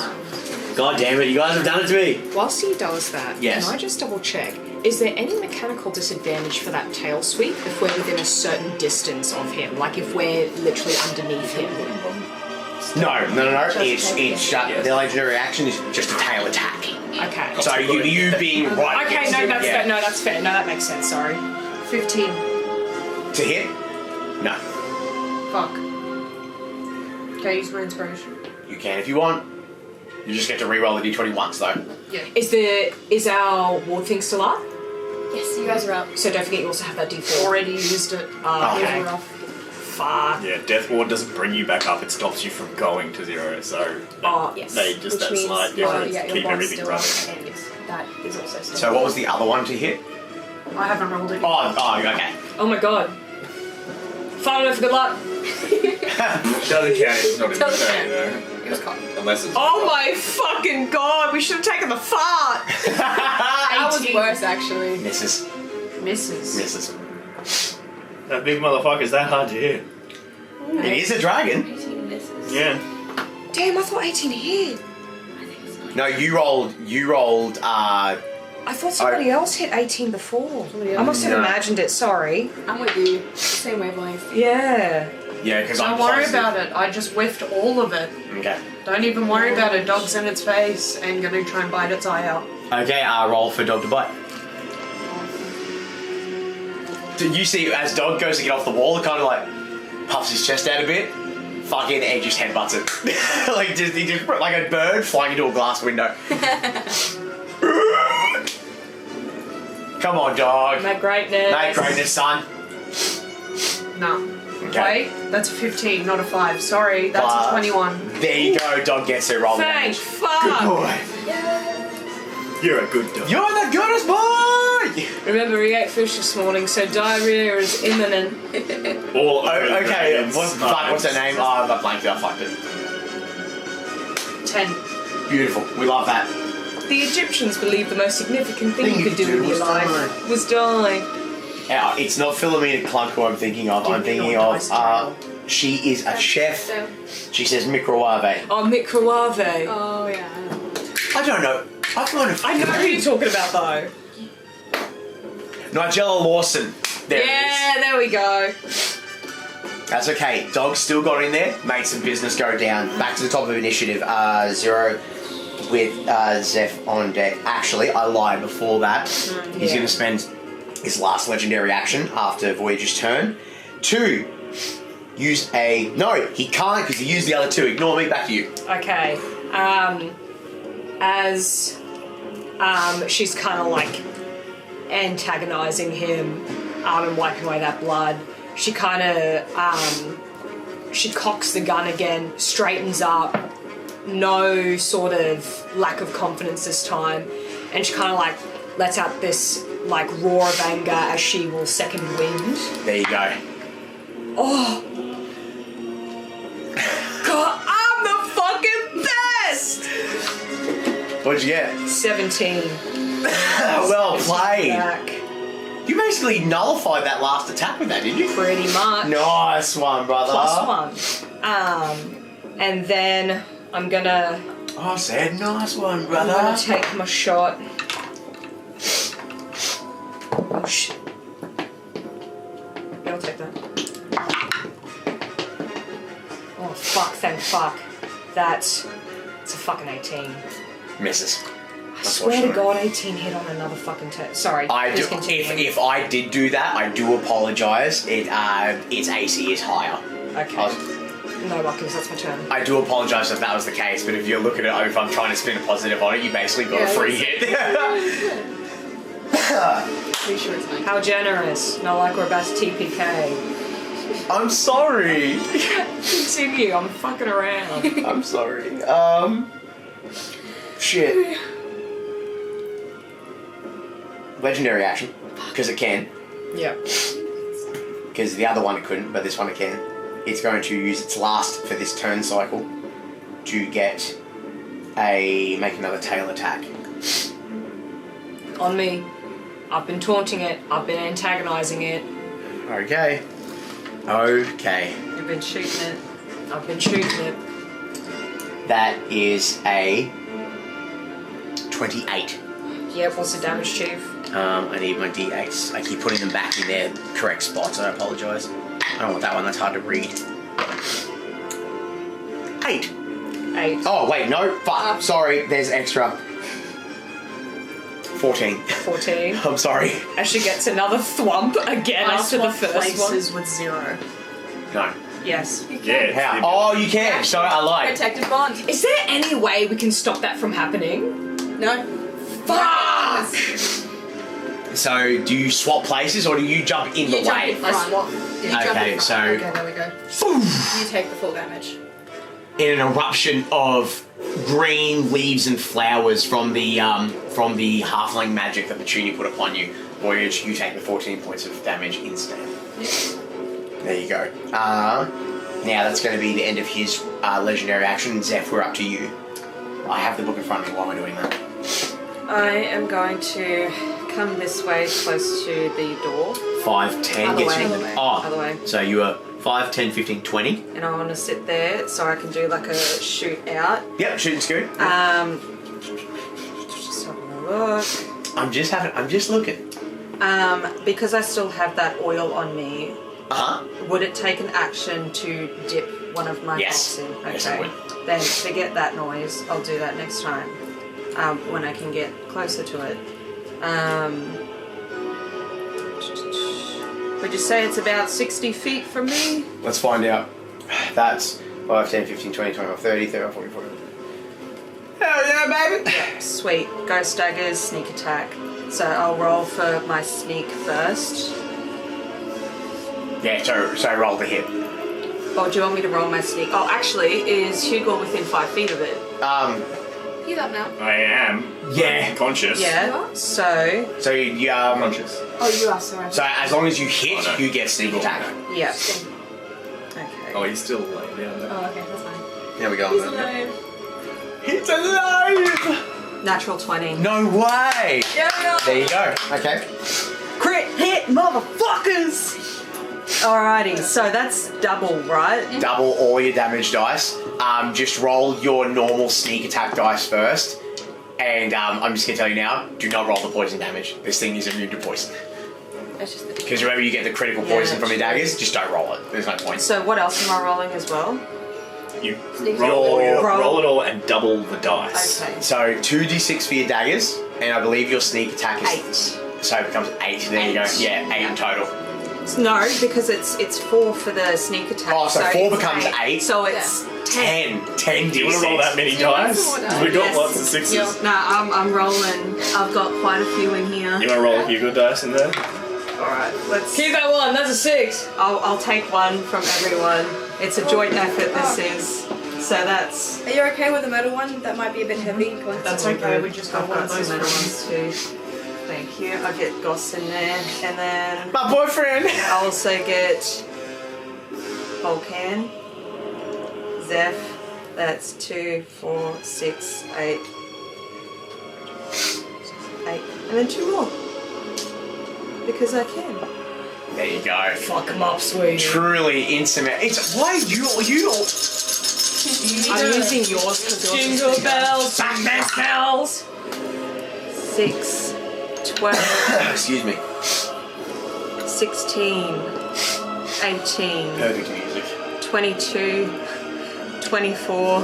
Speaker 1: God damn it, you guys have done it to me.
Speaker 3: Whilst he does that,
Speaker 1: Yes.
Speaker 3: can I just double check? Is there any mechanical disadvantage for that tail sweep if we're within a certain distance of him? Like if we're literally underneath him?
Speaker 1: No.
Speaker 5: Just
Speaker 1: It's the legendary action is just a tail attack.
Speaker 3: Okay.
Speaker 1: So you being right.
Speaker 3: Okay,
Speaker 1: next
Speaker 3: no,
Speaker 1: to him,
Speaker 3: that's
Speaker 1: yeah.
Speaker 3: fair. No, that's fair. No, that makes sense. Sorry.
Speaker 7: 15.
Speaker 1: To hit? No.
Speaker 7: Fuck. Can I use my inspiration?
Speaker 1: You can if you want. You just get to re-roll the d20 once though.
Speaker 7: Yeah.
Speaker 3: Is our ward thing still up?
Speaker 5: Yes, you guys are up.
Speaker 3: So don't forget you also have that D4.
Speaker 7: Already used it.
Speaker 1: Okay.
Speaker 5: You're off.
Speaker 3: Fuck.
Speaker 2: Yeah, Death Ward doesn't bring you back up, it stops you from going to 0, so
Speaker 3: Oh,
Speaker 5: Yes.
Speaker 2: they just
Speaker 5: Which
Speaker 2: that
Speaker 5: means
Speaker 2: slight
Speaker 5: your,
Speaker 2: difference
Speaker 5: yeah, your
Speaker 2: keep
Speaker 5: bond's
Speaker 2: everything
Speaker 5: still
Speaker 2: running.
Speaker 5: up, and that is also still
Speaker 1: So what was the other one to hit?
Speaker 7: I haven't rolled it.
Speaker 1: Oh, okay.
Speaker 3: Oh my god. Final note for good luck.
Speaker 2: Doesn't count, it's not in the
Speaker 5: Doesn't
Speaker 2: show,
Speaker 5: count.
Speaker 2: you know.
Speaker 5: It was cocked.
Speaker 2: Unless it's
Speaker 3: Oh my fucking god. We should have taken the fart.
Speaker 5: That was
Speaker 3: 18.
Speaker 5: worse, actually.
Speaker 1: Misses.
Speaker 7: Misses.
Speaker 2: that big motherfucker's that hard to hit.
Speaker 1: It is a dragon.
Speaker 5: 18 misses.
Speaker 2: Yeah.
Speaker 3: Damn, I thought 18 hit.
Speaker 1: No, you rolled.
Speaker 3: I thought somebody else hit 18 before. I must have
Speaker 1: No.
Speaker 3: imagined it, sorry.
Speaker 5: I'm with you. Same wavelength.
Speaker 3: Yeah.
Speaker 1: Yeah, because I'm
Speaker 7: Don't worry
Speaker 1: positive.
Speaker 7: about it. I just whiffed all of it.
Speaker 1: Okay.
Speaker 7: Don't even worry about it. Dog's in its face and gonna try and bite its eye out.
Speaker 1: Okay, roll for dog to bite. Did you see as dog goes to get off the wall, it kind of like puffs his chest out a bit? Fucking Ed just headbutts it. He just like a bird flying into a glass window. Come on, dog.
Speaker 3: My greatness.
Speaker 1: Make greatness, son.
Speaker 7: No.
Speaker 1: Okay.
Speaker 7: Wait, that's a 15, not a 5. Sorry, that's
Speaker 1: Plus.
Speaker 7: a 21.
Speaker 1: There you go, dog gets it. Roll the
Speaker 3: Thank
Speaker 1: damage.
Speaker 3: fuck.
Speaker 1: Good boy.
Speaker 2: You're a good dog.
Speaker 1: You're the goodest boy!
Speaker 3: Remember, we ate fish this morning, so diarrhea is imminent.
Speaker 2: All
Speaker 1: Okay, what's her name? Oh, I blanked it. I fucked it.
Speaker 7: 10.
Speaker 1: Beautiful. We love that.
Speaker 3: The Egyptians believed the most significant thing you could do with your life was die.
Speaker 1: It's not Philomena Clunk who I'm thinking of. I'm thinking of, she is a chef. She says microwave.
Speaker 3: Oh, microwave.
Speaker 5: Oh, yeah, I know.
Speaker 1: I don't know. I kind of.
Speaker 3: I know who you're talking about, though.
Speaker 1: Nigella Lawson. There it
Speaker 3: Yeah, there we go.
Speaker 1: That's okay. Dog still got in there, made some business go down. Back to the top of initiative. 0 with Zeph on deck. Actually, I lied before that. He's going to spend his last legendary action after Voyage's turn to use a... No, he can't because he used the other 2. Ignore me, back to you.
Speaker 3: Okay. As she's kind of like antagonizing him and wiping away that blood, she kind of she cocks the gun again, straightens up, no sort of lack of confidence this time, and she kind of like lets out this like roar of anger as she will second wind.
Speaker 1: There you go.
Speaker 3: Oh God, I'm the fucking best!
Speaker 1: What'd you get?
Speaker 3: 17.
Speaker 1: Well played.
Speaker 3: Back.
Speaker 1: You basically nullified that last attack with that, didn't you?
Speaker 3: Pretty much.
Speaker 1: Nice one, brother.
Speaker 3: +1. And then I'm gonna...
Speaker 1: I said nice one,
Speaker 3: I'm
Speaker 1: brother.
Speaker 3: gonna take my shot. Oh shit. Yeah, I'll take that. Oh fuck, thank fuck. It's a fucking 18.
Speaker 1: Misses.
Speaker 3: I swear to God, 18 hit on another fucking turn. Sorry.
Speaker 1: I do,
Speaker 3: please continue.
Speaker 1: if I did do that, I do apologise. Its AC is higher.
Speaker 3: Okay. No luckers, that's my turn.
Speaker 1: I do apologise if that was the case, but if you're looking at it, if I'm trying to spin a positive on it, you basically got a free hit.
Speaker 5: Pretty sure it's mine.
Speaker 3: How generous. Not like we're about to TPK.
Speaker 1: I'm sorry.
Speaker 3: Continue, I'm fucking around.
Speaker 1: I'm sorry. Shit. Legendary action, because it can.
Speaker 3: Yeah.
Speaker 1: Because the other one it couldn't, but this one it can. It's going to use its last for this turn cycle to make another tail attack.
Speaker 3: On me. I've been taunting it. I've been antagonizing it.
Speaker 1: Okay.
Speaker 6: You've been shooting it.
Speaker 3: I've been shooting it.
Speaker 1: That is a 28.
Speaker 3: Yep, what's the damage, Chief?
Speaker 1: I need my d8s. I keep putting them back in their correct spots, I apologise. I don't want that one, that's hard to read. 8.
Speaker 3: 8.
Speaker 1: Oh, wait, no, fuck. Sorry, there's extra. 14.
Speaker 3: 14.
Speaker 1: I'm sorry.
Speaker 3: As she gets another thwump again
Speaker 7: I
Speaker 3: after the
Speaker 7: swap
Speaker 3: first
Speaker 7: places with 0.
Speaker 1: No.
Speaker 3: Yes.
Speaker 2: Yeah.
Speaker 1: How? Oh, you can. Sorry, I lied.
Speaker 5: Protected bond.
Speaker 3: Is there any way we can stop that from happening?
Speaker 5: No.
Speaker 3: Fuck!
Speaker 1: So, do you swap places or do you jump in the
Speaker 5: You jump
Speaker 1: way?
Speaker 5: in front.
Speaker 3: I swap.
Speaker 5: You jump
Speaker 1: Okay,
Speaker 5: in front.
Speaker 1: so-
Speaker 5: Okay, there we go. You take the full damage.
Speaker 1: In an eruption of green leaves and flowers from the halfling magic that Petunia put upon you, Voyage, you take the 14 points of damage instead. There you go. Now that's going to be the end of his legendary action. Zeph, we're up to you. I have the book in front of me while we're doing that.
Speaker 6: I am going to come this way close to the door.
Speaker 1: 5, 10
Speaker 6: Other
Speaker 1: gets
Speaker 6: way.
Speaker 1: you.
Speaker 6: Other way.
Speaker 1: So you are 5, 10, 15, 20.
Speaker 6: And I want to sit there so I can do like a shoot out.
Speaker 1: Yep, shooting scoot.
Speaker 6: Just having a look.
Speaker 1: I'm just looking.
Speaker 6: Because I still have that oil on me,
Speaker 1: Uh-huh.
Speaker 6: would it take an action to dip one of my
Speaker 1: Yes.
Speaker 6: bolts in? Okay.
Speaker 1: Yes, it would.
Speaker 6: Then forget that noise. I'll do that next time. When I can get closer to it. Would you say it's about 60 feet from me?
Speaker 1: Let's find out. That's 5, 10, 15, 20, 25, 30, 35, 40, 40. Hell yeah, baby!
Speaker 6: Sweet. Ghost daggers, sneak attack. So I'll roll for my sneak first.
Speaker 1: Yeah, so roll the hit.
Speaker 6: Oh, do you want me to roll my sneak? Oh, actually, is Hugle within 5 feet of it?
Speaker 5: He's up now.
Speaker 2: I am.
Speaker 1: Yeah.
Speaker 2: I'm conscious.
Speaker 6: Yeah. So,
Speaker 1: So you
Speaker 2: Conscious.
Speaker 5: Oh, you are, sorry.
Speaker 1: So as long as you hit,
Speaker 2: Oh, no.
Speaker 1: you get sneak attack.
Speaker 6: yeah.
Speaker 2: Oh,
Speaker 6: Okay.
Speaker 2: he's still laying down there.
Speaker 5: Oh, okay, that's fine.
Speaker 1: There we go.
Speaker 5: He's alive.
Speaker 1: It's alive!
Speaker 6: Natural 20.
Speaker 1: No way!
Speaker 5: Yeah,
Speaker 1: There you go. Okay.
Speaker 6: Crit hit, motherfuckers! Alrighty, so that's double, right?
Speaker 1: Double all your damage dice. Just roll your normal sneak attack dice first. And I'm just going to tell you now, do not roll the poison damage. This thing is immune to poison.
Speaker 5: It's just the
Speaker 1: Because whenever you get the critical poison from your daggers, just don't roll it. There's no point.
Speaker 6: So what else am I rolling as well?
Speaker 2: You
Speaker 5: Sneak
Speaker 2: roll
Speaker 6: roll.
Speaker 2: it all and double the dice.
Speaker 6: Okay.
Speaker 1: So 2d6 for your daggers, and I believe your sneak attack is
Speaker 6: 8.
Speaker 1: So it becomes 8. There you go. Yeah, 8 in total.
Speaker 6: No, because it's 4 for the sneak attack.
Speaker 1: Oh, so 4
Speaker 6: it's
Speaker 1: becomes 8.
Speaker 6: So it's 10.
Speaker 1: 10
Speaker 2: Do you want to roll that many
Speaker 5: Do you want
Speaker 2: dice?
Speaker 5: some more
Speaker 2: 'Cause we've got
Speaker 6: Yes.
Speaker 2: lots of 6s.
Speaker 5: Yeah.
Speaker 6: No, I'm rolling. I've got quite a few in here.
Speaker 2: You want to roll a Hugle dice in there?
Speaker 6: Alright, let's.
Speaker 3: Keep that one. That's a 6.
Speaker 6: I'll take one from everyone. It's a joint effort, this is. So that's.
Speaker 5: Are you okay with the metal one? That might be a bit heavy.
Speaker 7: That's okay, we just got
Speaker 6: I've
Speaker 7: one
Speaker 6: got
Speaker 7: of those
Speaker 6: some other
Speaker 7: ones.
Speaker 6: ones too. Thank you. I'll get Goss in there. And then
Speaker 1: My boyfriend!
Speaker 6: I'll also get Volcan. Zeph. That's 2, 4, 6, 8. 8. And then 2 more. Because I can.
Speaker 1: There you go.
Speaker 3: Fuck him up, sweet.
Speaker 1: Truly intimate. It's why you
Speaker 6: I'm using yours because yours is
Speaker 3: Jingle bells, Batman bells.
Speaker 6: 6, 12,
Speaker 1: excuse me.
Speaker 6: 16, 18,
Speaker 1: Perfect music.
Speaker 6: 22, 24,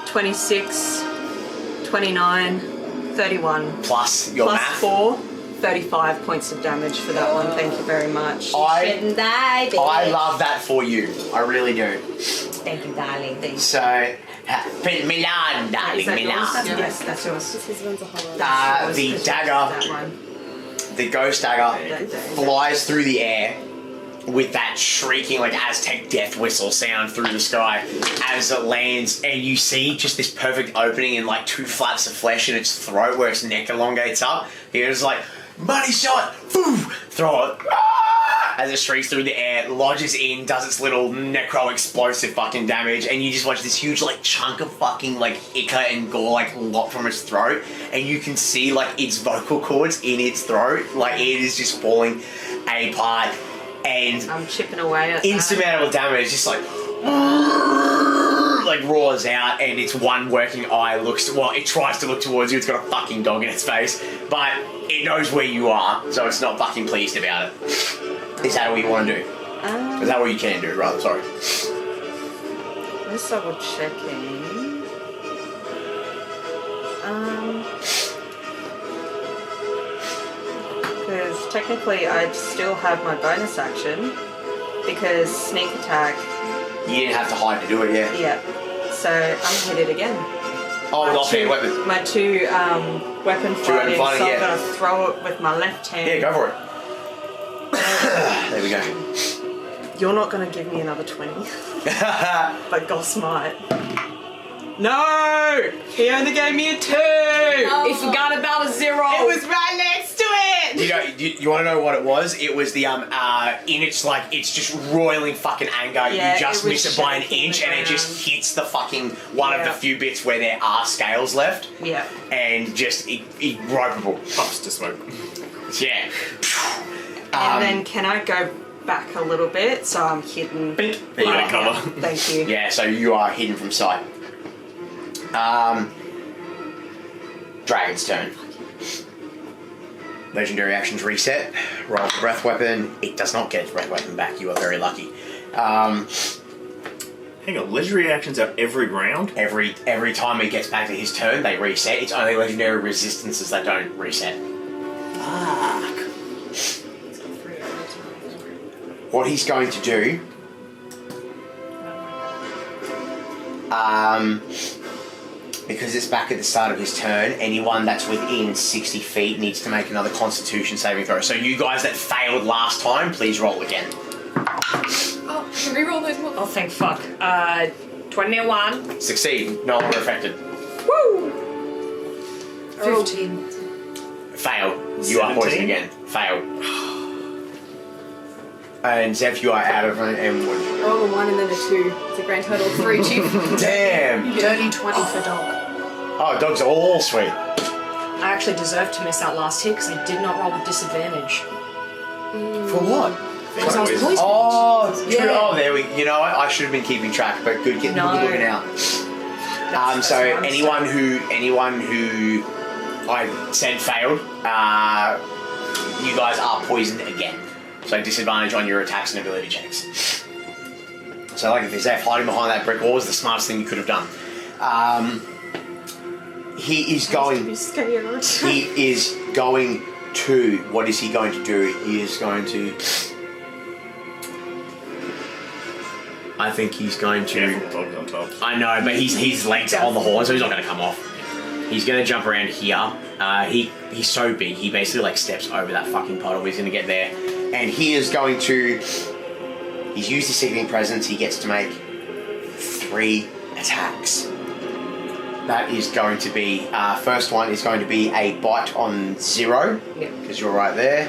Speaker 6: 26, 29, 31.
Speaker 1: Plus your
Speaker 6: Plus
Speaker 1: math.
Speaker 6: 4, 35 points of damage for that one. Thank you very much.
Speaker 1: I
Speaker 3: die,
Speaker 1: love that for you. I really do.
Speaker 3: Thank you, darling.
Speaker 1: So, Milan, darling,
Speaker 6: Is that yours?
Speaker 1: Milan.
Speaker 6: Yes, that's yours.
Speaker 5: His one's a whole lot.
Speaker 6: Yours,
Speaker 1: The
Speaker 6: 'cause
Speaker 1: dagger,
Speaker 6: that one.
Speaker 1: the ghost dagger,
Speaker 6: That-
Speaker 1: flies through the air with that shrieking, like Aztec death whistle sound through the sky as it lands, and you see just this perfect opening and like 2 flaps of flesh in its throat where its neck elongates up. It's like, money shot, boom, throw it. As it shrieks through the air, lodges in, does its little necro explosive fucking damage, and you just watch this huge like chunk of fucking like ichor and gore like lop from its throat, and you can see like its vocal cords in its throat, like it is just falling apart, and
Speaker 6: I'm chipping away at that.
Speaker 1: insurmountable damage, just like roars out, and its one working eye it tries to look towards you. It's got a fucking dog in its face, but it knows where you are, so it's not fucking pleased about it. Is that what you want to do? Is that what you can do, rather? Sorry.
Speaker 6: Just double checking. Because technically I still have my bonus action because sneak attack.
Speaker 1: You didn't have to hide to do it, yeah.
Speaker 6: Yeah. So I'm hit it again.
Speaker 1: Oh, with offhand weapon.
Speaker 6: My 2 weapon fighting,
Speaker 1: fighting,
Speaker 6: so
Speaker 1: yeah.
Speaker 6: I'm gonna throw it with my left hand.
Speaker 1: Yeah, go for it. There we go.
Speaker 6: You're not gonna give me another 20. But Goss might. No! He only gave me a 2!
Speaker 3: He forgot about a 0.
Speaker 6: It was right next to it!
Speaker 1: You want to know what it was? It was the in its like it's just roiling fucking anger.
Speaker 6: Yeah,
Speaker 1: You just
Speaker 6: it was
Speaker 1: miss it by an
Speaker 6: shaking
Speaker 1: inch,
Speaker 6: the
Speaker 1: and it just
Speaker 6: ground.
Speaker 1: hits the fucking one of the
Speaker 6: Yeah.
Speaker 1: few bits where there are scales left,
Speaker 6: Yeah.
Speaker 1: and just ropeable.
Speaker 2: Puffs to smoke.
Speaker 1: Yeah.
Speaker 6: And then can I go back a little bit so I'm hidden?
Speaker 1: There you
Speaker 2: Right,
Speaker 1: go.
Speaker 2: cover.
Speaker 6: Thank you.
Speaker 1: Yeah, so you are hidden from sight. Dragon's turn. Legendary actions reset. Roll for breath weapon. It does not get its breath weapon back. You are very lucky.
Speaker 2: Hang on, legendary actions are every round?
Speaker 1: Every time it gets back to his turn, they reset. It's only legendary resistances that don't reset.
Speaker 2: Fuck.
Speaker 1: What he's going to do... because it's back at the start of his turn, anyone that's within 60 feet needs to make another Constitution saving throw. So you guys that failed last time, please roll again.
Speaker 5: Oh, reroll those ones.
Speaker 3: Oh, thank fuck. 21.
Speaker 1: Succeed. No longer affected.
Speaker 3: Woo!
Speaker 7: 15.
Speaker 1: Fail. You are poisoned
Speaker 2: 17?
Speaker 1: again. Fail. And Zeph, you are out of an M1.
Speaker 5: Roll a 1 and then a 2. It's a grand total of 3, Chief.
Speaker 1: Damn!
Speaker 7: Dirty 20 for dog.
Speaker 1: Oh, dogs are all sweet.
Speaker 3: I actually deserved to miss out last hit because I did not roll with disadvantage.
Speaker 1: For what?
Speaker 3: Because I was poisoned.
Speaker 1: Oh, true.
Speaker 3: Yeah.
Speaker 1: Oh, there we. You know what? I should have been keeping track, but good getting
Speaker 3: No.
Speaker 1: looking out.
Speaker 3: That's
Speaker 1: So
Speaker 3: what I'm
Speaker 1: anyone who I said failed, you guys are poisoned again. So disadvantage on your attacks and ability checks. So like if Zeph hiding behind that brick wall was the smartest thing you could have done. He is going. He is going to. What is he going to do? He is going to. I think he's going to.
Speaker 2: Careful, dog's on top.
Speaker 1: I know, but his legs are on the horn, so he's not going to come off. He's going to jump around here. He's so big, he basically like steps over that fucking puddle. He's going to get there, and he is going to. He's used his sickening presence. He gets to make 3 attacks. That is going to be first one is going to be a bite on 0 because you're right there.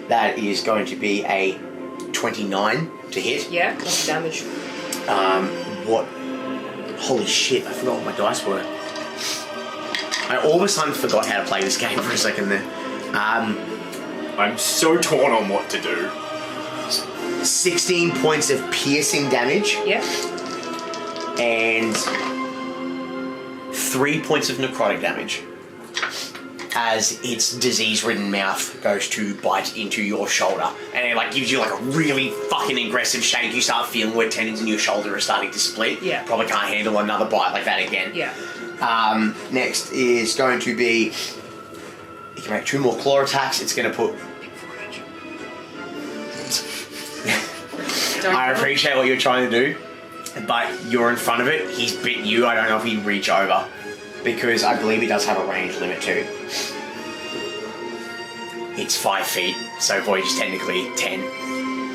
Speaker 1: That is going to be a 29 to hit.
Speaker 3: Yeah, what's the damage?
Speaker 1: What? Holy shit! I forgot what my dice were. I all of a sudden forgot how to play this game for a second there.
Speaker 2: I'm so torn on what to do.
Speaker 1: 16 points of piercing damage.
Speaker 3: Yeah.
Speaker 1: And 3 points of necrotic damage as its disease-ridden mouth goes to bite into your shoulder, and it like gives you like a really fucking aggressive shake. You start feeling where tendons in your shoulder are starting to split.
Speaker 3: Yeah.
Speaker 1: Probably can't handle another bite like that again.
Speaker 3: Yeah.
Speaker 1: Next is going to be. You can make 2 more claw attacks. It's going to put. I appreciate what you're trying to do, but you're in front of it. He's bit you. I don't know if he'd reach over because I believe he does have a range limit too. It's 5 feet, so Voyage is technically 10.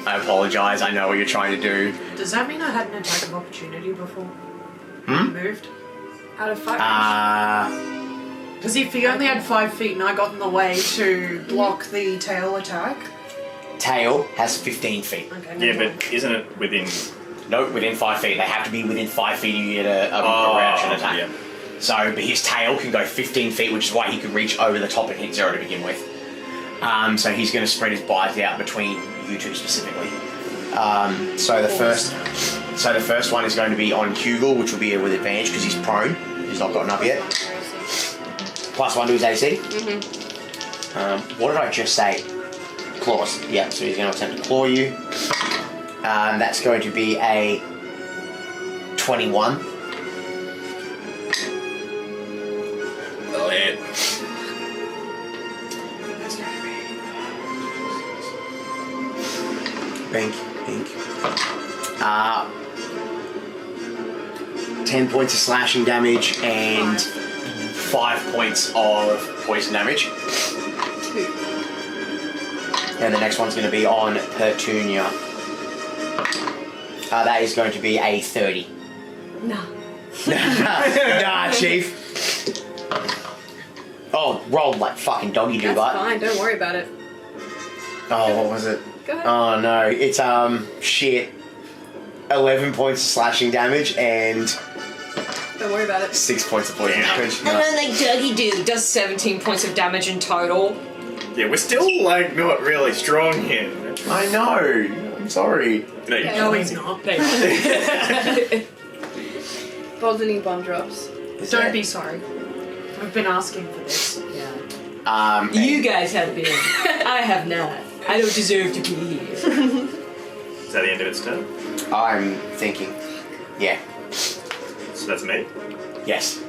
Speaker 1: I apologise. I know what you're trying to do.
Speaker 7: Does that mean I had an attack of opportunity before? Moved?
Speaker 5: Out of 5
Speaker 7: Because if he only had 5 feet and I got in the way to block the tail attack.
Speaker 1: Tail has 15 feet.
Speaker 7: Okay,
Speaker 2: Yeah, but isn't it within...
Speaker 1: No, within 5 feet. They have to be within 5 feet you get a reaction attack.
Speaker 2: Yeah.
Speaker 1: So, but his tail can go 15 feet, which is why he could reach over the top and hit 0 to begin with. So he's going to spread his bite out between you two specifically. So the first one is going to be on Hugle, which will be with advantage because he's prone. He's not gotten up yet. +1 to his AC. What did I just say? Claws. Yeah, so he's going to attempt to claw you. That's going to be a 21.
Speaker 2: Oh, yeah.
Speaker 1: Bink. 10 points of slashing damage and 5 points of poison damage.
Speaker 5: 2.
Speaker 1: And the next one's going to be on Petunia. That is going to be a 30.
Speaker 5: Nah.
Speaker 1: Nah, Chief. Oh, rolled like fucking doggy do,
Speaker 5: That's
Speaker 1: but.
Speaker 5: fine, don't worry about it.
Speaker 1: Oh, what was it?
Speaker 5: Go ahead.
Speaker 1: Oh no, it's shit. 11 points of slashing damage and
Speaker 5: Don't worry about it.
Speaker 1: 6 points of poison damage.
Speaker 3: And then like Dougie Dude does 17 points of damage in total.
Speaker 2: Yeah, we're still, like, not really strong here.
Speaker 1: I know. I'm sorry.
Speaker 7: No, he's not.
Speaker 5: Boldening bomb drops.
Speaker 7: Don't be sorry. I've been asking for this.
Speaker 3: You guys have been. I have not. I don't deserve to be here.
Speaker 2: Is that the end of its turn?
Speaker 1: I'm thinking. Yeah.
Speaker 2: So that's me?
Speaker 1: Yes.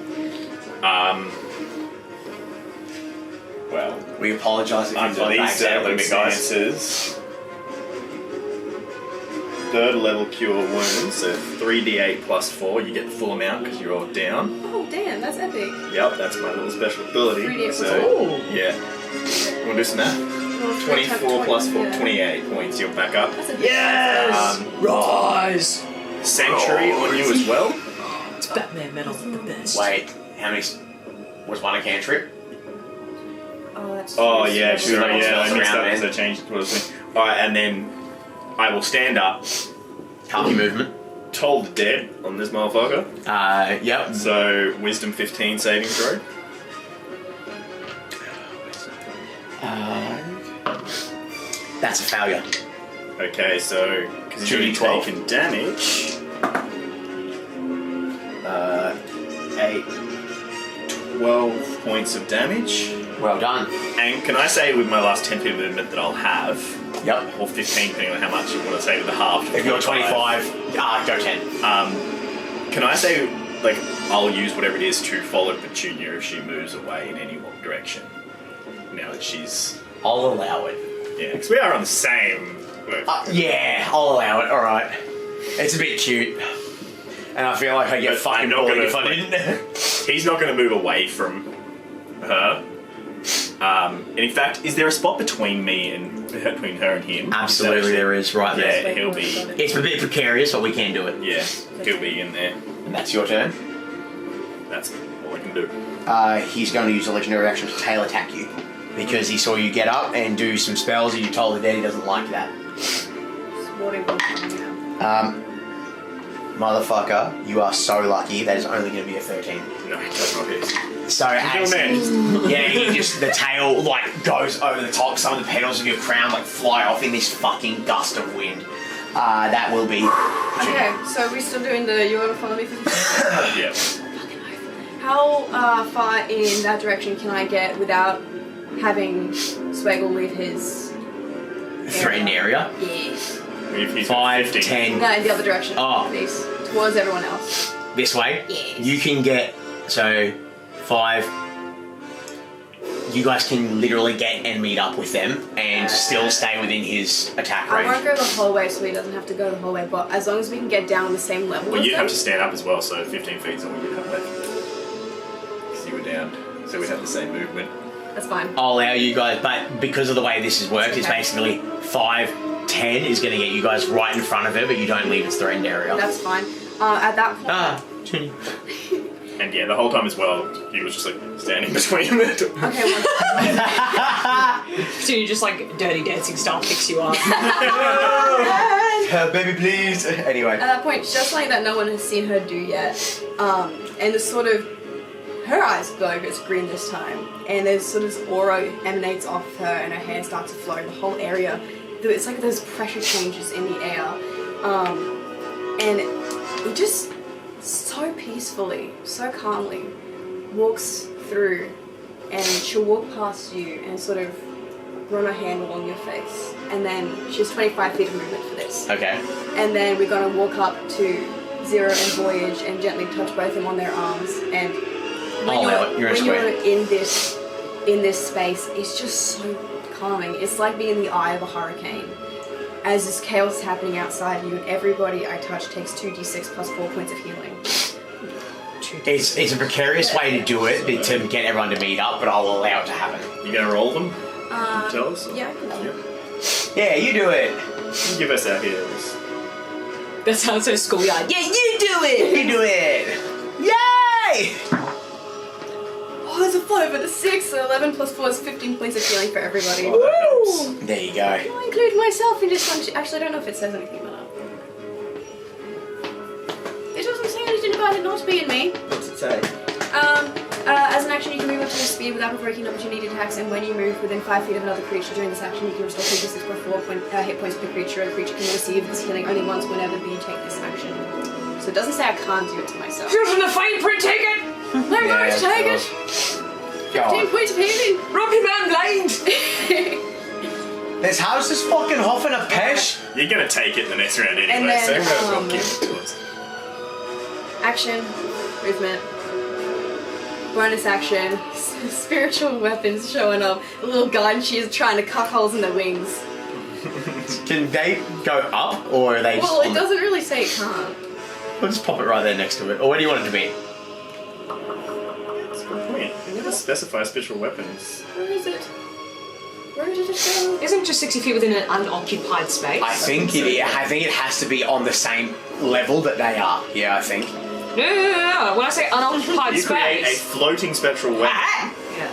Speaker 2: Well,
Speaker 1: We apologise if
Speaker 2: under
Speaker 1: you've
Speaker 2: these
Speaker 1: back there a little bit, guys.
Speaker 2: circumstances, 3rd level cure wounds, so 3d8 plus 4, you get the full amount because you're all down.
Speaker 5: Oh, damn, that's epic.
Speaker 2: Yep, that's my little special ability.
Speaker 5: 3d8 plus
Speaker 2: so,
Speaker 3: 4.
Speaker 2: yeah. You want to do some math? 24 plus 4, 28 points, you're back up.
Speaker 5: That's a
Speaker 3: Yes! Rise!
Speaker 2: Sanctuary on you as well.
Speaker 3: It's Batman metal at the best.
Speaker 1: Wait, how many? Was one a cantrip?
Speaker 5: Oh, that's
Speaker 2: Oh, yeah,
Speaker 1: Two
Speaker 2: sure,
Speaker 1: level
Speaker 2: yeah,
Speaker 1: spells
Speaker 2: I mixed
Speaker 1: around
Speaker 2: up because I
Speaker 1: then.
Speaker 2: changed what I was doing. Alright, and then I will stand up,
Speaker 1: Can't movement.
Speaker 2: toll the dead on this motherfucker.
Speaker 1: Yep.
Speaker 2: So, wisdom 15 saving throw.
Speaker 1: That's a failure.
Speaker 2: Okay, so because you've
Speaker 1: 2d12.
Speaker 2: taken damage,
Speaker 1: 8.
Speaker 2: 12 points of damage.
Speaker 1: Well done.
Speaker 2: And can I say with my last 10 feet of movement that I'll have,
Speaker 1: Yep.
Speaker 2: or 15 depending on how much you want to say with the half.
Speaker 1: If you're 25, go 10.
Speaker 2: Can I say, like, I'll use whatever it is to follow Petunia if she moves away in any one direction. Now that she's...
Speaker 1: I'll allow it.
Speaker 2: Yeah, because we are on the same...
Speaker 1: Yeah, I'll allow it. Alright. It's a bit cute. And I feel like I get
Speaker 2: But
Speaker 1: fucking
Speaker 2: I'm not
Speaker 1: bullied
Speaker 2: gonna-
Speaker 1: if I didn't.
Speaker 2: He's not going to move away from her. And in fact, is there a spot between her and him?
Speaker 1: Absolutely there is, right there.
Speaker 2: Yeah, he'll be...
Speaker 1: It's a bit precarious, but we can do it.
Speaker 2: Yeah, he'll be in there.
Speaker 1: And that's your turn.
Speaker 2: That's all I can do.
Speaker 1: He's going to use a legendary action to tail attack you. Because he saw you get up and do some spells and you told the dad he doesn't like that.
Speaker 5: Sporting one now.
Speaker 1: Motherfucker, you are so lucky. That is only going to be a 13.
Speaker 2: No, that's not his.
Speaker 1: So as he just the tail like goes over the top. Some of the petals of your crown like fly off in this fucking gust of wind. That will be.
Speaker 5: Okay, so are we still doing the you want to follow me for the
Speaker 2: Yeah.
Speaker 5: How far in that direction can I get without having Swaggle leave his
Speaker 1: Threatened area.
Speaker 5: Yeah.
Speaker 2: If he's
Speaker 1: 5,
Speaker 2: 15.
Speaker 1: 10.
Speaker 5: No, in the other direction.
Speaker 1: Oh.
Speaker 5: Please. Towards everyone else.
Speaker 1: This way.
Speaker 5: Yes.
Speaker 1: You can get 5. You guys can literally get and meet up with them and still stay within his attack
Speaker 5: I won't
Speaker 1: range.
Speaker 5: go the whole way so he doesn't have to go the whole way, but as long as we can get down on the same level
Speaker 2: Well,
Speaker 5: as
Speaker 2: you
Speaker 5: them.
Speaker 2: have to stand up as well, so 15 feet is all you have left. Because you were down, so we'd have the same movement.
Speaker 5: That's fine.
Speaker 1: I'll allow you guys, but because of the way this has worked, it's
Speaker 5: Okay.
Speaker 1: basically 5, 10 is going to get you guys right in front of her, but you don't leave its threatened area.
Speaker 5: That's fine. At that point.
Speaker 2: And yeah, the whole time as well, he was just like standing between them.
Speaker 5: Okay,
Speaker 3: So you just like dirty dancing style picks you up.
Speaker 1: Baby, please. Anyway.
Speaker 5: At that point, just something that no one has seen her do yet, and the sort of her eyes glow, but it's green this time, and there's sort of this aura emanates off her, and her hair starts to flow. The whole area, it's like those pressure changes in the air, and it just so peacefully, so calmly walks through, and she'll walk past you and sort of run her hand along your face, and then she has 25 feet of movement for this.
Speaker 1: Okay.
Speaker 5: And then we're gonna walk up to Zero and Voyage and gently touch both of them on their arms. And when
Speaker 1: You're in
Speaker 5: when
Speaker 1: square.
Speaker 5: you're in this space, it's just so calming. It's like being in the eye of a hurricane. As this chaos is happening outside you, and everybody I touch takes 2d6 plus 4 points of healing.
Speaker 1: It's a precarious way to do it, to get everyone to meet up, but I'll allow it to happen.
Speaker 2: You gonna roll them? Tell us?
Speaker 5: Yeah, I can do it.
Speaker 1: Yeah, you do it.
Speaker 2: You give us our heroes.
Speaker 3: That sounds so schoolyard. Yeah, you do it!
Speaker 1: You do it. Yay!
Speaker 5: Oh, there's a 5 and a 6, so 11 plus 4 is 15 points of healing for everybody.
Speaker 2: Oh, that helps.
Speaker 1: There you go.
Speaker 5: I'll include myself in this one. Actually, I don't know if it says anything about it. It doesn't say anything about it not being me.
Speaker 1: What's it say?
Speaker 5: As an action, you can move up to this speed without provoking opportunity attacks, and when you move within 5 feet of another creature during this action, you can restore 2d6 per 4 hit points per creature. A creature can receive this healing only once whenever you take this action. So it doesn't say I can't do it to myself.
Speaker 3: Here's the fine print, take it!
Speaker 5: I'm going to take it!
Speaker 1: Go
Speaker 5: 15
Speaker 1: on.
Speaker 5: points of healing!
Speaker 3: Robbie man blind!
Speaker 1: This house is fucking hopping a pesh.
Speaker 2: You're gonna take it the next round anyway,
Speaker 5: And then,
Speaker 2: so we might as well give it to us.
Speaker 5: Action, movement, bonus action, spiritual weapons showing up. A little gun, she's trying to cut holes in their wings.
Speaker 1: Can they go up, or are they just
Speaker 5: Well, it
Speaker 1: on
Speaker 5: doesn't really say it can't.
Speaker 1: We'll just pop it right there next to it. Or what do you want it to be?
Speaker 2: That's a good point. You never specify special weapons.
Speaker 5: Where is it? Where did it go?
Speaker 3: Isn't it just 60 feet within an unoccupied space?
Speaker 1: I think it has to be on the same level that they are. Yeah, I think.
Speaker 3: No. When I say unoccupied
Speaker 2: You create a
Speaker 3: space.
Speaker 2: floating spectral weapon.
Speaker 3: Ah! Yeah.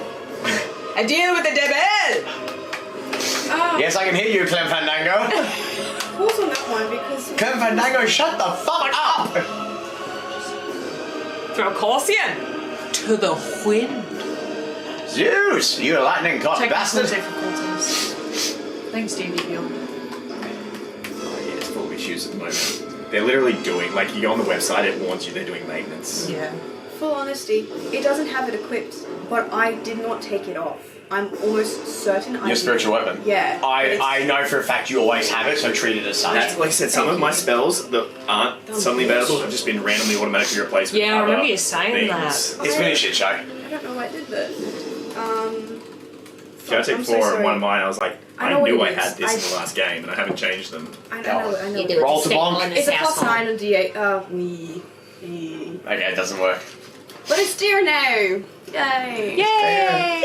Speaker 3: I deal with the devil!
Speaker 5: Oh,
Speaker 1: Yes, I can hear you, Clem Fandango.
Speaker 5: pause on that one because...
Speaker 1: Clem Fandango, shut the fuck up!
Speaker 3: Throw caution to the wind.
Speaker 1: Zeus, you lightning cock
Speaker 7: Technical
Speaker 1: bastard.
Speaker 7: difficulties. Thanks, D&D Beyond.
Speaker 2: Oh yeah, it's full of issues at the moment. They're literally doing, like you go on the website, it warns you they're doing maintenance.
Speaker 7: Yeah.
Speaker 5: Full honesty, it doesn't have it equipped, but I did not take it off. I'm almost certain I
Speaker 1: Your
Speaker 5: do.
Speaker 1: spiritual weapon?
Speaker 5: Yeah. but
Speaker 1: I know for a fact you always have it, so treat it as such.
Speaker 2: That's like I said, some of my spells that aren't suddenly available have just been randomly automatically replaced with
Speaker 3: Yeah, I
Speaker 2: other
Speaker 3: remember you saying
Speaker 2: things.
Speaker 3: that.
Speaker 1: It's been a shit show.
Speaker 5: I don't know why I did that.
Speaker 2: Yeah, I took
Speaker 5: I'm
Speaker 2: 4
Speaker 5: so
Speaker 2: and
Speaker 5: sorry.
Speaker 2: one of mine. I was like,
Speaker 5: I
Speaker 2: I
Speaker 5: know what
Speaker 2: knew
Speaker 5: it
Speaker 2: I
Speaker 5: is.
Speaker 2: had this in the last game, and I haven't changed them.
Speaker 5: I know.
Speaker 3: You do it
Speaker 1: Roll
Speaker 3: to
Speaker 1: to bonk.
Speaker 3: bonk.
Speaker 5: It's a plus 9 on D8.
Speaker 1: Okay, it doesn't work.
Speaker 5: But it's dear now. Yay.
Speaker 3: Yay!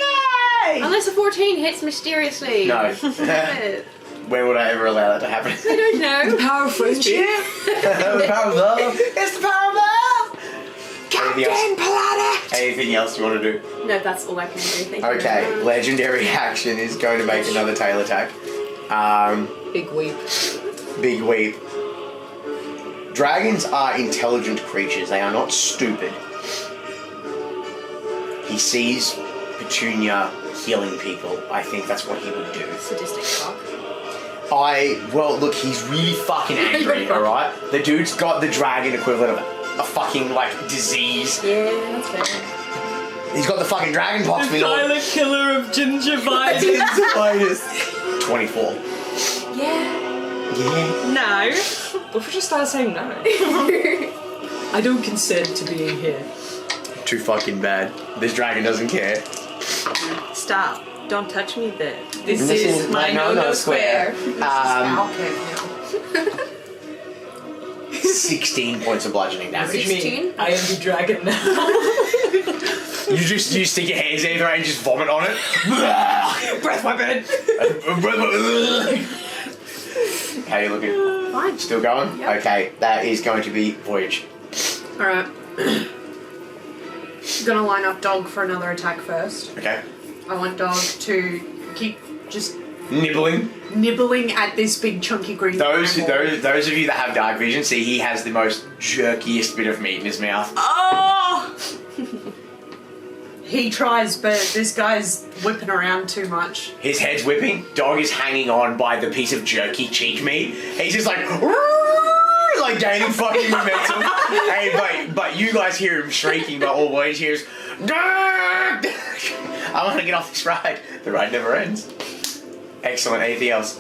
Speaker 5: Unless a 14 hits mysteriously.
Speaker 1: No.
Speaker 5: Damn it.
Speaker 1: When would I ever allow that to happen?
Speaker 5: I don't know.
Speaker 3: Power of friendship.
Speaker 1: The power of love. It's the power of love. Anything else you want to do?
Speaker 5: No, that's all I can do. Thank you.
Speaker 1: Okay,
Speaker 5: very much.
Speaker 1: legendary action is going to make another tail attack.
Speaker 3: Big weep.
Speaker 1: Big weep. Dragons are intelligent creatures. They are not stupid. He sees Petunia healing people. I think that's what he would do.
Speaker 5: Sadistic fuck.
Speaker 1: Well, look, he's really fucking angry, alright? The dude's got the dragon equivalent of a fucking, like, disease.
Speaker 5: Yeah, that's fair.
Speaker 1: He's got the fucking dragon pox, me lord.
Speaker 3: Silent killer of gingivitis.
Speaker 1: 24.
Speaker 5: Yeah.
Speaker 1: Yeah.
Speaker 3: No. What if we just start saying no? I don't consent to being here.
Speaker 1: Too fucking bad. This dragon doesn't care.
Speaker 6: Stop. Don't touch me there.
Speaker 3: This is my no square.
Speaker 7: Okay.
Speaker 1: 16 points of bludgeoning damage.
Speaker 5: 16?
Speaker 3: I am the dragon now.
Speaker 1: You stick your hands either and just vomit on it.
Speaker 3: Breath weapon.
Speaker 1: How you looking?
Speaker 5: Fine.
Speaker 1: Still going?
Speaker 5: Yep.
Speaker 1: Okay, that is going to be Voyage.
Speaker 7: Alright. Gonna line up dog for another attack first.
Speaker 1: Okay.
Speaker 7: I want dog to keep just
Speaker 1: Nibbling.
Speaker 7: nibbling at this big chunky green
Speaker 1: Those
Speaker 7: animal.
Speaker 1: of you that have dark vision see he has the most jerkiest bit of meat in his mouth.
Speaker 7: Oh! He tries, but this guy's whipping around too much.
Speaker 1: His head's whipping. Dog is hanging on by the piece of jerky cheek meat. He's just like gaining fucking momentum. Hey, but you guys hear him shrieking, but all Voyage hears, I want to get off this ride. The ride never ends. Excellent. Anything else?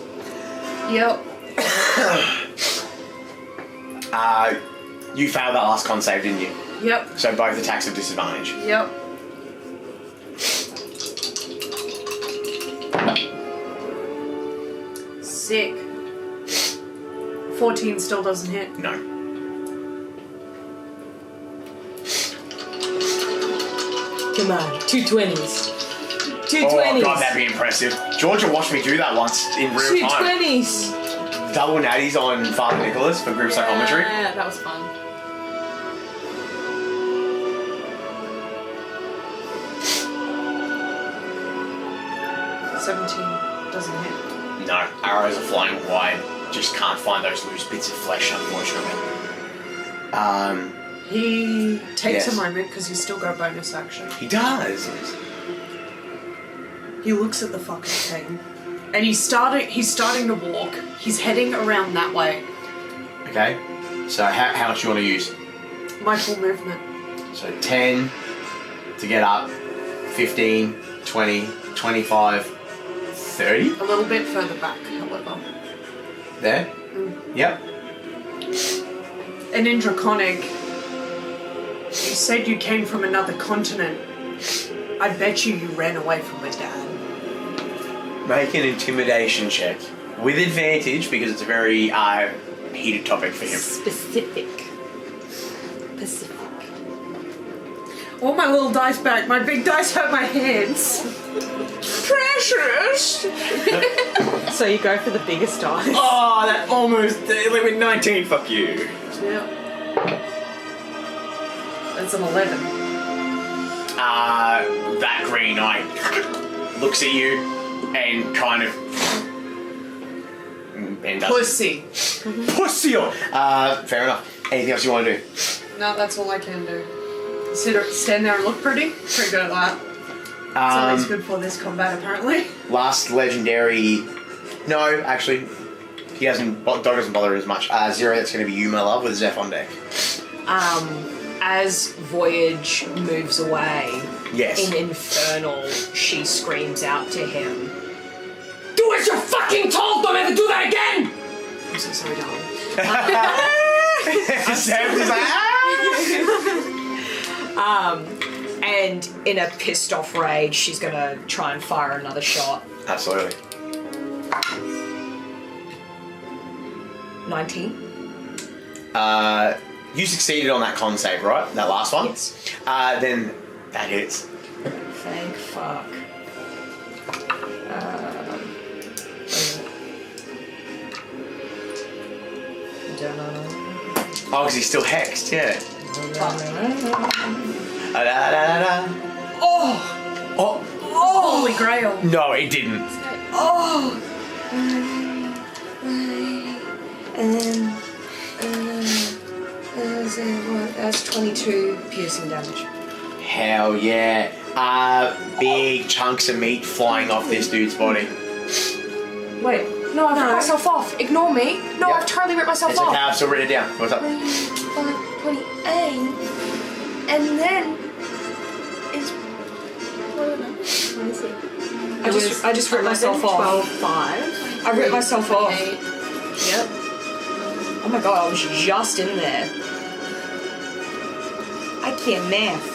Speaker 7: Yep.
Speaker 1: You failed that last con save, didn't you?
Speaker 7: Yep.
Speaker 1: So both attacks of disadvantage.
Speaker 7: Yep. Sick. 14 still doesn't hit.
Speaker 1: No.
Speaker 3: Come on, 220s. 220s.
Speaker 1: Oh god, that'd be impressive. Jorja watched me do that once in real time.
Speaker 3: 220s.
Speaker 1: Double natties on Father Nicholas for group psychometry.
Speaker 5: Yeah, that was fun.
Speaker 7: Doesn't hit.
Speaker 1: No, arrows are flying wide. Just can't find those loose bits of flesh, unfortunately.
Speaker 7: He takes
Speaker 1: Yes.
Speaker 7: a moment because he's still got a bonus action.
Speaker 1: He does.
Speaker 7: He looks at the fucking thing, and he's starting to walk. He's heading around that way.
Speaker 1: Okay. So how much do you want to use?
Speaker 7: My full movement.
Speaker 1: So 10 to get up, 15, 20, 25, 30?
Speaker 7: A little bit further back, however.
Speaker 1: There? Yep.
Speaker 7: And in Draconic, you said you came from another continent. I bet you ran away from my dad.
Speaker 1: Make an intimidation check. With advantage, because it's a very heated topic for him.
Speaker 3: Specific.
Speaker 7: Oh, my little dice back. My big dice hurt my hands. Precious!
Speaker 6: So you go for the biggest dice.
Speaker 2: Oh, that almost with 19. Fuck you.
Speaker 7: Yeah. That's an 11.
Speaker 1: That green eye looks at you and kind of... And does
Speaker 7: Pussy.
Speaker 1: Pussy on! Fair enough. Anything else you want to do?
Speaker 7: No, that's all I can do. Stand there and look pretty. Pretty good at that. That's always good for this combat, apparently.
Speaker 1: Last legendary... No, actually, he hasn't... Dog doesn't bother as much. Zero, that's going to be you, my love, with Zeph on deck.
Speaker 3: As Voyage moves away,
Speaker 1: Yes.
Speaker 3: In Infernal, she screams out to him, "Do as you're fucking told! Don't ever do that again!" I'm so sorry, darling.
Speaker 1: Sam's just like,
Speaker 3: And in a pissed off rage, she's gonna try and fire another shot.
Speaker 1: Absolutely.
Speaker 3: 19.
Speaker 1: You succeeded on that con save, right? That last one?
Speaker 3: Yes.
Speaker 1: Then that hits.
Speaker 3: Thank fuck.
Speaker 1: Oh, because he's still hexed, yeah.
Speaker 3: Oh!
Speaker 1: Oh!
Speaker 7: Holy Grail.
Speaker 1: No, it didn't.
Speaker 3: Oh!
Speaker 6: And then, that's 22 piercing damage.
Speaker 1: Hell yeah. Big chunks of meat flying off this dude's body.
Speaker 3: Wait, no, I've ripped myself off. Ignore me. No,
Speaker 1: Yep.
Speaker 3: I've totally ripped myself
Speaker 1: It's
Speaker 3: off.
Speaker 1: okay, I've still written it down. What's up?
Speaker 6: 28. And then it's
Speaker 3: I just ripped myself off.
Speaker 5: 12, 5.
Speaker 3: I ripped myself off.
Speaker 5: 8.
Speaker 3: Yep. Oh my god, I was just in there. I can't math.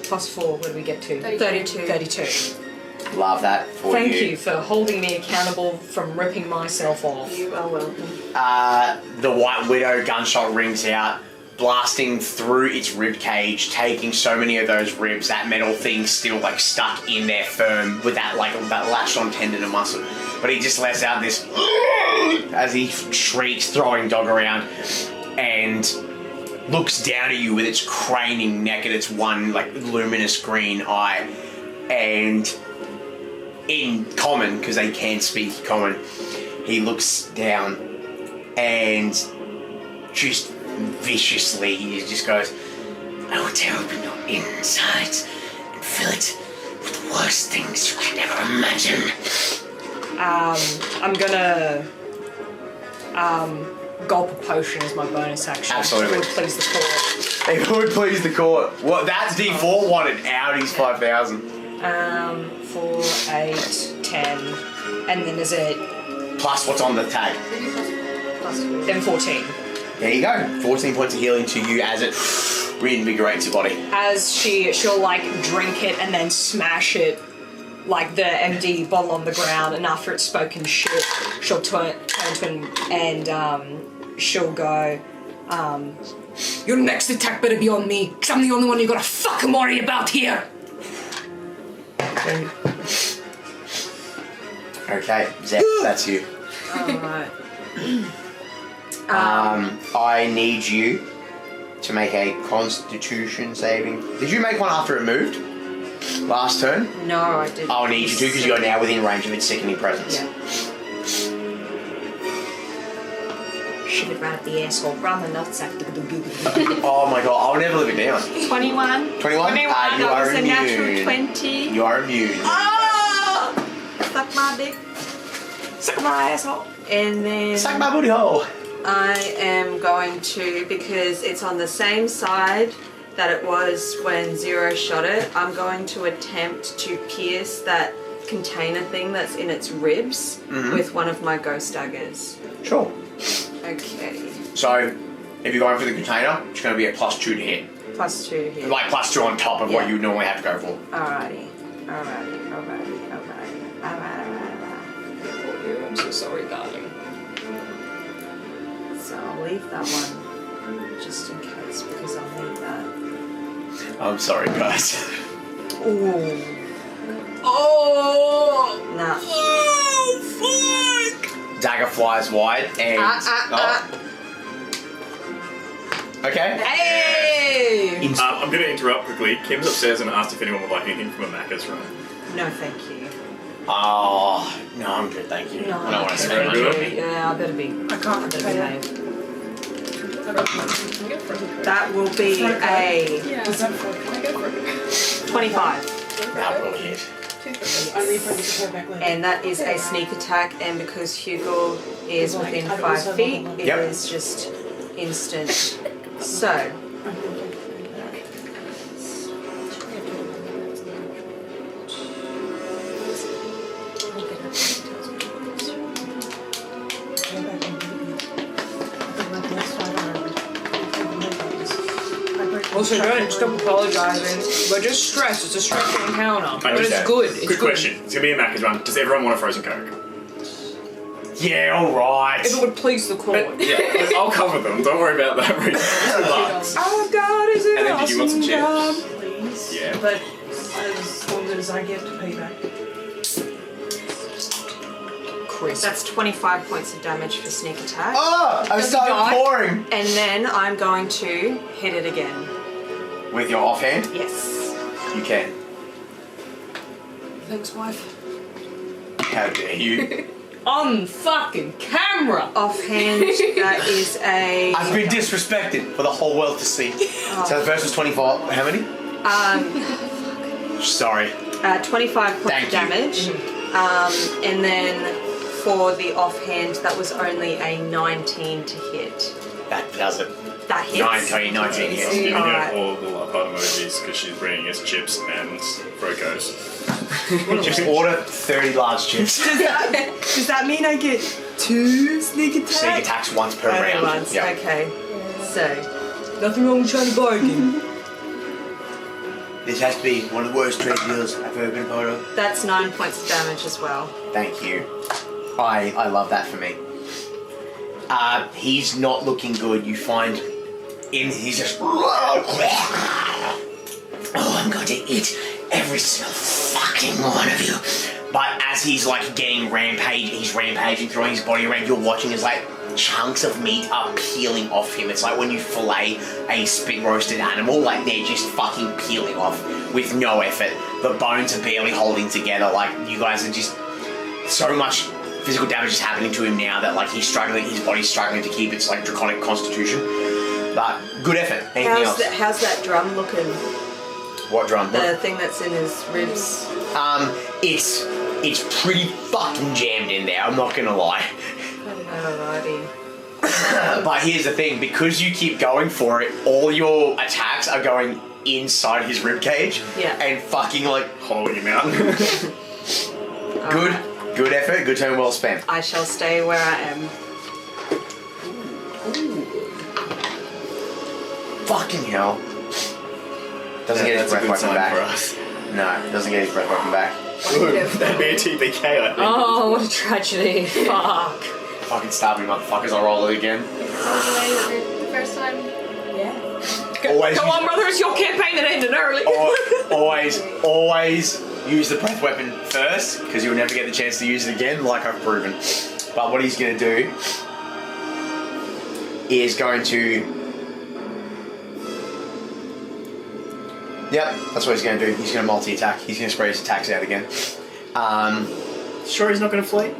Speaker 3: Plus 4, where do we get to?
Speaker 5: 32.
Speaker 3: 32.
Speaker 1: Love that for
Speaker 3: Thank you for holding me accountable from ripping myself off.
Speaker 5: You are welcome.
Speaker 1: The White Widow gunshot rings out, blasting through its rib cage, taking so many of those ribs, that metal thing still like stuck in there firm with that that latched on tendon and muscle. But he just lets out this as he shrieks, throwing dog around, and looks down at you with its craning neck and its one like luminous green eye, and in common, because they can't speak common, he looks down and just viciously he just goes, "I will tear open your insides and fill it with the worst things you could ever imagine."
Speaker 3: I'm gonna gulp a potion as my bonus action.
Speaker 1: Absolutely.
Speaker 3: It would please the court.
Speaker 1: It would please the court. Well, that's D4 wanted out. He's 5,000.
Speaker 3: 4, 8, 10, and then is it
Speaker 1: Plus what's on the tag.
Speaker 3: then 14?
Speaker 1: There you go. 14 points of healing to you as it reinvigorates your body.
Speaker 3: As she'll like drink it and then smash it like the empty bottle on the ground, and after it's spoken shit, she'll turn to him and she'll go, "Your next attack better be on me, because I'm the only one you gotta fucking worry about here."
Speaker 1: Okay, Zep, that's you.
Speaker 6: Alright.
Speaker 1: I need you to make a Constitution saving. Did you make one after it moved? Last turn?
Speaker 6: No, I didn't.
Speaker 1: I'll need you to because you're now within range of its sickening presence.
Speaker 6: Yeah.
Speaker 3: Shove it right up the asshole, round the nutsack.
Speaker 1: Oh my god, I'll never live it down.
Speaker 5: 21.
Speaker 1: 21? You
Speaker 5: That
Speaker 1: are
Speaker 5: was a natural
Speaker 1: immune.
Speaker 5: 20.
Speaker 1: You are immune.
Speaker 5: Suck my dick.
Speaker 3: Suck my asshole.
Speaker 6: And then
Speaker 1: Suck my booty hole.
Speaker 6: I am going to, because it's on the same side that it was when Zero shot it, I'm going to attempt to pierce that container thing that's in its ribs with one of my ghost daggers.
Speaker 1: Sure.
Speaker 6: Okay.
Speaker 1: So, if you're going for the container, it's going to be a +2 to hit.
Speaker 6: +2 here.
Speaker 1: Like +2 on top of what you would normally have to go for.
Speaker 6: Alrighty. Alright.
Speaker 3: I'm so sorry, darling.
Speaker 6: So I'll leave that one just in case, because I'll need that.
Speaker 1: I'm sorry, guys.
Speaker 6: Ooh.
Speaker 3: Oh!
Speaker 6: Nah.
Speaker 3: Oh, fuck!
Speaker 1: Dagger flies wide and... Okay.
Speaker 3: Hey!
Speaker 2: I'm going to interrupt quickly. Kim's upstairs and asked if anyone would like anything from a Macca's run.
Speaker 6: No, thank you.
Speaker 1: Oh, no, I'm good, thank you.
Speaker 6: No,
Speaker 1: I don't want to
Speaker 6: okay,
Speaker 1: spend
Speaker 2: thank
Speaker 1: money.
Speaker 2: you.
Speaker 3: Yeah, I better be.
Speaker 7: I can't
Speaker 3: better
Speaker 7: behave.
Speaker 3: behave.
Speaker 6: That will be a
Speaker 7: Was that for? Can I go for it?
Speaker 3: 25.
Speaker 1: That will hit.
Speaker 7: Only if I get to go back later.
Speaker 6: and that is a sneak attack, and because Hugle is within 5 feet, it
Speaker 1: Yep.
Speaker 6: is just instant. So
Speaker 3: Also, don't stop apologising. We're just stressed. It's a stressful encounter. But it's
Speaker 2: understand.
Speaker 3: good. It's
Speaker 2: Good question. It's gonna be a Macca's run. Does everyone want a frozen Coke?
Speaker 1: Yeah, alright.
Speaker 3: If it would please the court.
Speaker 2: Yeah, I'll cover them. Don't worry about that. But
Speaker 3: Our God is an
Speaker 2: And then did you want some
Speaker 3: awesome
Speaker 2: chips?
Speaker 3: God.
Speaker 7: Please.
Speaker 2: Yeah.
Speaker 7: But as long as I get to pay back.
Speaker 3: Chris.
Speaker 6: That's 25 points of damage for sneak attack.
Speaker 1: Oh, I
Speaker 3: Does he
Speaker 1: started
Speaker 3: die?
Speaker 1: pouring.
Speaker 6: And then I'm going to hit it again.
Speaker 1: With your offhand,
Speaker 6: Yes.
Speaker 1: you can.
Speaker 7: Thanks, wife.
Speaker 1: How dare you?
Speaker 3: On fucking camera.
Speaker 6: Offhand, that is a.
Speaker 1: I've been disrespected for the whole world to see. So the first was 24. How many? Sorry.
Speaker 6: 25 points
Speaker 1: Thank
Speaker 6: of
Speaker 1: you.
Speaker 6: damage. And then for the offhand, that was only a 19 to hit.
Speaker 1: That does it.
Speaker 6: That hits.
Speaker 1: 19, yes.
Speaker 2: Giving her
Speaker 6: Alright.
Speaker 2: all the love heart emojis because she's bringing us chips and Frocos.
Speaker 1: Just order 30 large chips.
Speaker 6: Does that mean I get 2 sneak attacks?
Speaker 1: Sneak attacks once per
Speaker 6: Only
Speaker 1: round.
Speaker 6: once,
Speaker 1: Yeah.
Speaker 6: okay. So,
Speaker 3: Nothing wrong with trying to bargain.
Speaker 1: This has to be one of the worst trade deals I've ever been a part of.
Speaker 6: that's 9 points of damage as well.
Speaker 1: Thank you. I love that for me. He's not looking good. You find he's just. Oh, I'm going to eat every single fucking one of you. But as he's like getting he's rampaging, throwing his body around, you're watching as like chunks of meat are peeling off him. It's like when you fillet a spit roasted animal, like they're just fucking peeling off with no effort. The bones are barely holding together. Like you guys are just so much physical damage is happening to him now that like he's struggling, his body's struggling to keep its like draconic constitution. But good effort. Anything else?
Speaker 6: How's that drum looking?
Speaker 1: What drum?
Speaker 6: The thing that's in his ribs.
Speaker 1: It's pretty fucking jammed in there, I'm not gonna lie.
Speaker 6: Alrighty.
Speaker 1: But here's the thing, because you keep going for it, all your attacks are going inside his ribcage
Speaker 6: Yeah.
Speaker 1: and fucking like
Speaker 2: Holding him out.
Speaker 1: good effort, good turn well spent.
Speaker 6: I shall stay where I am.
Speaker 1: Fucking hell. Doesn't get his
Speaker 2: That's a
Speaker 1: breath
Speaker 2: good
Speaker 1: weapon
Speaker 2: sign for
Speaker 1: back.
Speaker 2: us.
Speaker 1: No, doesn't get his breath weapon back.
Speaker 2: Ooh, that'd be a TPK, I think.
Speaker 3: Oh, what a tragedy. Fuck.
Speaker 1: Fucking stab me, motherfuckers, I'll roll it again.
Speaker 5: The first time. Yeah.
Speaker 1: Always
Speaker 3: Go
Speaker 1: use-
Speaker 3: on, brother, it's your campaign that ended early.
Speaker 1: always use the breath weapon first, because you'll never get the chance to use it again, like I've proven. But what he's going to do is going to... Yep, that's what he's going to do. He's going to multi-attack. He's going to spread his attacks out again.
Speaker 2: Sure he's not going to flee?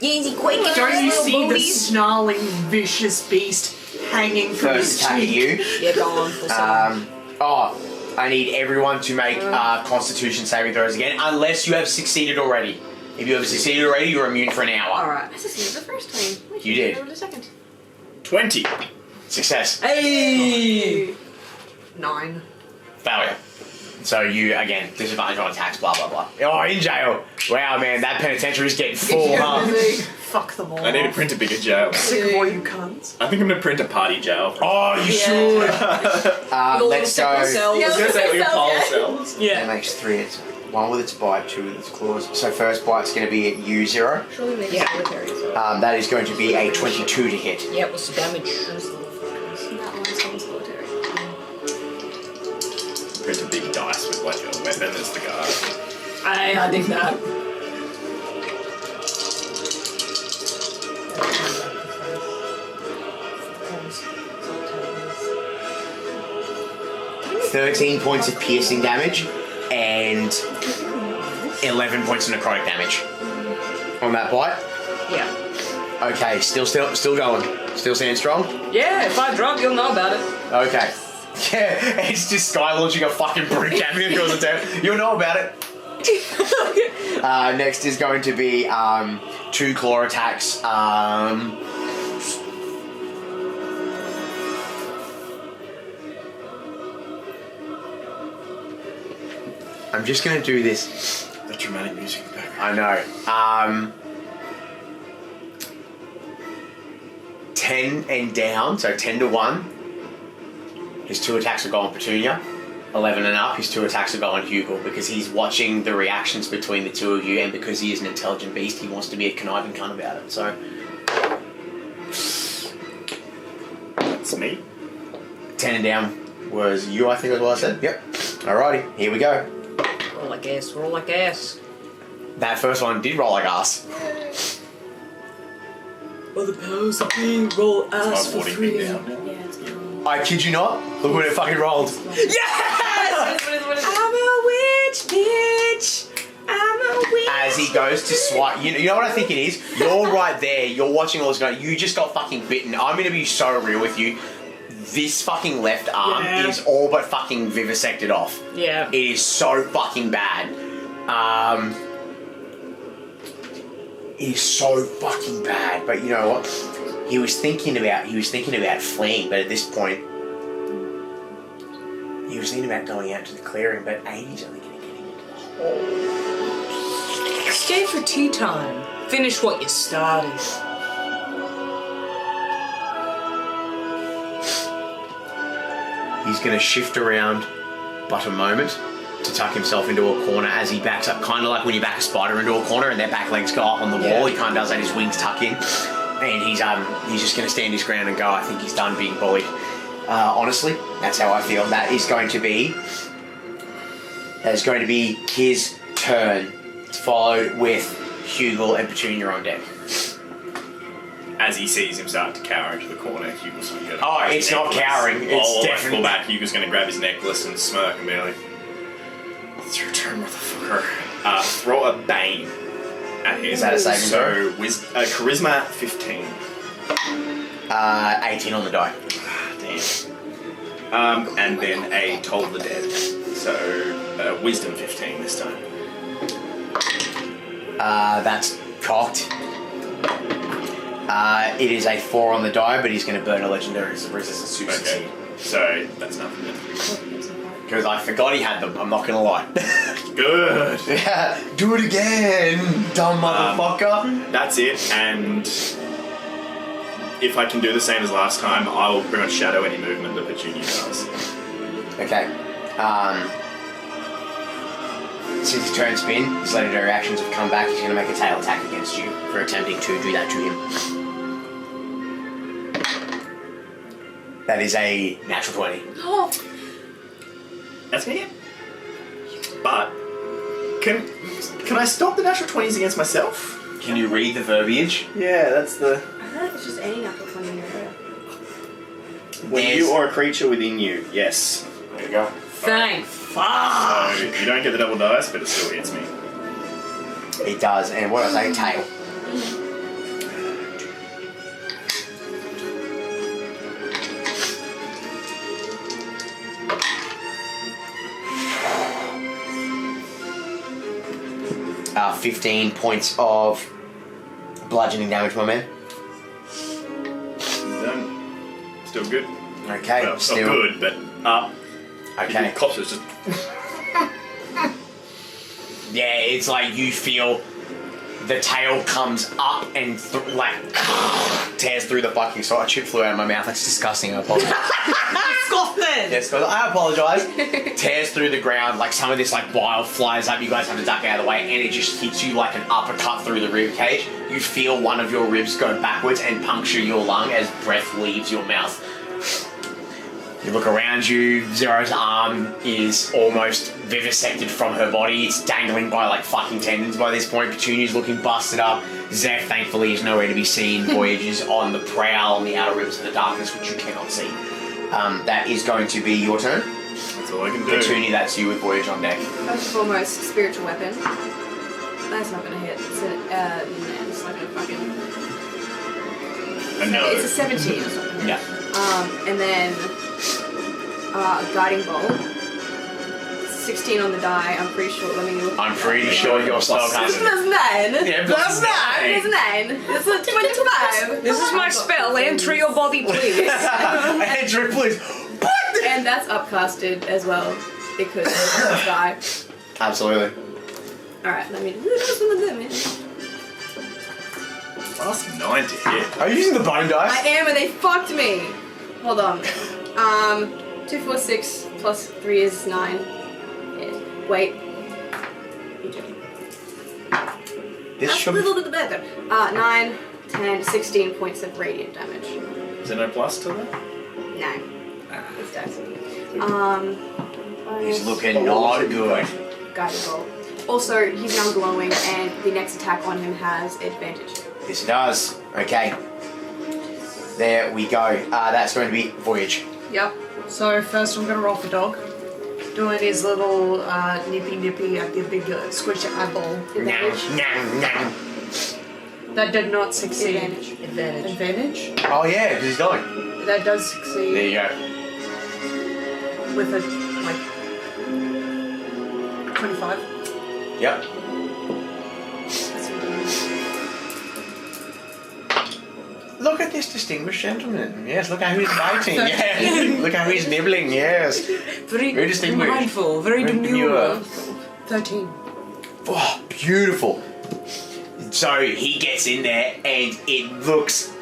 Speaker 3: Easy, quick.
Speaker 7: Don't you see the snarling, vicious beast hanging from
Speaker 1: First
Speaker 7: his
Speaker 1: attack at
Speaker 7: cheek?
Speaker 1: you.
Speaker 3: Yeah, go on for some.
Speaker 1: I need everyone to make Constitution saving throws again, unless you have succeeded already. If you have succeeded already, you're immune for an hour.
Speaker 6: Alright.
Speaker 5: I succeeded the first time. Wait,
Speaker 1: You did.
Speaker 5: I rolled a second.
Speaker 2: 20.
Speaker 1: Success.
Speaker 3: Hey!
Speaker 6: 9.
Speaker 1: Failure. So you, again, disadvantage on attacks, blah, blah, blah. Oh, in jail. Wow, man, that penitentiary's getting full, huh?
Speaker 7: Fuck them all.
Speaker 2: I need to print a bigger jail.
Speaker 7: Sick of all you cunts.
Speaker 2: I think I'm going to print a party jail.
Speaker 1: Oh, you should. Let's go.
Speaker 2: I was going to say like a pile of cells.
Speaker 1: That
Speaker 3: Yeah.
Speaker 1: makes 3. It's 1 with its bite, 2 with its claws. So first bite's going to be at U0.
Speaker 5: Surely makes
Speaker 3: Yeah.
Speaker 5: solitary as well.
Speaker 1: That is going to be a 22 to hit.
Speaker 3: Yeah, what's the damage?
Speaker 5: That one's on solitary.
Speaker 2: Print a big dice with like a weapon as the guard.
Speaker 3: I dig that.
Speaker 6: Solitaries.
Speaker 1: 13 points of piercing damage and 11 points of necrotic damage on that bite.
Speaker 3: Yeah.
Speaker 1: Okay, still going. Still standing strong?
Speaker 3: Yeah, if I drop, you'll know about it.
Speaker 1: Okay. Yeah, it's just Skye launching a fucking brute at me across the town. You'll know about it. Next is going to be 2 claw attacks. I'm just going to do this.
Speaker 2: The dramatic music in the background.
Speaker 1: I know. 10 and down, so 10 to 1. his 2 attacks will go on Petunia. 11 and up, his 2 attacks will go on Hugle because he's watching the reactions between the two of you, and because he is an intelligent beast, he wants to be a conniving cunt about it. So
Speaker 2: That's me.
Speaker 1: 10 and down was you, I think, is what I said. Yep. Alrighty, here we go.
Speaker 3: Roll like ass, roll like ass.
Speaker 1: That first one did roll like ass.
Speaker 3: Well, the powers of me roll
Speaker 2: My
Speaker 3: ass for
Speaker 2: warning
Speaker 3: free.
Speaker 2: me down.
Speaker 5: Yeah, it's cool.
Speaker 1: I kid you not. Look what it fucking rolled.
Speaker 3: I'm a witch, bitch. I'm a witch.
Speaker 1: As he goes to swipe, you know what I think it is? You're right there. You're watching all this going. You just got fucking bitten. I'm gonna be so real with you. This fucking left arm is all but fucking vivisected off.
Speaker 3: Yeah.
Speaker 1: It is so fucking bad. It is so fucking bad. But you know what? He was thinking about fleeing, but at this point, he was thinking about going out to the clearing. But Amy's only going to get him into the hole.
Speaker 3: Stay for tea time. Finish what you started.
Speaker 1: He's going to shift around but a moment to tuck himself into a corner as he backs up, kind of like when you back a spider into a corner and their back legs go up on the wall. He kind of does that, his wings tuck in, and he's just going to stand his ground and go. I think he's done being bullied. Honestly, that's how I feel. That is going to be his turn, followed with Hugle and Petunia on deck.
Speaker 2: As he sees him start to cower into the corner, Hugle's going to go.
Speaker 1: Oh, it's not cowering. It's definitely
Speaker 2: pull back. Hugle's going to grab his necklace and smirk and be like, "It's your turn, motherfucker." Throw a bane at him.
Speaker 1: Is that a saving throw?
Speaker 2: So, charisma 15.
Speaker 1: 18 on the die.
Speaker 2: Damn. And then a Toll the Dead. So, wisdom 15 this time.
Speaker 1: That's cocked. It is a 4 on the die, but he's going to burn a legendary resistance to succeed.
Speaker 2: So that's nothing.
Speaker 1: Because I forgot he had them, I'm not going to lie.
Speaker 2: Good.
Speaker 1: Yeah, do it again, dumb motherfucker.
Speaker 2: That's it, and if I can do the same as last time, I will pretty much shadow any movement that Petunia does.
Speaker 1: Okay. Since his turn spin, his legendary actions have come back. He's going to make a tail attack against you for attempting to do that to him. That is a natural 20.
Speaker 5: Oh,
Speaker 2: That's me. But can I stop the natural 20s against myself?
Speaker 1: Can you read the verbiage?
Speaker 2: Yeah, that's the.
Speaker 5: I feel like it's just any natural 20 in your area.
Speaker 2: When you or a creature within you, yes.
Speaker 1: There you go.
Speaker 3: Thank fuck.
Speaker 2: So you don't get the double dice, but it still hits me.
Speaker 1: It does, and what I say, tail. Uh, 15 points of bludgeoning damage, my man.
Speaker 2: Done. Still good.
Speaker 1: Okay,
Speaker 2: Well,
Speaker 1: still
Speaker 2: not good, but up.
Speaker 1: Okay.
Speaker 2: The cops was just.
Speaker 1: Yeah, it's like you feel the tail comes up and tears through the fucking sword. A chip flew out of my mouth. That's disgusting. I apologize.
Speaker 3: Scotland!
Speaker 1: Yes, I apologize. Tears through the ground. Like some of this bile flies up. You guys have to duck out of the way, and it just hits you like an uppercut through the rib cage. You feel one of your ribs go backwards and puncture your lung as breath leaves your mouth. You look around you, Zero's arm is almost vivisected from her body. It's dangling by fucking tendons by this point. Petunia's looking busted up. Zeph, thankfully, is nowhere to be seen. Voyage is on the prowl on the outer rims of the darkness, which you cannot see. That is going to be your turn.
Speaker 2: That's all I can do.
Speaker 1: Petunia, that's you with Voyage on deck.
Speaker 5: First and foremost, spiritual weapon. That's not gonna hit. It's it's like a fucking.
Speaker 2: No.
Speaker 5: It's a 17 or something.
Speaker 1: Yeah.
Speaker 5: And then a guiding bolt. 16 on the die. I'm pretty sure. Let me look.
Speaker 1: I'm pretty sure your spellcaster.
Speaker 5: Plus 9.
Speaker 1: Yeah, plus 9.
Speaker 5: Plus 9. That's a 25.
Speaker 3: This is my spell. Enter your body, please.
Speaker 1: Andrew, please.
Speaker 5: And that's upcasted as well because of the die.
Speaker 1: Absolutely.
Speaker 5: Alright, let me do some of them.
Speaker 2: Plus 9 to hit.
Speaker 1: Are you using the bone dice?
Speaker 5: I am, and they fucked me. Hold on. 2 2, 4, 6 plus 3 is 9. Wait. You do.
Speaker 1: This
Speaker 5: That's a
Speaker 1: should
Speaker 5: little bit better. 9, 10, 16 points of radiant damage.
Speaker 2: Is there no plus to that?
Speaker 5: No. It's dex.
Speaker 1: He's looking not good.
Speaker 5: Guided roll. Also, he's now glowing, and the next attack on him has advantage.
Speaker 1: Yes, it does. Okay. There we go. That's going to be Voyage.
Speaker 7: Yep. So first I'm gonna roll for dog. Doing his little nippy at the big squish eyeball. That did not succeed. Advantage.
Speaker 1: Oh yeah, because he's going.
Speaker 7: That does succeed.
Speaker 1: There you go.
Speaker 7: With a, like, 25.
Speaker 1: Yep. Look at this distinguished gentleman. Yes, look how he's biting. Yes. Look how he's nibbling. Yes. Very distinguished.
Speaker 6: Mindful, very demure.
Speaker 7: 13.
Speaker 1: Oh, beautiful. So he gets in there and it looks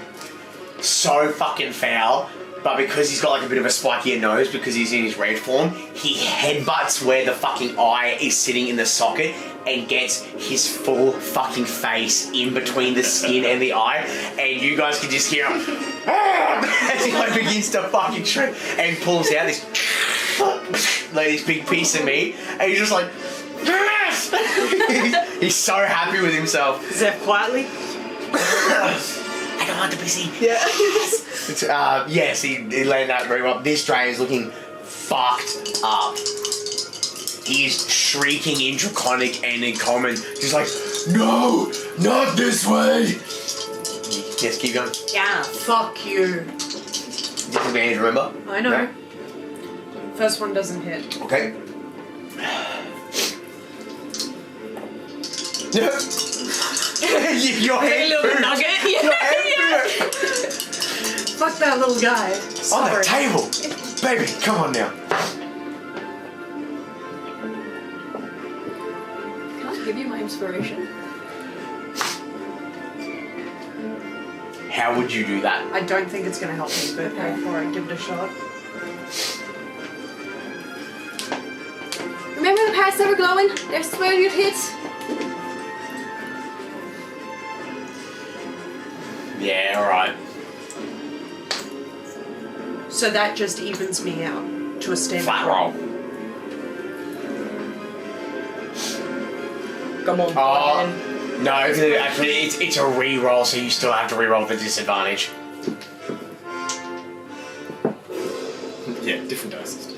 Speaker 1: so fucking foul, but because he's got like a bit of a spikier nose because he's in his red form, he headbutts where the fucking eye is sitting in the socket and gets his full fucking face in between the skin and the eye, and you guys can just hear him as he like begins to fucking shriek and pulls out this like this big piece of meat, and he's just like yes! He's so happy with himself.
Speaker 6: Zeph quietly.
Speaker 1: I don't want to be seen. Yeah. It's, yes, he landed that very well. This Dray is looking fucked up. He is shrieking in Draconic and in Common. He's like, no, not this way. Yes, keep going.
Speaker 7: Yeah. Fuck you.
Speaker 1: Disadvantage, remember?
Speaker 7: I know.
Speaker 1: No?
Speaker 7: First one doesn't hit.
Speaker 1: Okay. Your
Speaker 6: Hey,
Speaker 1: head
Speaker 6: little
Speaker 1: boots.
Speaker 6: nugget.
Speaker 1: Your head boots.
Speaker 7: Fuck that little guy.
Speaker 1: On
Speaker 7: Sorry.
Speaker 1: the table. Baby, come on now.
Speaker 5: Can I give you my inspiration?
Speaker 1: How would you do that?
Speaker 7: I don't think it's gonna help me, but go for it. Give it a shot.
Speaker 5: Remember the parts that were glowing? That's where you hit.
Speaker 1: Yeah, alright.
Speaker 7: So that just evens me out to a standard
Speaker 1: Flat roll.
Speaker 6: Come on.
Speaker 1: Oh, no, actually, it's a re-roll, so you still have to re-roll with disadvantage.
Speaker 2: Yeah, different dice.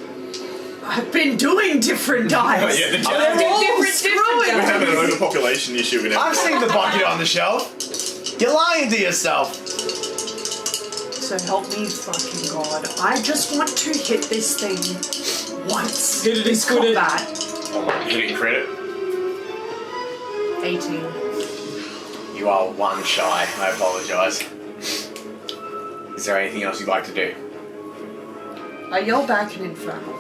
Speaker 7: I've been doing different dice.
Speaker 2: Yeah, the
Speaker 7: They're all
Speaker 6: different
Speaker 2: We're
Speaker 7: screwing.
Speaker 2: having an overpopulation issue in
Speaker 1: I've seen the bucket on the shelf. You're lying to yourself.
Speaker 7: So help me fucking God. I just want to hit this thing once.
Speaker 6: Hit it
Speaker 7: This
Speaker 6: and quit it.
Speaker 7: combat.
Speaker 1: You get credit.
Speaker 7: 18.
Speaker 1: You are one shy. I apologise. Is there anything else you'd like to do?
Speaker 7: I yell back in Infernal.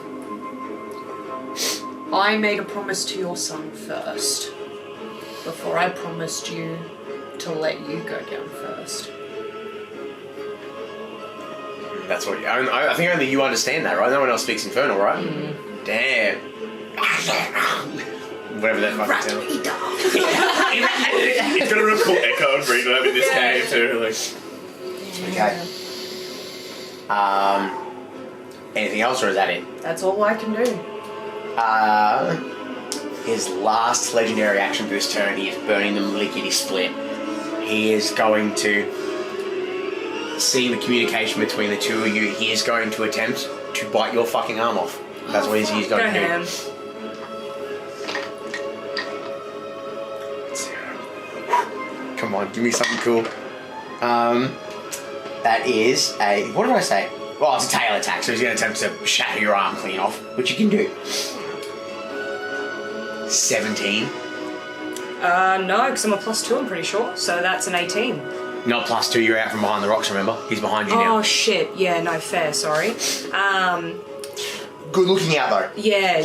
Speaker 7: I made a promise to your son first, before I promised you to let you go down first.
Speaker 1: That's what I think only you understand that, right? No one else speaks Infernal, right? Damn. Whatever that fucking sounds.
Speaker 2: It's got a real cool echo and reverb in this cave too. Like,
Speaker 1: Okay. Anything else, or is that it?
Speaker 7: That's all I can do.
Speaker 1: His last legendary action for this turn, he is burning them lickety split. He is going to, seeing the communication between the two of you, he is going to attempt to bite your fucking arm off. That's what he's going to do. Come on, give me something cool. That is a, what did I say? Well, it's a tail attack, so he's going to attempt to shatter your arm clean off, which you can do. 17.
Speaker 3: No, because I'm a +2, I'm pretty sure. So that's an 18.
Speaker 1: Not +2, you're out from behind the rocks, remember? He's behind you now.
Speaker 3: Oh shit! Yeah, no, fair. Sorry.
Speaker 1: Good looking out though.
Speaker 3: Yeah.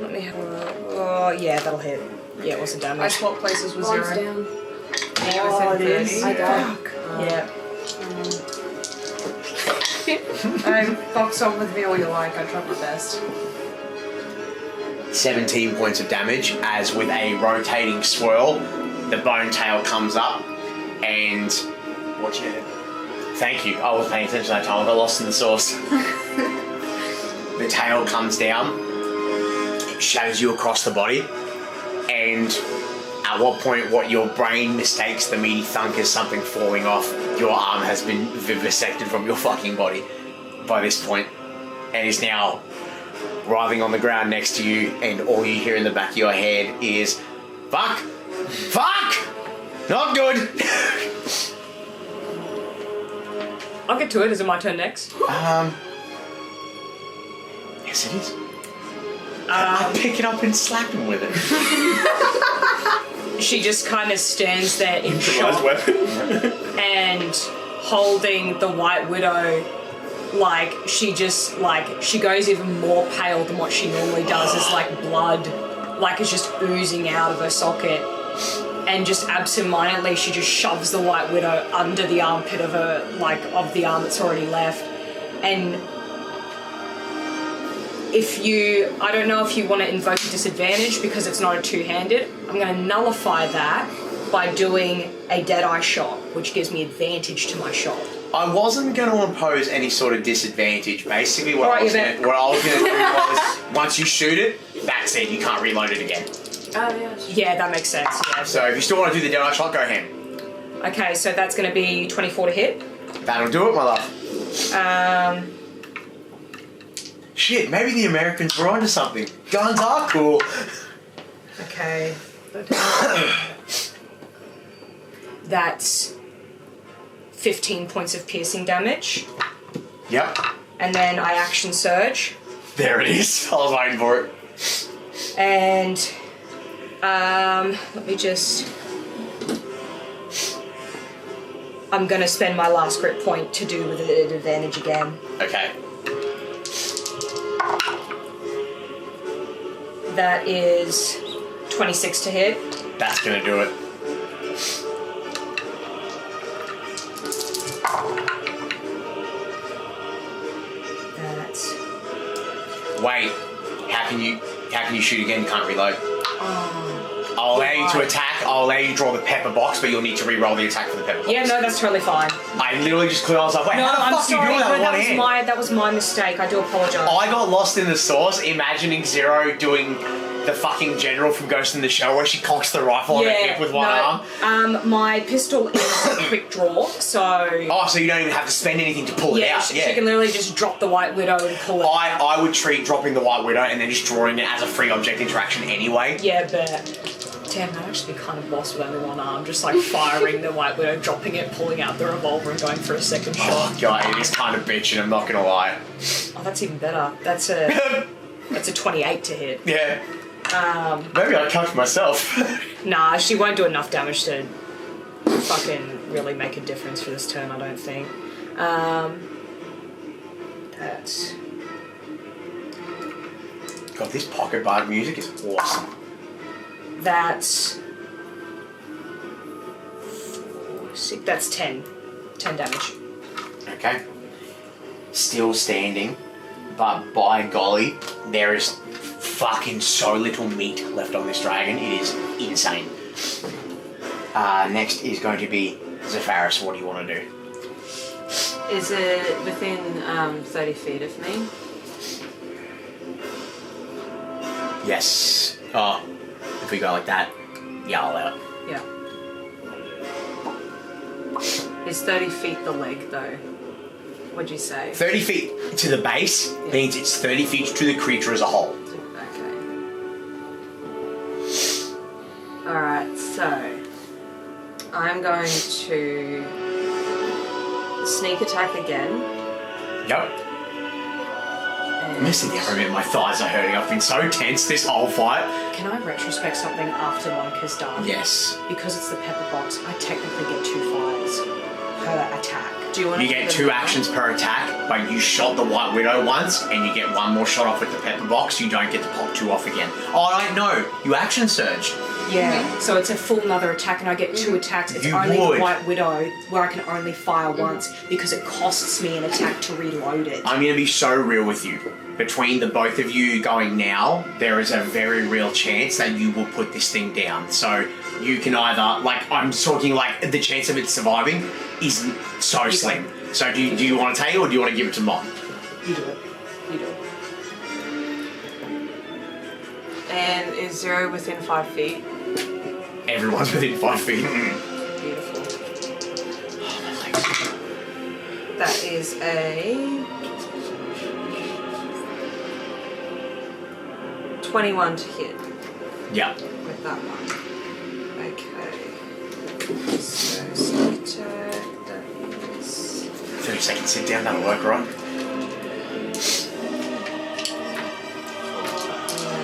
Speaker 3: Let me have a look. Oh, yeah, that'll hit. Yeah, what's the
Speaker 7: I
Speaker 3: damage?
Speaker 7: swapped places with
Speaker 5: One's
Speaker 7: 0.
Speaker 5: down.
Speaker 7: Within
Speaker 3: Oh, it
Speaker 7: 30.
Speaker 3: is.
Speaker 5: I died.
Speaker 3: Yeah.
Speaker 6: Box on with me all you like. I tried my best.
Speaker 1: 17 points of damage as with a rotating swirl, the bone tail comes up and...
Speaker 2: Watch your head.
Speaker 1: Thank you. I was paying attention that time. I got lost in the sauce. The tail comes down, it shadows you across the body, and at what point what your brain mistakes the meaty thunk as something falling off, your arm has been vivisected from your fucking body by this point, and is now writhing on the ground next to you, and all you hear in the back of your head is, fuck! Fuck! Not good!
Speaker 3: I'll get to it. Is it my turn next?
Speaker 1: Yes, it is. I pick it up and slap him with it.
Speaker 3: She just kind of stands there in
Speaker 2: Improvised
Speaker 3: shock
Speaker 2: weapon.
Speaker 3: and holding the White Widow, like she goes even more pale than what she normally does. It's like blood, like it's just oozing out of her socket. And just absentmindedly, she just shoves the White Widow under the armpit of her, of the arm that's already left. And I don't know if you want to invoke a disadvantage because it's not a two-handed. I'm going to nullify that by doing a Deadeye shot, which gives me advantage to my shot.
Speaker 1: I wasn't going to impose any sort of disadvantage. Basically, what I was going to do was, once you shoot it, that's it. You can't reload it again.
Speaker 5: Oh, yeah.
Speaker 3: Yeah, that makes sense. Yeah.
Speaker 1: So if you still want to do the Deadeye shot, go ahead.
Speaker 3: Okay, so that's going to be 24 to hit.
Speaker 1: That'll do it, my love. Shit, maybe the Americans were onto something. Guns are cool.
Speaker 3: Okay. That's 15 points of piercing damage.
Speaker 1: Yep.
Speaker 3: And then I action surge.
Speaker 1: There it is. I was waiting for it.
Speaker 3: And let me just... I'm going to spend my last grip point to do with an advantage again.
Speaker 1: Okay.
Speaker 3: That is 26 to hit.
Speaker 1: That's gonna do it.
Speaker 3: That's...
Speaker 1: Wait. How can you shoot again? You can't reload. I'll allow you to attack. I'll allow you to draw the pepper box, but you'll need to re-roll the attack for the pepper box.
Speaker 3: Yeah, no, that's totally fine.
Speaker 1: I literally just cleared. I was like, wait,
Speaker 3: No,
Speaker 1: how the
Speaker 3: I'm
Speaker 1: fuck
Speaker 3: sorry.
Speaker 1: are you doing that with one hand?
Speaker 3: That was my mistake. I do apologise.
Speaker 1: I got lost in the sauce, imagining Zero doing the fucking general from Ghost in the Shell, where she cocks the rifle on her hip with one arm.
Speaker 3: My pistol is a quick draw, so...
Speaker 1: Oh, so you don't even have to spend anything to pull it out.
Speaker 3: She can literally just drop the White Widow and pull it out.
Speaker 1: I would treat dropping the White Widow and then just drawing it as a free object interaction anyway.
Speaker 3: Yeah, but... Damn, I'd actually be kind of boss with only one arm, just like firing the White Widow, dropping it, pulling out the revolver and going for a second shot.
Speaker 1: Oh god, it is kind of bitching, I'm not gonna lie.
Speaker 3: Oh, that's even better. That's a 28 to hit.
Speaker 1: Yeah. Maybe I cuffed myself.
Speaker 3: Nah, she won't do enough damage to fucking really make a difference for this turn, I don't think. That's...
Speaker 1: God, this pocket bard music is awesome.
Speaker 3: That's... 6, that's 10. 10 damage.
Speaker 1: Okay. Still standing, but by golly, there is fucking so little meat left on this dragon. It is insane. Next is going to be Zefaris. What do you want to do?
Speaker 6: Is it within 30 feet of me?
Speaker 1: Yes. Oh, if we go like that, yeah, I'll allow it.
Speaker 6: Yeah. Is 30 feet the leg though? What'd you say?
Speaker 1: 30 feet to the base means it's 30 feet to the creature as a whole.
Speaker 6: Okay. Alright, so I'm going to sneak attack again.
Speaker 1: Yep. I'm missing the argument. My thighs are hurting. I've been so tense this whole fight.
Speaker 3: Can I retrospect something after Monica's done?
Speaker 1: Yes.
Speaker 3: Because it's the pepper box, I technically get 2 fires per attack.
Speaker 6: Do you want
Speaker 1: You get 2 actions per attack, but you shot the White Widow once, and you get 1 more shot off with the pepper box. You don't get to pop 2 off again. Oh, I know. You action surged.
Speaker 7: Yeah, so it's a full another attack, and I get 2 attacks. It's
Speaker 1: You
Speaker 7: only
Speaker 1: would.
Speaker 7: White Widow, where I can only fire once because it costs me an attack to reload it.
Speaker 1: I'm going to be so real with you. Between the both of you going now, there is a very real chance that you will put this thing down. So you can either, like, I'm talking like the chance of it surviving is so slim. So do you want to take it or do you want to give it to Mom?
Speaker 7: You do it. You do it.
Speaker 6: And is Zero within 5 feet?
Speaker 1: Everyone's within 5 feet.
Speaker 6: Beautiful. That is a 21 to hit
Speaker 1: Yeah.
Speaker 6: with that one. Okay. So sneak attack, that is
Speaker 1: 30 seconds, sit down, that'll work, right?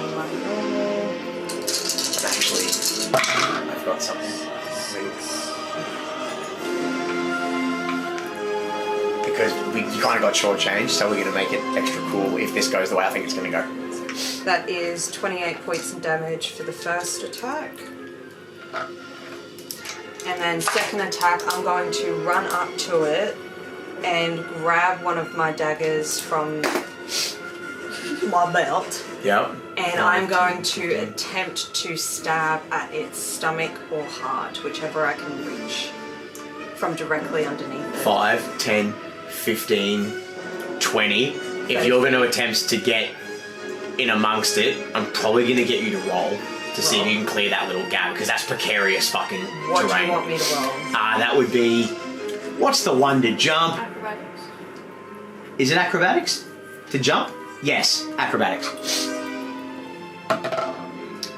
Speaker 6: and my normal.
Speaker 1: Actually, I've got something. Because you kind of got shortchanged, so we're going to make it extra cool if this goes the way I think it's going to go.
Speaker 6: That is 28 points of damage for the first attack. And then second attack, I'm going to run up to it and grab one of my daggers from my belt.
Speaker 1: Yep.
Speaker 6: And I'm going to attempt to stab at its stomach or heart, whichever I can reach from directly underneath it.
Speaker 1: 5, 10, 15, 20. If you're going to attempt to get in amongst it, I'm probably going to get you to roll to see if you can clear that little gap, because that's precarious fucking
Speaker 6: What
Speaker 1: terrain.
Speaker 6: do you want me to roll?
Speaker 1: That would be... What's the one to jump?
Speaker 5: Acrobatics.
Speaker 1: Is it acrobatics? To jump? Yes, acrobatics.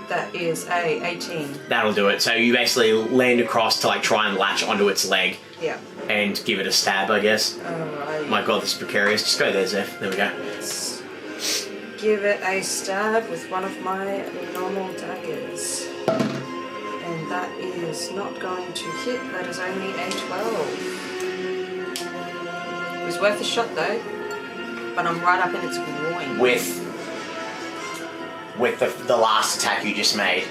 Speaker 6: That is a 18.
Speaker 1: That'll do it. So you basically land across to like try and latch onto its leg
Speaker 6: Yeah.
Speaker 1: and give it a stab, I guess.
Speaker 6: Alright.
Speaker 1: My god, this is precarious. Just go there, Zeph. There we go.
Speaker 6: Give it a stab with one of my normal daggers. And that is not going to hit. That is only a 12. It was worth a shot though. But I'm right up in its groin.
Speaker 1: With the last attack you just made.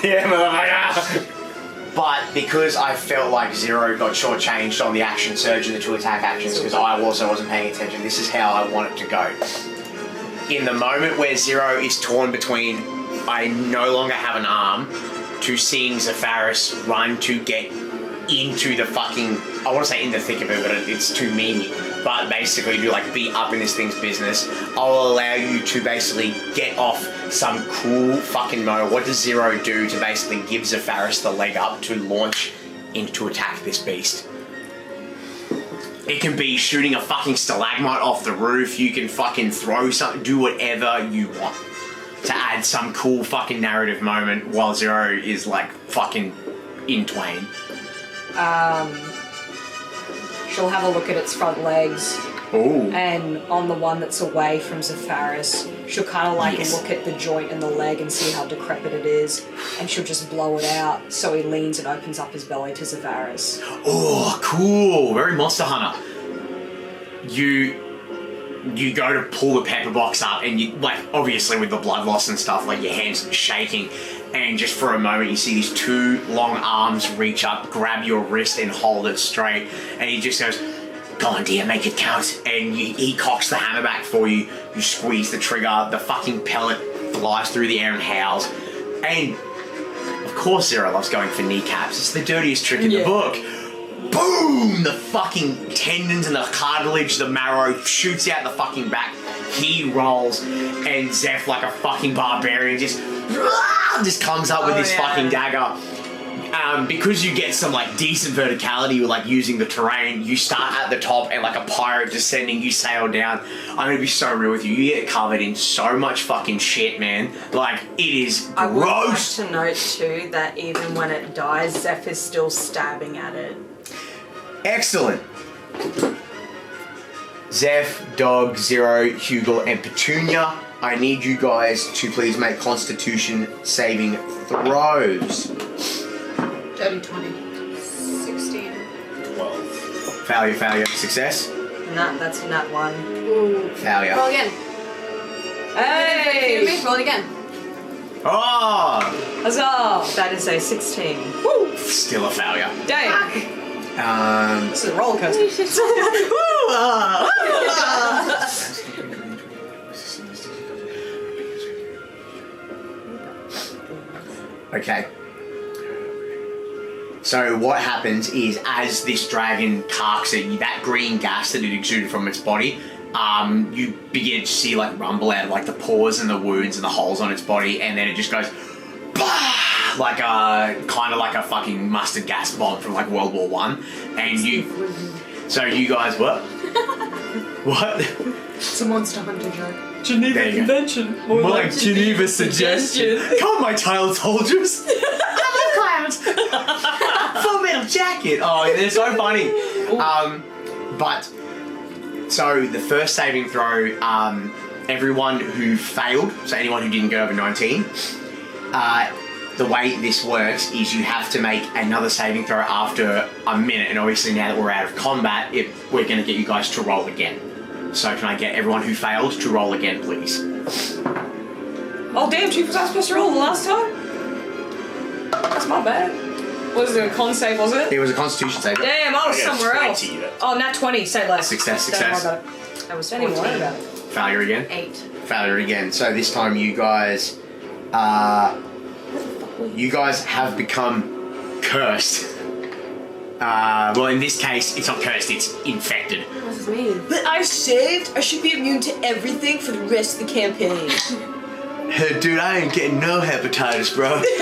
Speaker 1: Yeah, motherfucker! But because I felt like Zero got shortchanged on the action surge and the 2 attack actions, because I also wasn't paying attention, this is how I want it to go. In the moment where Zero is torn between I no longer have an arm, to seeing Zefaris run to get into the fucking, I want to say in the thick of it, but it's too meany, but basically to like be up in this thing's business, I'll allow you to basically get off some cool fucking mo. What does Zero do to basically give Zefaris the leg up to launch into attack this beast? It can be shooting a fucking stalagmite off the roof, you can fucking throw something, do whatever you want to add some cool fucking narrative moment while Zero is like fucking in twain.
Speaker 7: She'll have a look at its front legs,
Speaker 1: Ooh.
Speaker 7: and on the one that's away from Zefaris, she'll kind of like
Speaker 1: Yes.
Speaker 7: look at the joint in the leg and see how decrepit it is, and she'll just blow it out so he leans and opens up his belly to Zefaris.
Speaker 1: Oh, cool. Very Monster Hunter. You go to pull the pepper box up and you, like, obviously with the blood loss and stuff, like your hands are shaking, and just for a moment you see these 2 long arms reach up, grab your wrist and hold it straight, and he just goes, "Go on dear, make it count," and he cocks the hammer back for you, you squeeze the trigger, the fucking pellet flies through the air and howls, and of course Zero loves going for kneecaps, it's the dirtiest trick in the book. Boom! The fucking tendons and the cartilage, the marrow shoots out the fucking back. He rolls, and Zeph, like a fucking barbarian, just comes up with his fucking dagger. Because you get some like decent verticality with like using the terrain, you start at the top and like a pirate descending, you sail down. I'm gonna be so real with you. You get covered in so much fucking shit, man. Like, it is gross.
Speaker 6: I would like to note too that even when it dies, Zeph is still stabbing at it.
Speaker 1: Excellent. Zeph, Dog, Zero, Hugle, and Petunia, I need you guys to please make Constitution saving throws.
Speaker 5: Dirty 20. 16.
Speaker 2: 12.
Speaker 1: Failure, success.
Speaker 6: That's nat 1.
Speaker 5: Ooh.
Speaker 1: Failure.
Speaker 5: Roll again.
Speaker 3: Hey!
Speaker 5: Roll it again.
Speaker 1: Oh!
Speaker 3: Huzzah!
Speaker 6: That is a 16.
Speaker 3: Woo!
Speaker 1: Still a failure.
Speaker 3: Damn!
Speaker 7: This is a roller coaster.
Speaker 1: Okay. So what happens is, as this dragon carks it, that green gas that it exuded from its body, you begin to see like rumble out of like the pores and the wounds and the holes on its body, and then it just goes bah! Like a kind of like a fucking mustard gas bomb from like World War One, and you. So you guys what? What?
Speaker 7: It's a Monster Hunter joke.
Speaker 3: Geneva Convention.
Speaker 1: More like Geneva suggestion. Come, my child soldiers. I love clowns. Full metal jacket. Oh, they're so funny. But so the first saving throw, everyone who failed, so anyone who didn't go over 19, the way this works is you have to make another saving throw after a minute, and obviously now that we're out of combat, we're going to get you guys to roll again. So can I get everyone who failed to roll again, please?
Speaker 3: Oh damn, Chief, was I supposed to roll the last time? That's my bad. Was it a con save, was it?
Speaker 1: It was a Constitution save.
Speaker 3: Damn, I was
Speaker 2: I got
Speaker 3: somewhere
Speaker 2: 20,
Speaker 3: else.
Speaker 2: that's-
Speaker 3: Oh, nat 20, say less.
Speaker 1: Success.
Speaker 3: Don't worry about it.
Speaker 6: That was
Speaker 3: Don't even worry
Speaker 6: 14.
Speaker 3: about it.
Speaker 1: Failure again.
Speaker 5: 8.
Speaker 1: Failure again. So this time you guys have become cursed. Well, in this case, it's not cursed, it's infected.
Speaker 5: What does this mean?
Speaker 3: But I saved. I should be immune to everything for the rest of the campaign.
Speaker 1: Hey, dude, I ain't getting no hepatitis, bro. It's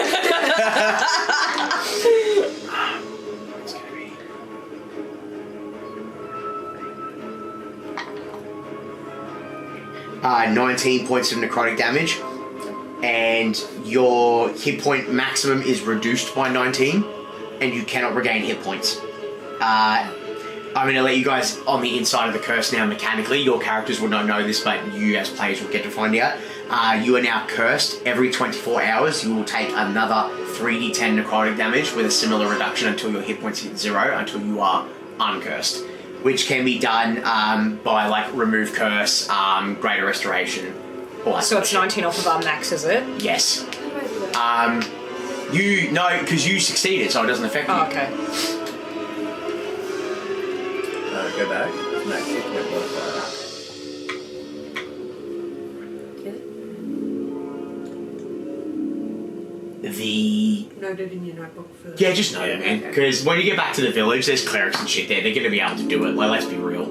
Speaker 1: gonna be... 19 points of necrotic damage, and your hit point maximum is reduced by 19, and you cannot regain hit points. I'm going to let you guys on the inside of the curse now mechanically. Your characters will not know this, but you as players will get to find out. You are now cursed. Every 24 hours, you will take another 3d10 necrotic damage with a similar reduction until your hit points hit 0, until you are uncursed. Which can be done by, like, remove curse, greater restoration. All that
Speaker 3: So
Speaker 1: sort
Speaker 3: it's
Speaker 1: of
Speaker 3: 19 off of our max, is it?
Speaker 1: shit. Yes. No, because you succeeded, so it doesn't affect you.
Speaker 3: Oh, okay.
Speaker 2: Go back. No, hit point modifier.
Speaker 1: The...
Speaker 7: Noted in your notebook for.
Speaker 1: Yeah, just know it, man. Because when you get back to the village, there's clerics and shit there. They're going to be able to do it. Like, let's be real.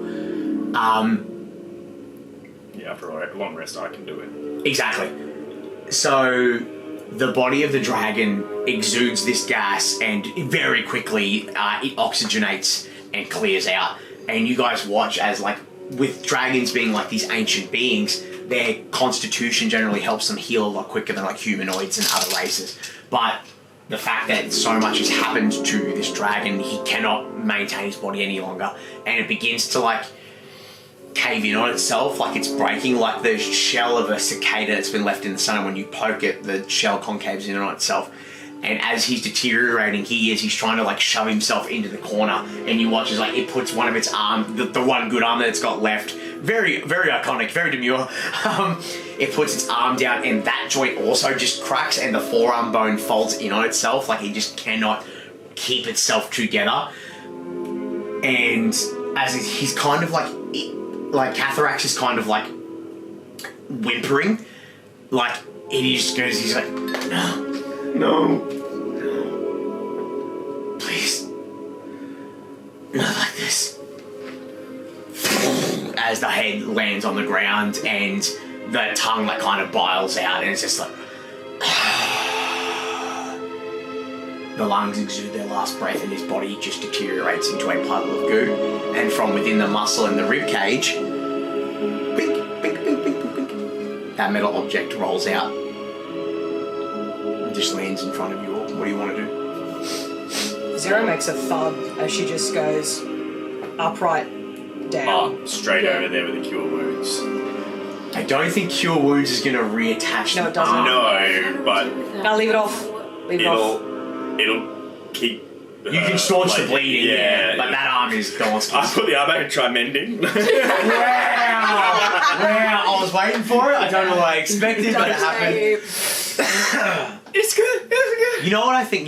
Speaker 2: Yeah, after a long rest, I can do it.
Speaker 1: Exactly. So, the body of the dragon exudes this gas, and very quickly it oxygenates and clears out. And you guys watch as, like, with dragons being like these ancient beings, their constitution generally helps them heal a lot quicker than like humanoids and other races. But the fact that so much has happened to this dragon, he cannot maintain his body any longer, and it begins to like cave in on itself, like it's breaking, like the shell of a cicada that's been left in the sun. When you poke it, the shell concaves in on itself. And as he's deteriorating, he's trying to like shove himself into the corner, and you watch as like it puts one of its arm, the one good arm that it's got left, very, very iconic, very demure. It puts its arm down, and that joint also just cracks, and the forearm bone folds in on itself, like it just cannot keep itself together. And as he's kind of like Catharax is kind of like whimpering, like he just goes, he's like, no, please, not like this. As the head lands on the ground and the tongue like kind of biles out, and it's just like the lungs exude their last breath, and his body just deteriorates into a puddle of goo. And from within the muscle and the rib cage, bink, bink, bink, bink, bink, bink, that metal object rolls out. Just lands in front of you all. What do you want to do?
Speaker 3: Zero makes a thud as she just goes upright down.
Speaker 2: Oh, straight over there with the cure wounds.
Speaker 1: I don't think Cure Wounds is going to reattach.
Speaker 3: No, it doesn't.
Speaker 2: No, but
Speaker 3: No, leave it off. Leave it off.
Speaker 2: it'll keep
Speaker 1: You can staunch the bleeding,
Speaker 2: yeah,
Speaker 1: but that arm is gone.
Speaker 2: I put the arm back and try mending.
Speaker 1: Wow! I was waiting for it. I don't know what I expected, but it happened.
Speaker 2: It's good.
Speaker 1: You know what I think?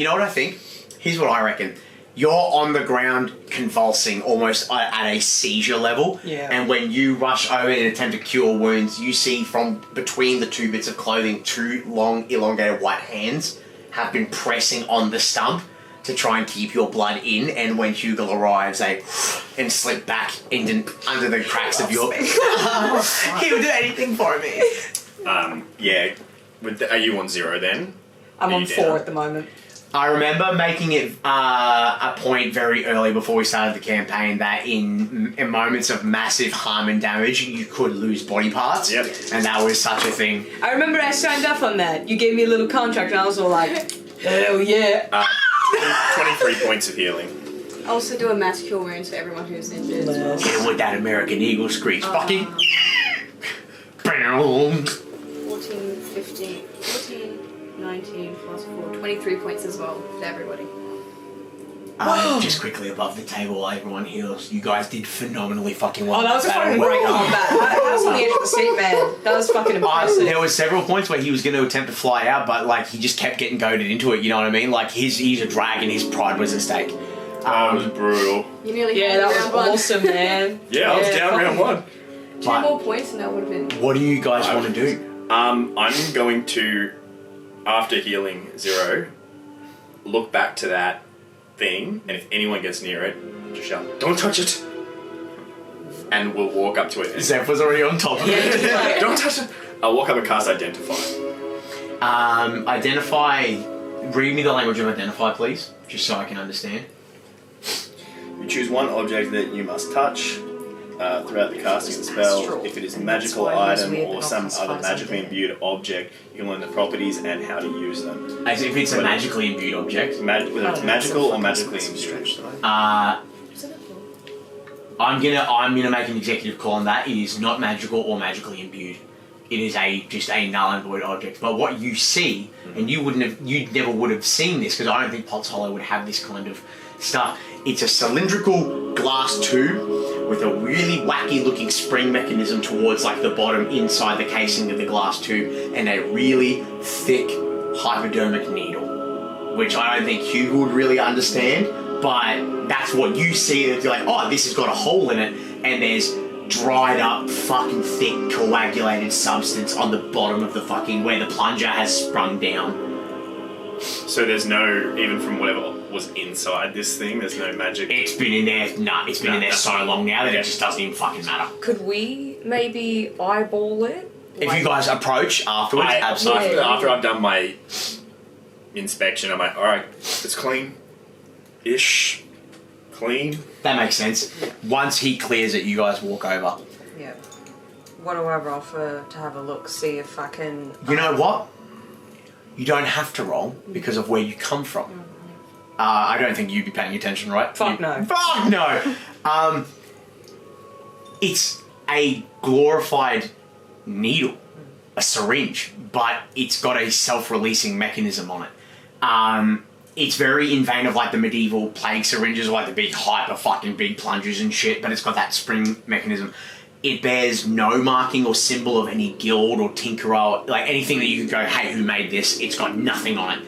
Speaker 1: Here's what I reckon. You're on the ground convulsing almost at a seizure level.
Speaker 7: Yeah.
Speaker 1: And when you rush over in an attempt to cure wounds, you see from between the two bits of clothing, two long, elongated white hands have been pressing on the stump to try and keep your blood in. And when Hugle arrives, they and slip back under the cracks of your... He would do anything for me.
Speaker 2: Yeah. Are you on 0 then?
Speaker 7: I'm
Speaker 2: Are
Speaker 7: on
Speaker 2: you
Speaker 7: 4
Speaker 2: down?
Speaker 7: at the moment.
Speaker 1: I remember making it a point very early before we started the campaign that in moments of massive harm and damage, you could lose body parts.
Speaker 2: Yep.
Speaker 1: And that was such a thing.
Speaker 7: I remember I signed up on that. You gave me a little contract and I was all like, hell yeah.
Speaker 2: 23 points of healing.
Speaker 5: I also do a mass cure wounds for everyone who's injured as well.
Speaker 1: Get with that American Eagle screech, Bucky.
Speaker 5: 14, 15, 14, 19 plus 4, 23 points as well for everybody.
Speaker 1: Just quickly above the table while everyone heals. You guys did phenomenally fucking well.
Speaker 7: Oh, that was a
Speaker 1: Battle
Speaker 7: fucking
Speaker 1: well.
Speaker 7: great combat. I was on the edge of the seat, man. That was fucking impressive.
Speaker 1: There was several points where he was going to attempt to fly out, but like he just kept getting goaded into it. You know what I mean? Like he's a dragon. His pride was at stake.
Speaker 2: That was brutal.
Speaker 5: You nearly
Speaker 7: Yeah,
Speaker 5: had
Speaker 7: that
Speaker 5: round
Speaker 7: was
Speaker 5: one.
Speaker 7: awesome, man.
Speaker 2: Yeah, I was down
Speaker 7: fucking-
Speaker 2: round 1.
Speaker 5: 2 more points and that would have been...
Speaker 1: What do you guys want to do?
Speaker 2: I'm going to, after healing 0, look back to that thing, and if anyone gets near it, just shout, "Don't touch it!" And we'll walk up to it. And,
Speaker 1: Zeph was already on top of it.
Speaker 2: Don't touch it! I'll walk up and cast Identify.
Speaker 1: Identify. Read me the language of identify, please, just so I can understand.
Speaker 2: You choose one object that you must touch throughout the casting of the spell.
Speaker 6: Astral.
Speaker 2: If it is a
Speaker 6: That's
Speaker 2: magical
Speaker 6: why it was
Speaker 2: item
Speaker 6: weird
Speaker 2: or
Speaker 6: that
Speaker 2: some
Speaker 6: Office
Speaker 2: other
Speaker 6: finds
Speaker 2: magically
Speaker 6: something.
Speaker 2: imbued object, you can learn the properties and how to use them.
Speaker 1: As if it's a magically imbued object.
Speaker 2: Whether it's magical or magically imbued.
Speaker 1: I'm gonna make an executive call on that. It is not magical or magically imbued. It is just a null and void object. But what you see, and you never would have seen this because I don't think Potts Hollow would have this kind of stuff. It's a cylindrical glass tube with a really wacky looking spring mechanism towards like the bottom inside the casing of the glass tube, and a really thick hypodermic needle, which I don't think Hugo would really understand. But that's what you see. It's like, oh, this has got a hole in it, and there's dried up, fucking thick, coagulated substance on the bottom of the fucking where the plunger has sprung down.
Speaker 2: So there's no, even from whatever was inside this thing, there's no magic.
Speaker 1: It's been in there. It's been in there so long now that it just doesn't even fucking matter.
Speaker 3: Could we maybe eyeball it?
Speaker 1: If you guys approach afterwards, absolutely.
Speaker 2: After I've done my inspection, I'm like, alright, it's clean-ish. Clean.
Speaker 1: That makes sense. Once he clears it, you guys walk over.
Speaker 6: Yeah. What do I roll for to have a look, see if I can...
Speaker 1: You know what? You don't have to roll because of where you come from. I don't think you'd be paying attention, right?
Speaker 7: Fuck no.
Speaker 1: Fuck no! It's a glorified needle, a syringe, but it's got a self-releasing mechanism on it. It's very in vein of like the medieval plague syringes, or like the big big plungers and shit, but it's got that spring mechanism. It bears no marking or symbol of any guild or tinkerer, like anything that you could go, hey, who made this? It's got nothing on it.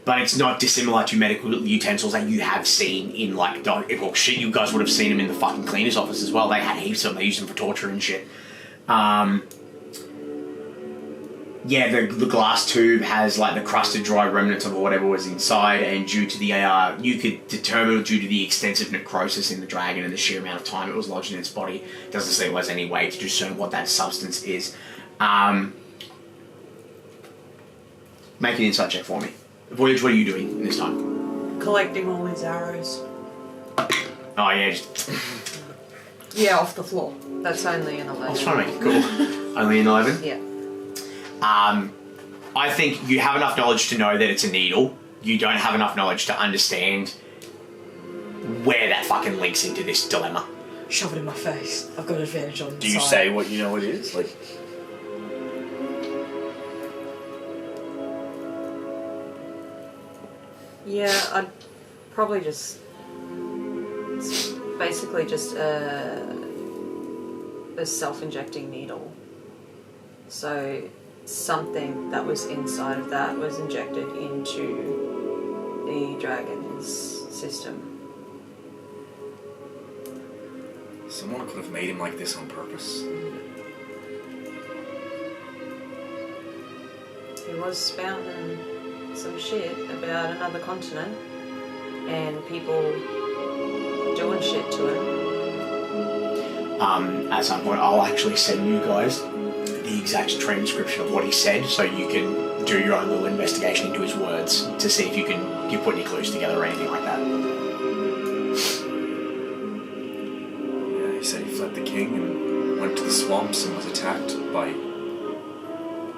Speaker 1: But it's not dissimilar to medical utensils that you have seen in like, well, shit, you guys would have seen them in the fucking cleaner's office as well. They had heaps of them. They used them for torture and shit. Yeah, the glass tube has like the crusted dry remnants of whatever was inside, and due to the you could determine due to the extensive necrosis in the dragon and the sheer amount of time it was lodged in its body, doesn't seem there's any way to discern what that substance is. Make an insight check for me. Voyage, what are you doing in this time?
Speaker 7: Collecting all these arrows.
Speaker 1: Oh yeah,
Speaker 7: Yeah, off the floor.
Speaker 6: That's only an
Speaker 1: I
Speaker 6: 11.
Speaker 1: was trying to make it cool. Only an 11?
Speaker 6: Yeah.
Speaker 1: I think you have enough knowledge to know that it's a needle. You don't have enough knowledge to understand where that fucking links into this dilemma.
Speaker 7: Shove it in my face. I've got an advantage on the
Speaker 2: Do you
Speaker 7: side.
Speaker 2: say what you know it is? Like,
Speaker 6: Yeah, I'd probably just... It's basically just a self-injecting needle. So something that was inside of that was injected into the dragon's system.
Speaker 2: Someone could have made him like this on purpose.
Speaker 6: He was spouting some shit about another continent and people doing shit to him.
Speaker 1: At some point, I'll actually send you guys the exact transcription of what he said, so you can do your own little investigation into his words to see if you put any clues together or anything like that.
Speaker 2: Yeah, he said he fled the king and went to the swamps and was attacked by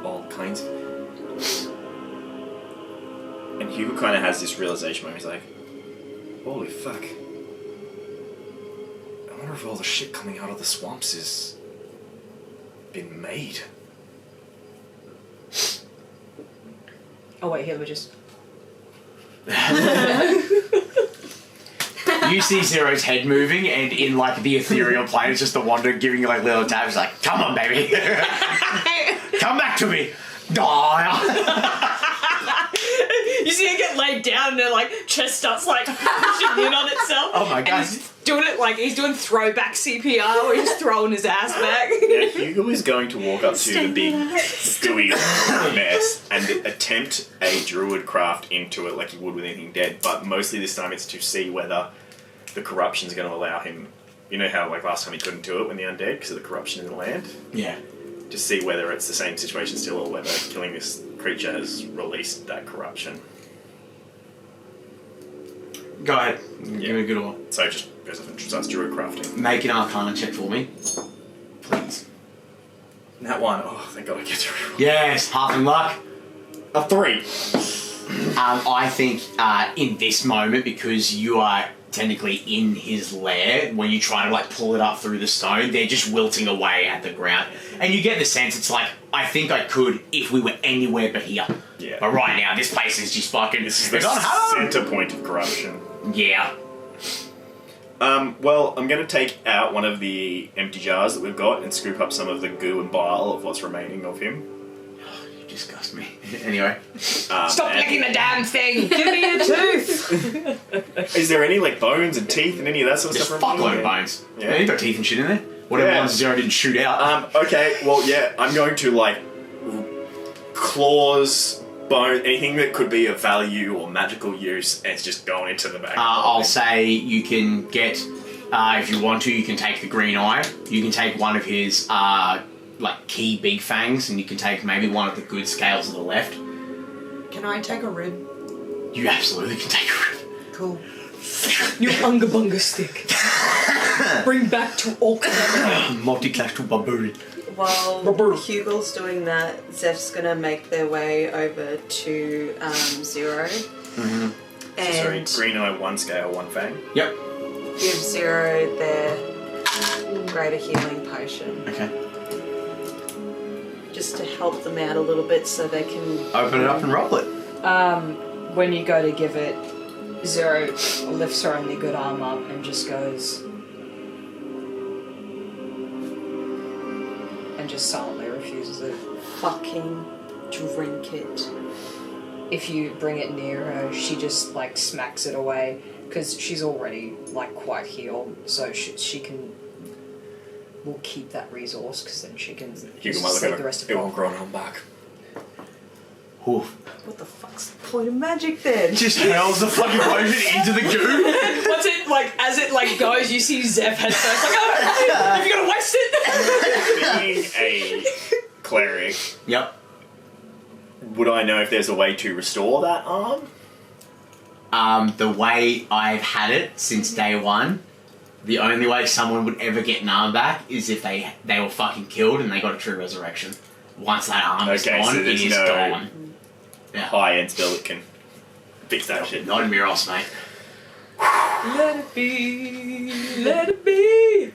Speaker 2: all kinds of... And Hugo kind of has this realization where he's like, holy fuck. I wonder if all the shit coming out of the swamps has been made.
Speaker 3: Oh wait, here we just...
Speaker 1: You see Zero's head moving, and in like the ethereal plane, it's just the Wanda giving like little taps, like, "Come on, baby, come back to me."
Speaker 3: You see it get laid down, and her like chest starts like pushing in on itself.
Speaker 1: Oh my god!
Speaker 3: And he's doing it like he's doing throwback CPR, where he's throwing his ass back.
Speaker 2: Yeah, Hugo is going to walk up to the big gooey mess and attempt a druid craft into it like he would with anything dead, but mostly this time it's to see whether the corruption's going to allow him. You know how like last time he couldn't do it when the undead because of the corruption in the land?
Speaker 1: Yeah.
Speaker 2: To see whether it's the same situation still or whether killing this creature has released that corruption.
Speaker 1: Go ahead. Give me a good one.
Speaker 2: So just goes off and starts druid crafting.
Speaker 1: Make an Arcana check for me, please.
Speaker 2: That one, oh thank god I get to reroll.
Speaker 1: Yes, half in luck.
Speaker 2: A 3.
Speaker 1: I think in this moment, because you are technically in his lair, when you try to like pull it up through the stone, they're just wilting away at the ground. And you get the sense it's like, I think I could if we were anywhere but here.
Speaker 2: Yeah.
Speaker 1: But right now, this place is just fucking...
Speaker 2: This is the center point of corruption.
Speaker 1: Yeah.
Speaker 2: Well, I'm going to take out one of the empty jars that we've got and scoop up some of the goo and bile of what's remaining of him.
Speaker 1: You disgust me. Anyway.
Speaker 3: Stop licking the damn thing! Give me a tooth!
Speaker 2: Is there any like bones and teeth and any of that sort of
Speaker 1: There's
Speaker 2: stuff?
Speaker 1: fuckload of bones.
Speaker 2: Yeah.
Speaker 1: Yeah, you've got teeth and shit in there. Whatever
Speaker 2: Yeah.
Speaker 1: ones Zero didn't shoot out.
Speaker 2: Okay, well, yeah, I'm going to like claws, bone, anything that could be of value or magical use, and it's just going into the bag.
Speaker 1: I'll say you can get, if you want to, you can take the green eye. You can take one of his like key big fangs, and you can take maybe one of the good scales on the left.
Speaker 7: Can I take a rib?
Speaker 1: You absolutely can take a rib.
Speaker 7: Cool.
Speaker 3: Your unga bunga stick. Bring back to Auckland.
Speaker 1: Multi-clash to baboon.
Speaker 6: While Hugle's doing that, Zeph's gonna make their way over to Zero.
Speaker 1: Mm-hmm.
Speaker 6: And
Speaker 2: so, green eye, 1 scale, 1 fang.
Speaker 1: Yep.
Speaker 6: give Zero their greater healing potion.
Speaker 1: Okay.
Speaker 6: Just to help them out a little bit so they can...
Speaker 1: Open it up and roll it.
Speaker 3: When you go to give it, Zero lifts her only good arm up and just goes... and just silently refuses it.
Speaker 6: Fucking drink it.
Speaker 3: If you bring it near her, she just, like, smacks it away, because she's already, like, quite healed, so she can... will keep that resource, because then she can just save the rest of
Speaker 2: it.
Speaker 3: it.
Speaker 2: It won't grow on back.
Speaker 1: Oof.
Speaker 6: What the fuck's the point of magic then?
Speaker 1: Just hurls the fucking potion into the goo.
Speaker 3: Once it, like, as it, like, goes, you see Zeph head first, like, oh, if you're gonna waste it!
Speaker 2: Being a cleric,
Speaker 1: Yep.
Speaker 2: would I know if there's a way to restore that arm?
Speaker 1: The way I've had it since day one, the only way someone would ever get an arm back is if they were fucking killed and they got a true resurrection. Once that arm is
Speaker 2: Okay,
Speaker 1: gone,
Speaker 2: so
Speaker 1: it
Speaker 2: there's
Speaker 1: is
Speaker 2: no
Speaker 1: gone. Yeah.
Speaker 2: high-end spell that can fix that shit.
Speaker 1: Not in Miros, mate.
Speaker 3: Let it be, let it be.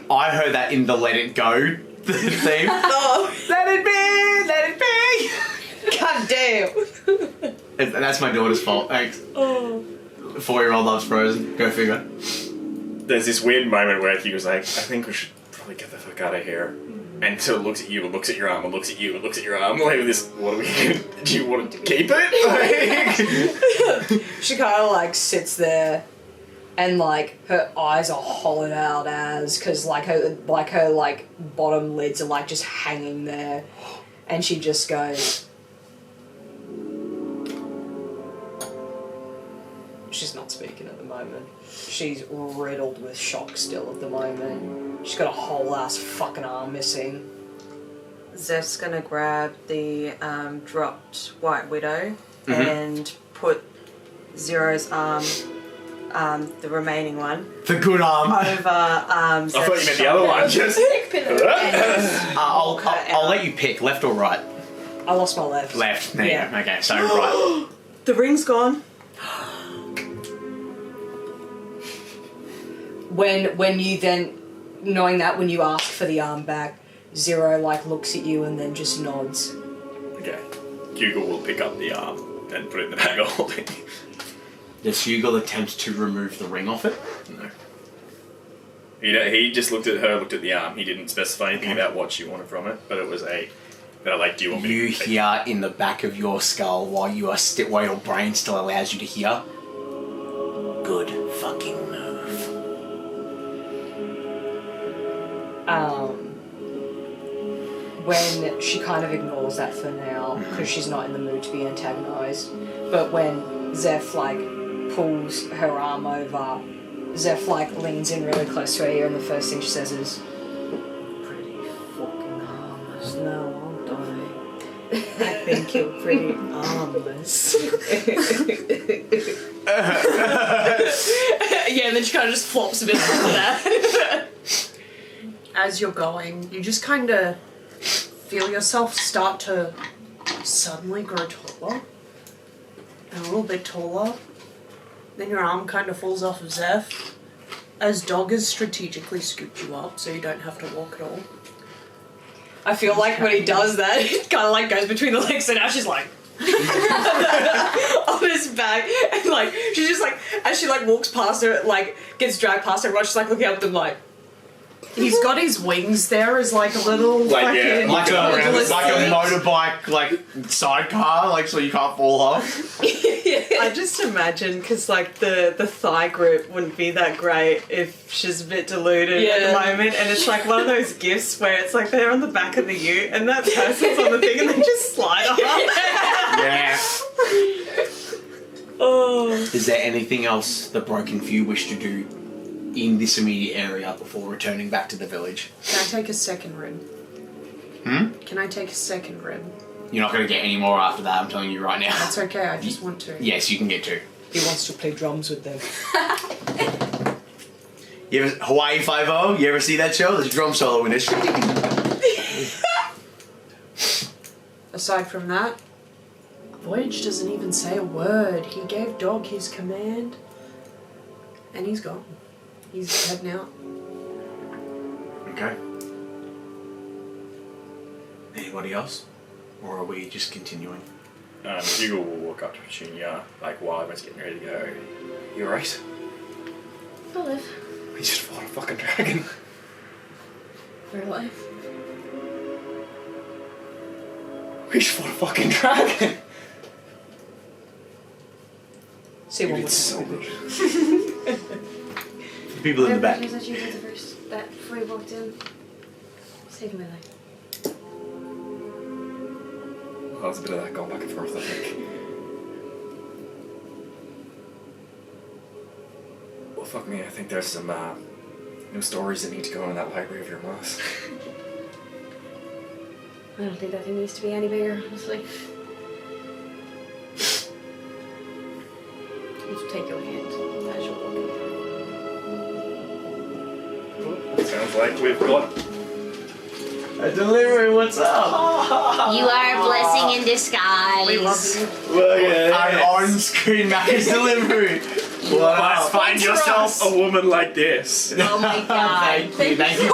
Speaker 1: I heard that in the Let It Go theme.
Speaker 3: Oh,
Speaker 1: Let it be, let it be.
Speaker 3: god damn.
Speaker 1: That's my daughter's fault. Thanks.
Speaker 7: Oh.
Speaker 1: 4-year-old loves Frozen. Go figure.
Speaker 2: There's this weird moment where he was like, I think we should probably get the fuck out of here. And so looks at you and looks at your arm and looks at you and looks at your arm. Like this, what are we gonna do? You want to keep it?
Speaker 3: She kind of like sits there, and like her eyes are hollowed out because like her bottom lids are like just hanging there, and she just goes. She's not speaking at the moment. She's riddled with shock still at the moment. She's got a whole ass fucking arm missing.
Speaker 6: Zeph's gonna grab the dropped White Widow and put Zero's arm, the remaining one,
Speaker 1: The good arm.
Speaker 6: over
Speaker 2: I thought you meant the other one. Just.
Speaker 1: I'll let you pick, left or right.
Speaker 3: I lost my left.
Speaker 1: Left. There you
Speaker 3: Yeah.
Speaker 1: go. Okay, so right.
Speaker 7: The ring's gone.
Speaker 3: When you then, knowing that when you ask for the arm back, Zero like looks at you and then just nods.
Speaker 2: Okay. Hugle will pick up the arm and put it in the bag of holding.
Speaker 1: Does Hugle attempt to remove the ring off it?
Speaker 2: No. He just looked at her, looked at the arm. He didn't specify anything about what she wanted from it, but it was do you want me
Speaker 1: You
Speaker 2: to
Speaker 1: hear in the back of your skull while you are while your brain still allows you to hear. Good fucking move.
Speaker 3: When she kind of ignores that for now because she's not in the mood to be antagonized, but when Zeph like pulls her arm over, Zeph like leans in really close to her ear and the first thing she says is, "Pretty fucking harmless now, aren't I? I think you're pretty harmless." Yeah, and then she kind of just flops a bit after that.
Speaker 7: As you're going, you just kind of feel yourself start to suddenly grow taller. And a little bit taller. Then your arm kind of falls off of Zeph. As Dog has strategically scooped you up so you don't have to walk at all.
Speaker 3: I feel like when he does that, it kind of like goes between the legs, and now she's like on his back, and like she's just like as she like walks past her, like gets dragged past everyone, she's like looking up at them like.
Speaker 7: He's got his wings there as like a little fucking...
Speaker 1: Like a motorbike, like, sidecar, like, so you can't fall off.
Speaker 8: I just imagine, because, like, the thigh grip wouldn't be that great if she's a bit deluded at the moment, and it's like one of those gifts where it's like they're on the back of the ute, and that person's on the thing, and they just slide off.
Speaker 1: Yeah.
Speaker 8: Oh.
Speaker 1: Is there anything else the Broken Few wish to do in this immediate area before returning back to the village?
Speaker 7: Can I take a second rib? Can I take a second rib?
Speaker 1: You're not going to get any more after that, I'm telling you right now.
Speaker 7: That's okay, I just want to.
Speaker 1: Yes, you can get 2.
Speaker 3: He wants to play drums with them.
Speaker 1: You ever, Hawaii Five-0? You ever see that show? There's a drum solo in it.
Speaker 7: Aside from that, Voyage doesn't even say a word. He gave Dog his command, and he's gone. He's heading out.
Speaker 1: Okay. Anybody else? Or are we just continuing?
Speaker 2: Hugo will walk up to Petunia, like while everyone's getting ready to go. You alright?
Speaker 5: I'll live.
Speaker 2: We just fought a fucking dragon.
Speaker 5: We're alive.
Speaker 2: We just fought a fucking dragon.
Speaker 3: See
Speaker 2: You
Speaker 3: one
Speaker 2: did
Speaker 3: more
Speaker 2: so
Speaker 3: time.
Speaker 2: good.
Speaker 1: The people in the back.
Speaker 5: That you did the first, that before you walked in. It's taking my life.
Speaker 2: That was a bit of that going back and forth, I think. Well, fuck me, I think there's some new stories that need to go in that library of your mouth.
Speaker 5: I don't think that thing needs to be any bigger, honestly. Just take your hand as you're walking through.
Speaker 2: Sounds like we've got
Speaker 1: A delivery, what's up?
Speaker 9: You are a blessing in disguise.
Speaker 7: We love you.
Speaker 2: well, yeah.
Speaker 1: An on-screen Macca's delivery. What
Speaker 2: Must
Speaker 1: up?
Speaker 2: find yourself a woman like this.
Speaker 9: Oh my god.
Speaker 1: Thank you.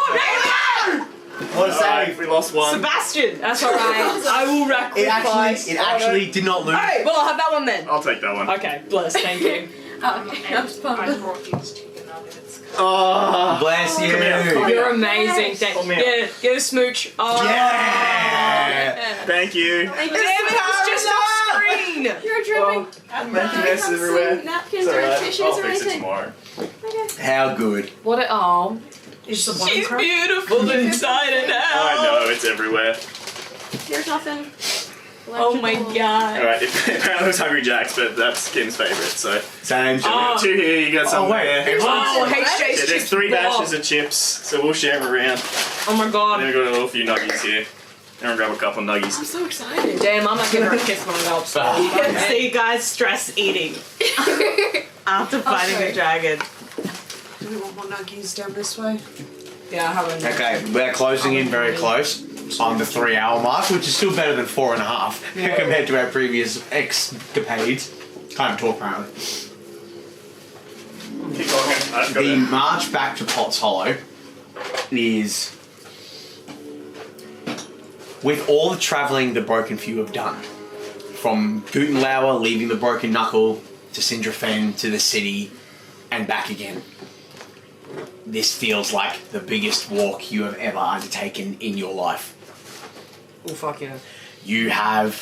Speaker 1: What a
Speaker 2: Alright,
Speaker 1: save.
Speaker 2: we lost one.
Speaker 8: Sebastian!
Speaker 3: That's alright. I will
Speaker 1: It
Speaker 3: sacrifice.
Speaker 1: actually did not lose.
Speaker 3: Hey, well, I'll have that one then.
Speaker 2: I'll take that one.
Speaker 3: Okay, bless, thank you.
Speaker 5: Oh, okay. That was fun.
Speaker 8: I brought these chicken nuggets.
Speaker 2: Oh,
Speaker 1: Bless you.
Speaker 2: Come here.
Speaker 3: You're amazing. Thank
Speaker 2: Pull me
Speaker 3: Yeah, get a smooch. Oh.
Speaker 1: Yeah.
Speaker 2: thank you.
Speaker 5: Thank
Speaker 3: Damn
Speaker 5: you.
Speaker 3: it, it's just off screen!
Speaker 5: You're dripping.
Speaker 2: Mess everywhere.
Speaker 5: Napkins
Speaker 2: It's
Speaker 5: or
Speaker 2: alright.
Speaker 5: tissues
Speaker 2: I'll
Speaker 5: or
Speaker 2: fix it
Speaker 5: anything.
Speaker 2: tomorrow.
Speaker 5: Okay.
Speaker 1: How good.
Speaker 5: What it all?
Speaker 7: Is the one
Speaker 3: She's
Speaker 7: crap?
Speaker 3: beautiful inside and out.
Speaker 2: I know, it's everywhere.
Speaker 5: There's nothing.
Speaker 3: Oh my god.
Speaker 2: Alright, apparently it's Hungry Jack's, but that's Kim's favourite, so.
Speaker 1: Same.
Speaker 2: We got two here, you got some
Speaker 1: wait.
Speaker 2: there.
Speaker 3: Oh,
Speaker 5: There's
Speaker 3: HJ's
Speaker 2: Yeah, there's
Speaker 3: chips
Speaker 2: 3
Speaker 3: bomb.
Speaker 2: batches of chips, so we'll share them around.
Speaker 3: Oh my
Speaker 2: Then
Speaker 3: god.
Speaker 2: we've got a little few nuggies here. Everyone grab a couple of nuggies.
Speaker 5: I'm so excited.
Speaker 3: Damn, I'm not giving her a kiss when I go upstairs.
Speaker 8: See, guys, stress eating after fighting
Speaker 5: sorry.
Speaker 8: a dragon.
Speaker 7: Do we want more nuggies down this way?
Speaker 3: Yeah, I haven't.
Speaker 1: Okay, we're closing in very close on the 3 hour mark, which is still better than 4.5 compared to our previous escapades. Can't talk apparently.
Speaker 2: Keep talking. I've got
Speaker 1: The
Speaker 2: it.
Speaker 1: march back to Potts Hollow is, with all the travelling the Broken Few have done, from Gutenlauer leaving the Broken Knuckle to Sindrafen to the city and back again. This feels like the biggest walk you have ever undertaken in your life.
Speaker 3: Oh, fuck yeah.
Speaker 1: You have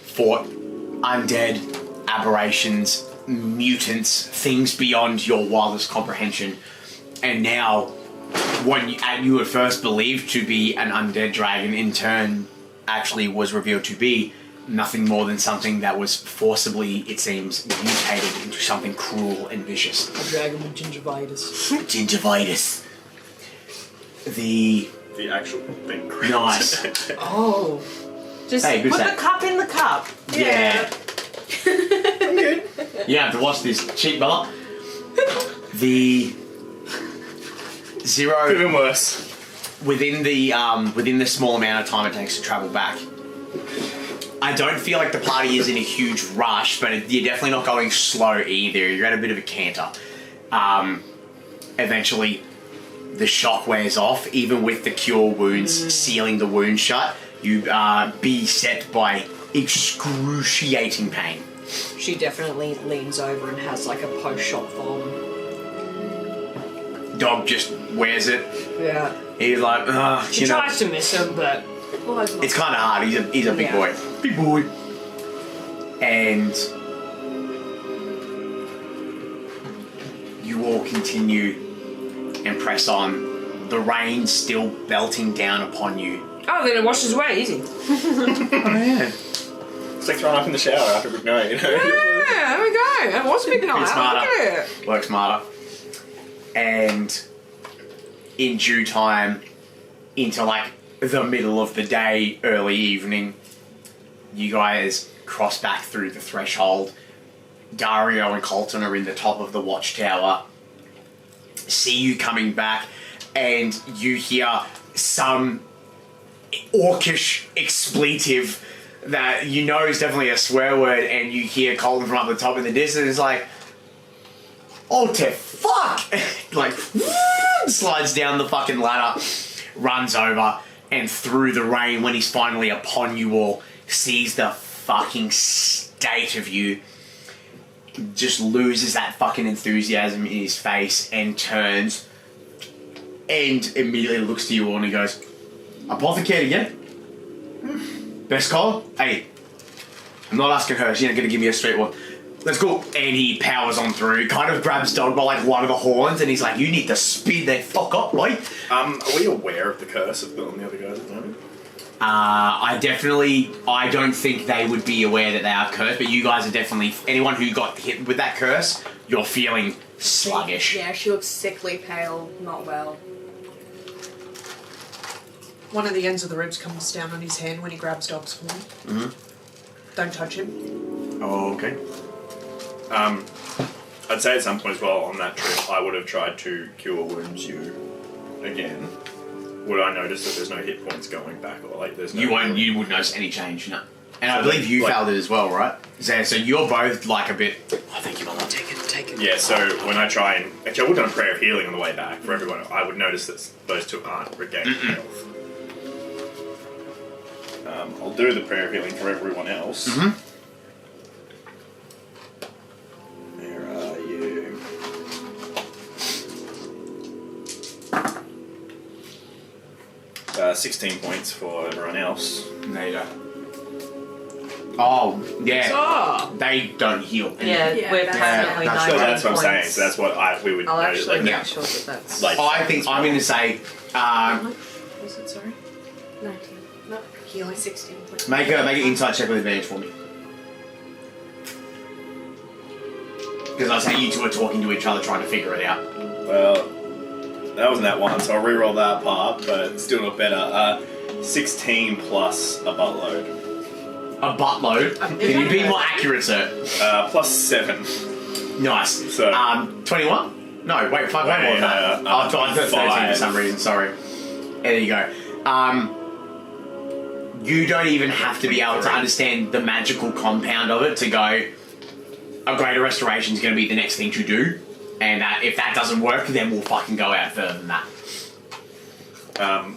Speaker 1: fought undead, aberrations, mutants, things beyond your wildest comprehension. And now, what you at first believed to be an undead dragon, in turn actually was revealed to be nothing more than something that was forcibly, it seems, mutated into something cruel and vicious.
Speaker 3: A dragon with gingivitis.
Speaker 1: Gingivitis. The
Speaker 2: actual thing.
Speaker 1: nice.
Speaker 3: Oh.
Speaker 8: Just
Speaker 1: Hey, good
Speaker 8: put
Speaker 1: save.
Speaker 8: the cup in the cup.
Speaker 1: Yeah. I'm good. You have to watch this cheap bella. The zero
Speaker 2: Even worse.
Speaker 1: within the small amount of time it takes to travel back. I don't feel like the party is in a huge rush, but you're definitely not going slow either. You're at a bit of a canter. Eventually, the shock wears off, even with the cure wounds sealing the wound shut. You are beset by excruciating pain.
Speaker 3: She definitely leans over and has like a post-shock vom.
Speaker 1: Dog just wears it.
Speaker 3: Yeah.
Speaker 1: He's like,
Speaker 3: She tries to miss him, but
Speaker 1: it's kind of hard. He's a big
Speaker 3: Yeah.
Speaker 1: boy. Big boy. And you all continue and press on. The rain still belting down upon you.
Speaker 3: oh, then it washes away easy.
Speaker 1: Oh yeah.
Speaker 2: It's like throwing up in the shower after a big night, you know?
Speaker 3: Yeah, there we go. That was a big night.
Speaker 1: Be smarter.
Speaker 3: Look at it.
Speaker 1: Work smarter. And in due time, into like the middle of the day, early evening, you guys cross back through the threshold. Dario and Colton are in the top of the watchtower. See you coming back, and you hear some orcish expletive that you know is definitely a swear word, and you hear Colton from up the top in the distance. It's like, oh, te fuck! Like, slides down the fucking ladder, runs over, and through the rain, when he's finally upon you all, sees the fucking state of you, just loses that fucking enthusiasm in his face and turns and immediately looks to you all and he goes, Apothecary again? Best call? Hey, I'm not asking her, she's not gonna give me a straight one. Let's go. And he powers on through, kind of grabs Dog by like one of the horns and he's like, you need to speed that fuck up, right?
Speaker 2: Are we aware of the curse of Bill and the other guys at the moment?
Speaker 1: I don't think they would be aware that they are cursed, but you guys are definitely, anyone who got hit with that curse, you're feeling sluggish.
Speaker 5: Yeah, she looks sickly, pale, not well.
Speaker 7: One of the ends of the ribs comes down on his hand when he grabs Dog's horn.
Speaker 1: Mm-hmm.
Speaker 7: Don't touch him.
Speaker 1: Oh, okay.
Speaker 2: I'd say at some point as well on that trip, I would have tried to cure wounds you again. Would I notice that there's no hit points going back, or like there's no?
Speaker 1: You wouldn't notice any change, no. And I believe you
Speaker 2: like-
Speaker 1: failed it as well, right? So you're both like a bit, oh, thank you, Mama.
Speaker 3: Take it.
Speaker 2: Yeah, so when I try and... Actually, I would have done a prayer of healing on the way back for everyone. I would notice that those two aren't regaining health. I'll do the prayer of healing for everyone else. Where are you? Uh, 16 points for everyone else.
Speaker 1: There you go. Oh, yeah.
Speaker 3: Oh.
Speaker 1: They don't heal.
Speaker 6: Yeah, we're permanently
Speaker 1: that's
Speaker 6: 19
Speaker 2: So that's what I'm saying.
Speaker 6: points.
Speaker 2: So that's what we would
Speaker 6: I'll
Speaker 2: notice.
Speaker 6: actually
Speaker 2: Like,
Speaker 6: make sure that that's...
Speaker 2: like,
Speaker 1: I think I'm going to say
Speaker 7: Was it, sorry?
Speaker 5: 19. No, healing 16.
Speaker 1: make an insight check with advantage for me. Because I say you two are talking to each other trying to figure it out.
Speaker 2: well, that wasn't that one, so I'll re-roll that part, but it's still not better. 16 plus a buttload.
Speaker 1: A buttload. Can you be more accurate, sir?
Speaker 2: Plus 7.
Speaker 1: Nice.
Speaker 2: So-
Speaker 1: 21? No, wait, 5 more than that. I thought 13 for
Speaker 2: 5.
Speaker 1: some reason, sorry. There you go. You don't even have to be able to understand the magical compound of it to go, a greater restoration is going to be the next thing to do, and if that doesn't work, then we'll fucking go out further than that.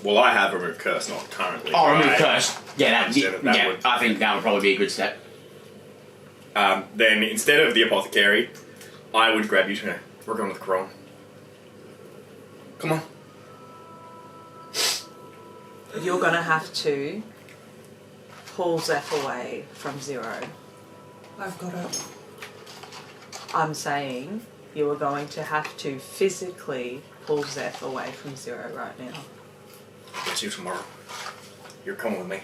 Speaker 2: Well, I have removed curse, not currently.
Speaker 1: Oh, remove
Speaker 2: right?
Speaker 1: curse. Yeah,
Speaker 2: Instead of that would-
Speaker 1: I think that would probably be a good step.
Speaker 2: Then instead of the apothecary, I would grab you to. We're going with Chrome. Come on.
Speaker 6: You're going to have to pull Zeph away from 0.
Speaker 7: I've got it.
Speaker 6: I'm saying you are going to have to physically pull Zeph away from 0 right now.
Speaker 2: I'll see you tomorrow. You're coming with me.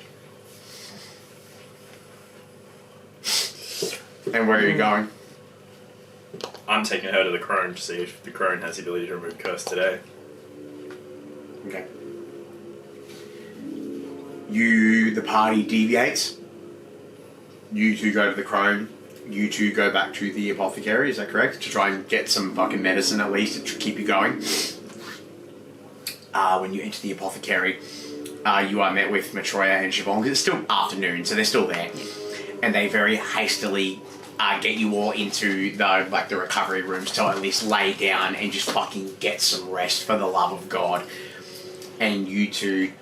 Speaker 1: And where are you going?
Speaker 2: I'm taking her to the crone to see if the crone has the ability to remove curse today.
Speaker 1: Okay. The party deviates. You two go to the crone. You two go back to the apothecary, is that correct? To try and get some fucking medicine at least to keep you going. When you enter the apothecary, you are met with Matroya and Siobhan, because it's still afternoon, so they're still there. And they very hastily get you all into the recovery rooms to at least lay down and just fucking get some rest for the love of God. And you two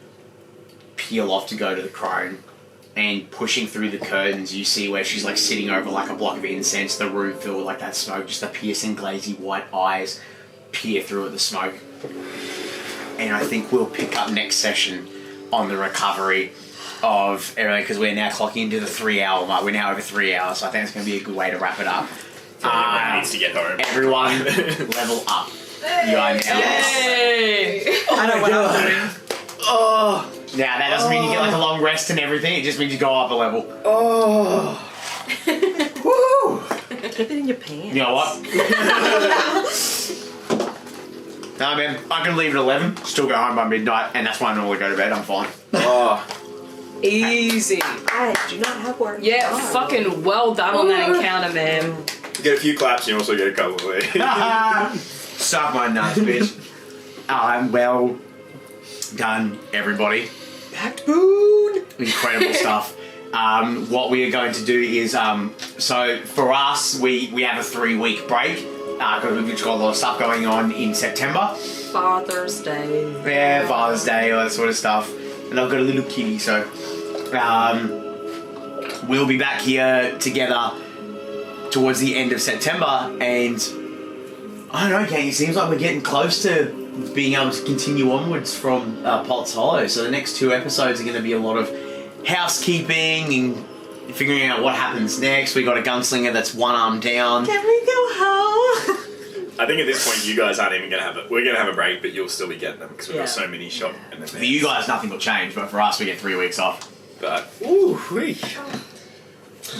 Speaker 1: peel off to go to the crone, and pushing through the curtains, you see where she's like sitting over like a block of incense, the room filled with like that smoke, just the piercing glazy white eyes peer through at the smoke. And I think we'll pick up next session on the recovery of everything, because we're now clocking into the 3 hour mark. We're now over 3 hours, so I think it's going to be a good way to wrap it up.
Speaker 2: Everyone needs to get home.
Speaker 1: Everyone level up. You are now.
Speaker 3: Yay!
Speaker 6: I know what I'm doing.
Speaker 1: Oh. Now that doesn't mean you get like a long rest and everything. It just means you go up a level.
Speaker 6: Oh.
Speaker 1: Woo!
Speaker 6: Keep it in your pants.
Speaker 1: You know what? Nah, man. I can leave at 11. Still go home by midnight, and that's why I normally go to bed. I'm fine.
Speaker 2: Oh.
Speaker 3: Easy.
Speaker 6: I do not have work.
Speaker 3: Yeah, fucking well done on that encounter, man.
Speaker 2: You get a few claps, you also get a couple of these.
Speaker 1: Suck my nuts, bitch. Well done, everybody.
Speaker 3: Back boon.
Speaker 1: Incredible stuff. What we are going to do is, so for us, we have a 3-week break because we've just got a lot of stuff going on in September.
Speaker 6: Father's Day.
Speaker 1: Yeah, Father's Day, all that sort of stuff. And I've got a little kitty, so we'll be back here together towards the end of September, and I don't know, gang, it seems like we're getting close to being able to continue onwards from Potts Hollow. So the next 2 episodes are going to be a lot of housekeeping and figuring out what happens next. We got a gunslinger that's one arm down.
Speaker 6: Can we go home?
Speaker 2: I think at this point you guys aren't even going to have it. We're going to have a break, but you'll still be getting them because we've got so many shot in the
Speaker 1: For you guys, nothing will change, but for us, we get 3 weeks off.
Speaker 2: But,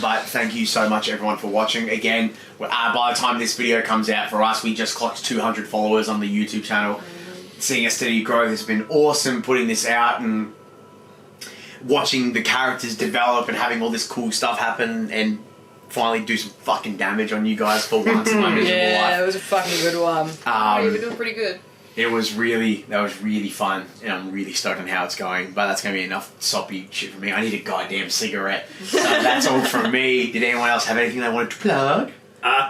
Speaker 1: But thank you so much, everyone, for watching. Again, by the time this video comes out for us, we just clocked 200 followers on the YouTube channel. Seeing a steady growth has been awesome, putting this out and watching the characters develop and having all this cool stuff happen and finally do some fucking damage on you guys for once in my miserable life.
Speaker 3: Yeah, it was a fucking good one.
Speaker 5: You've been doing pretty good.
Speaker 1: That was really fun, and I'm really stoked on how it's going, but that's going to be enough soppy shit for me. I need a goddamn cigarette. So that's all from me. Did anyone else have anything they wanted to plug?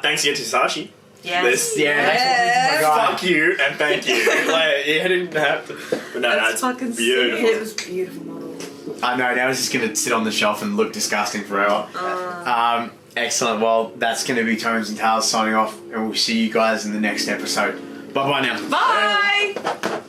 Speaker 2: thanks again to Sashi.
Speaker 6: Yes.
Speaker 1: That's
Speaker 2: Fuck you and thank you. Like, you didn't have to. But no,
Speaker 6: That's
Speaker 2: that's
Speaker 6: fucking
Speaker 2: beautiful.
Speaker 5: It was beautiful model.
Speaker 1: I know, now it's just going to sit on the shelf and look disgusting forever. Excellent. Well, that's going to be Tones and Tales signing off, and we'll see you guys in the next episode. Bye-bye now.
Speaker 6: Bye.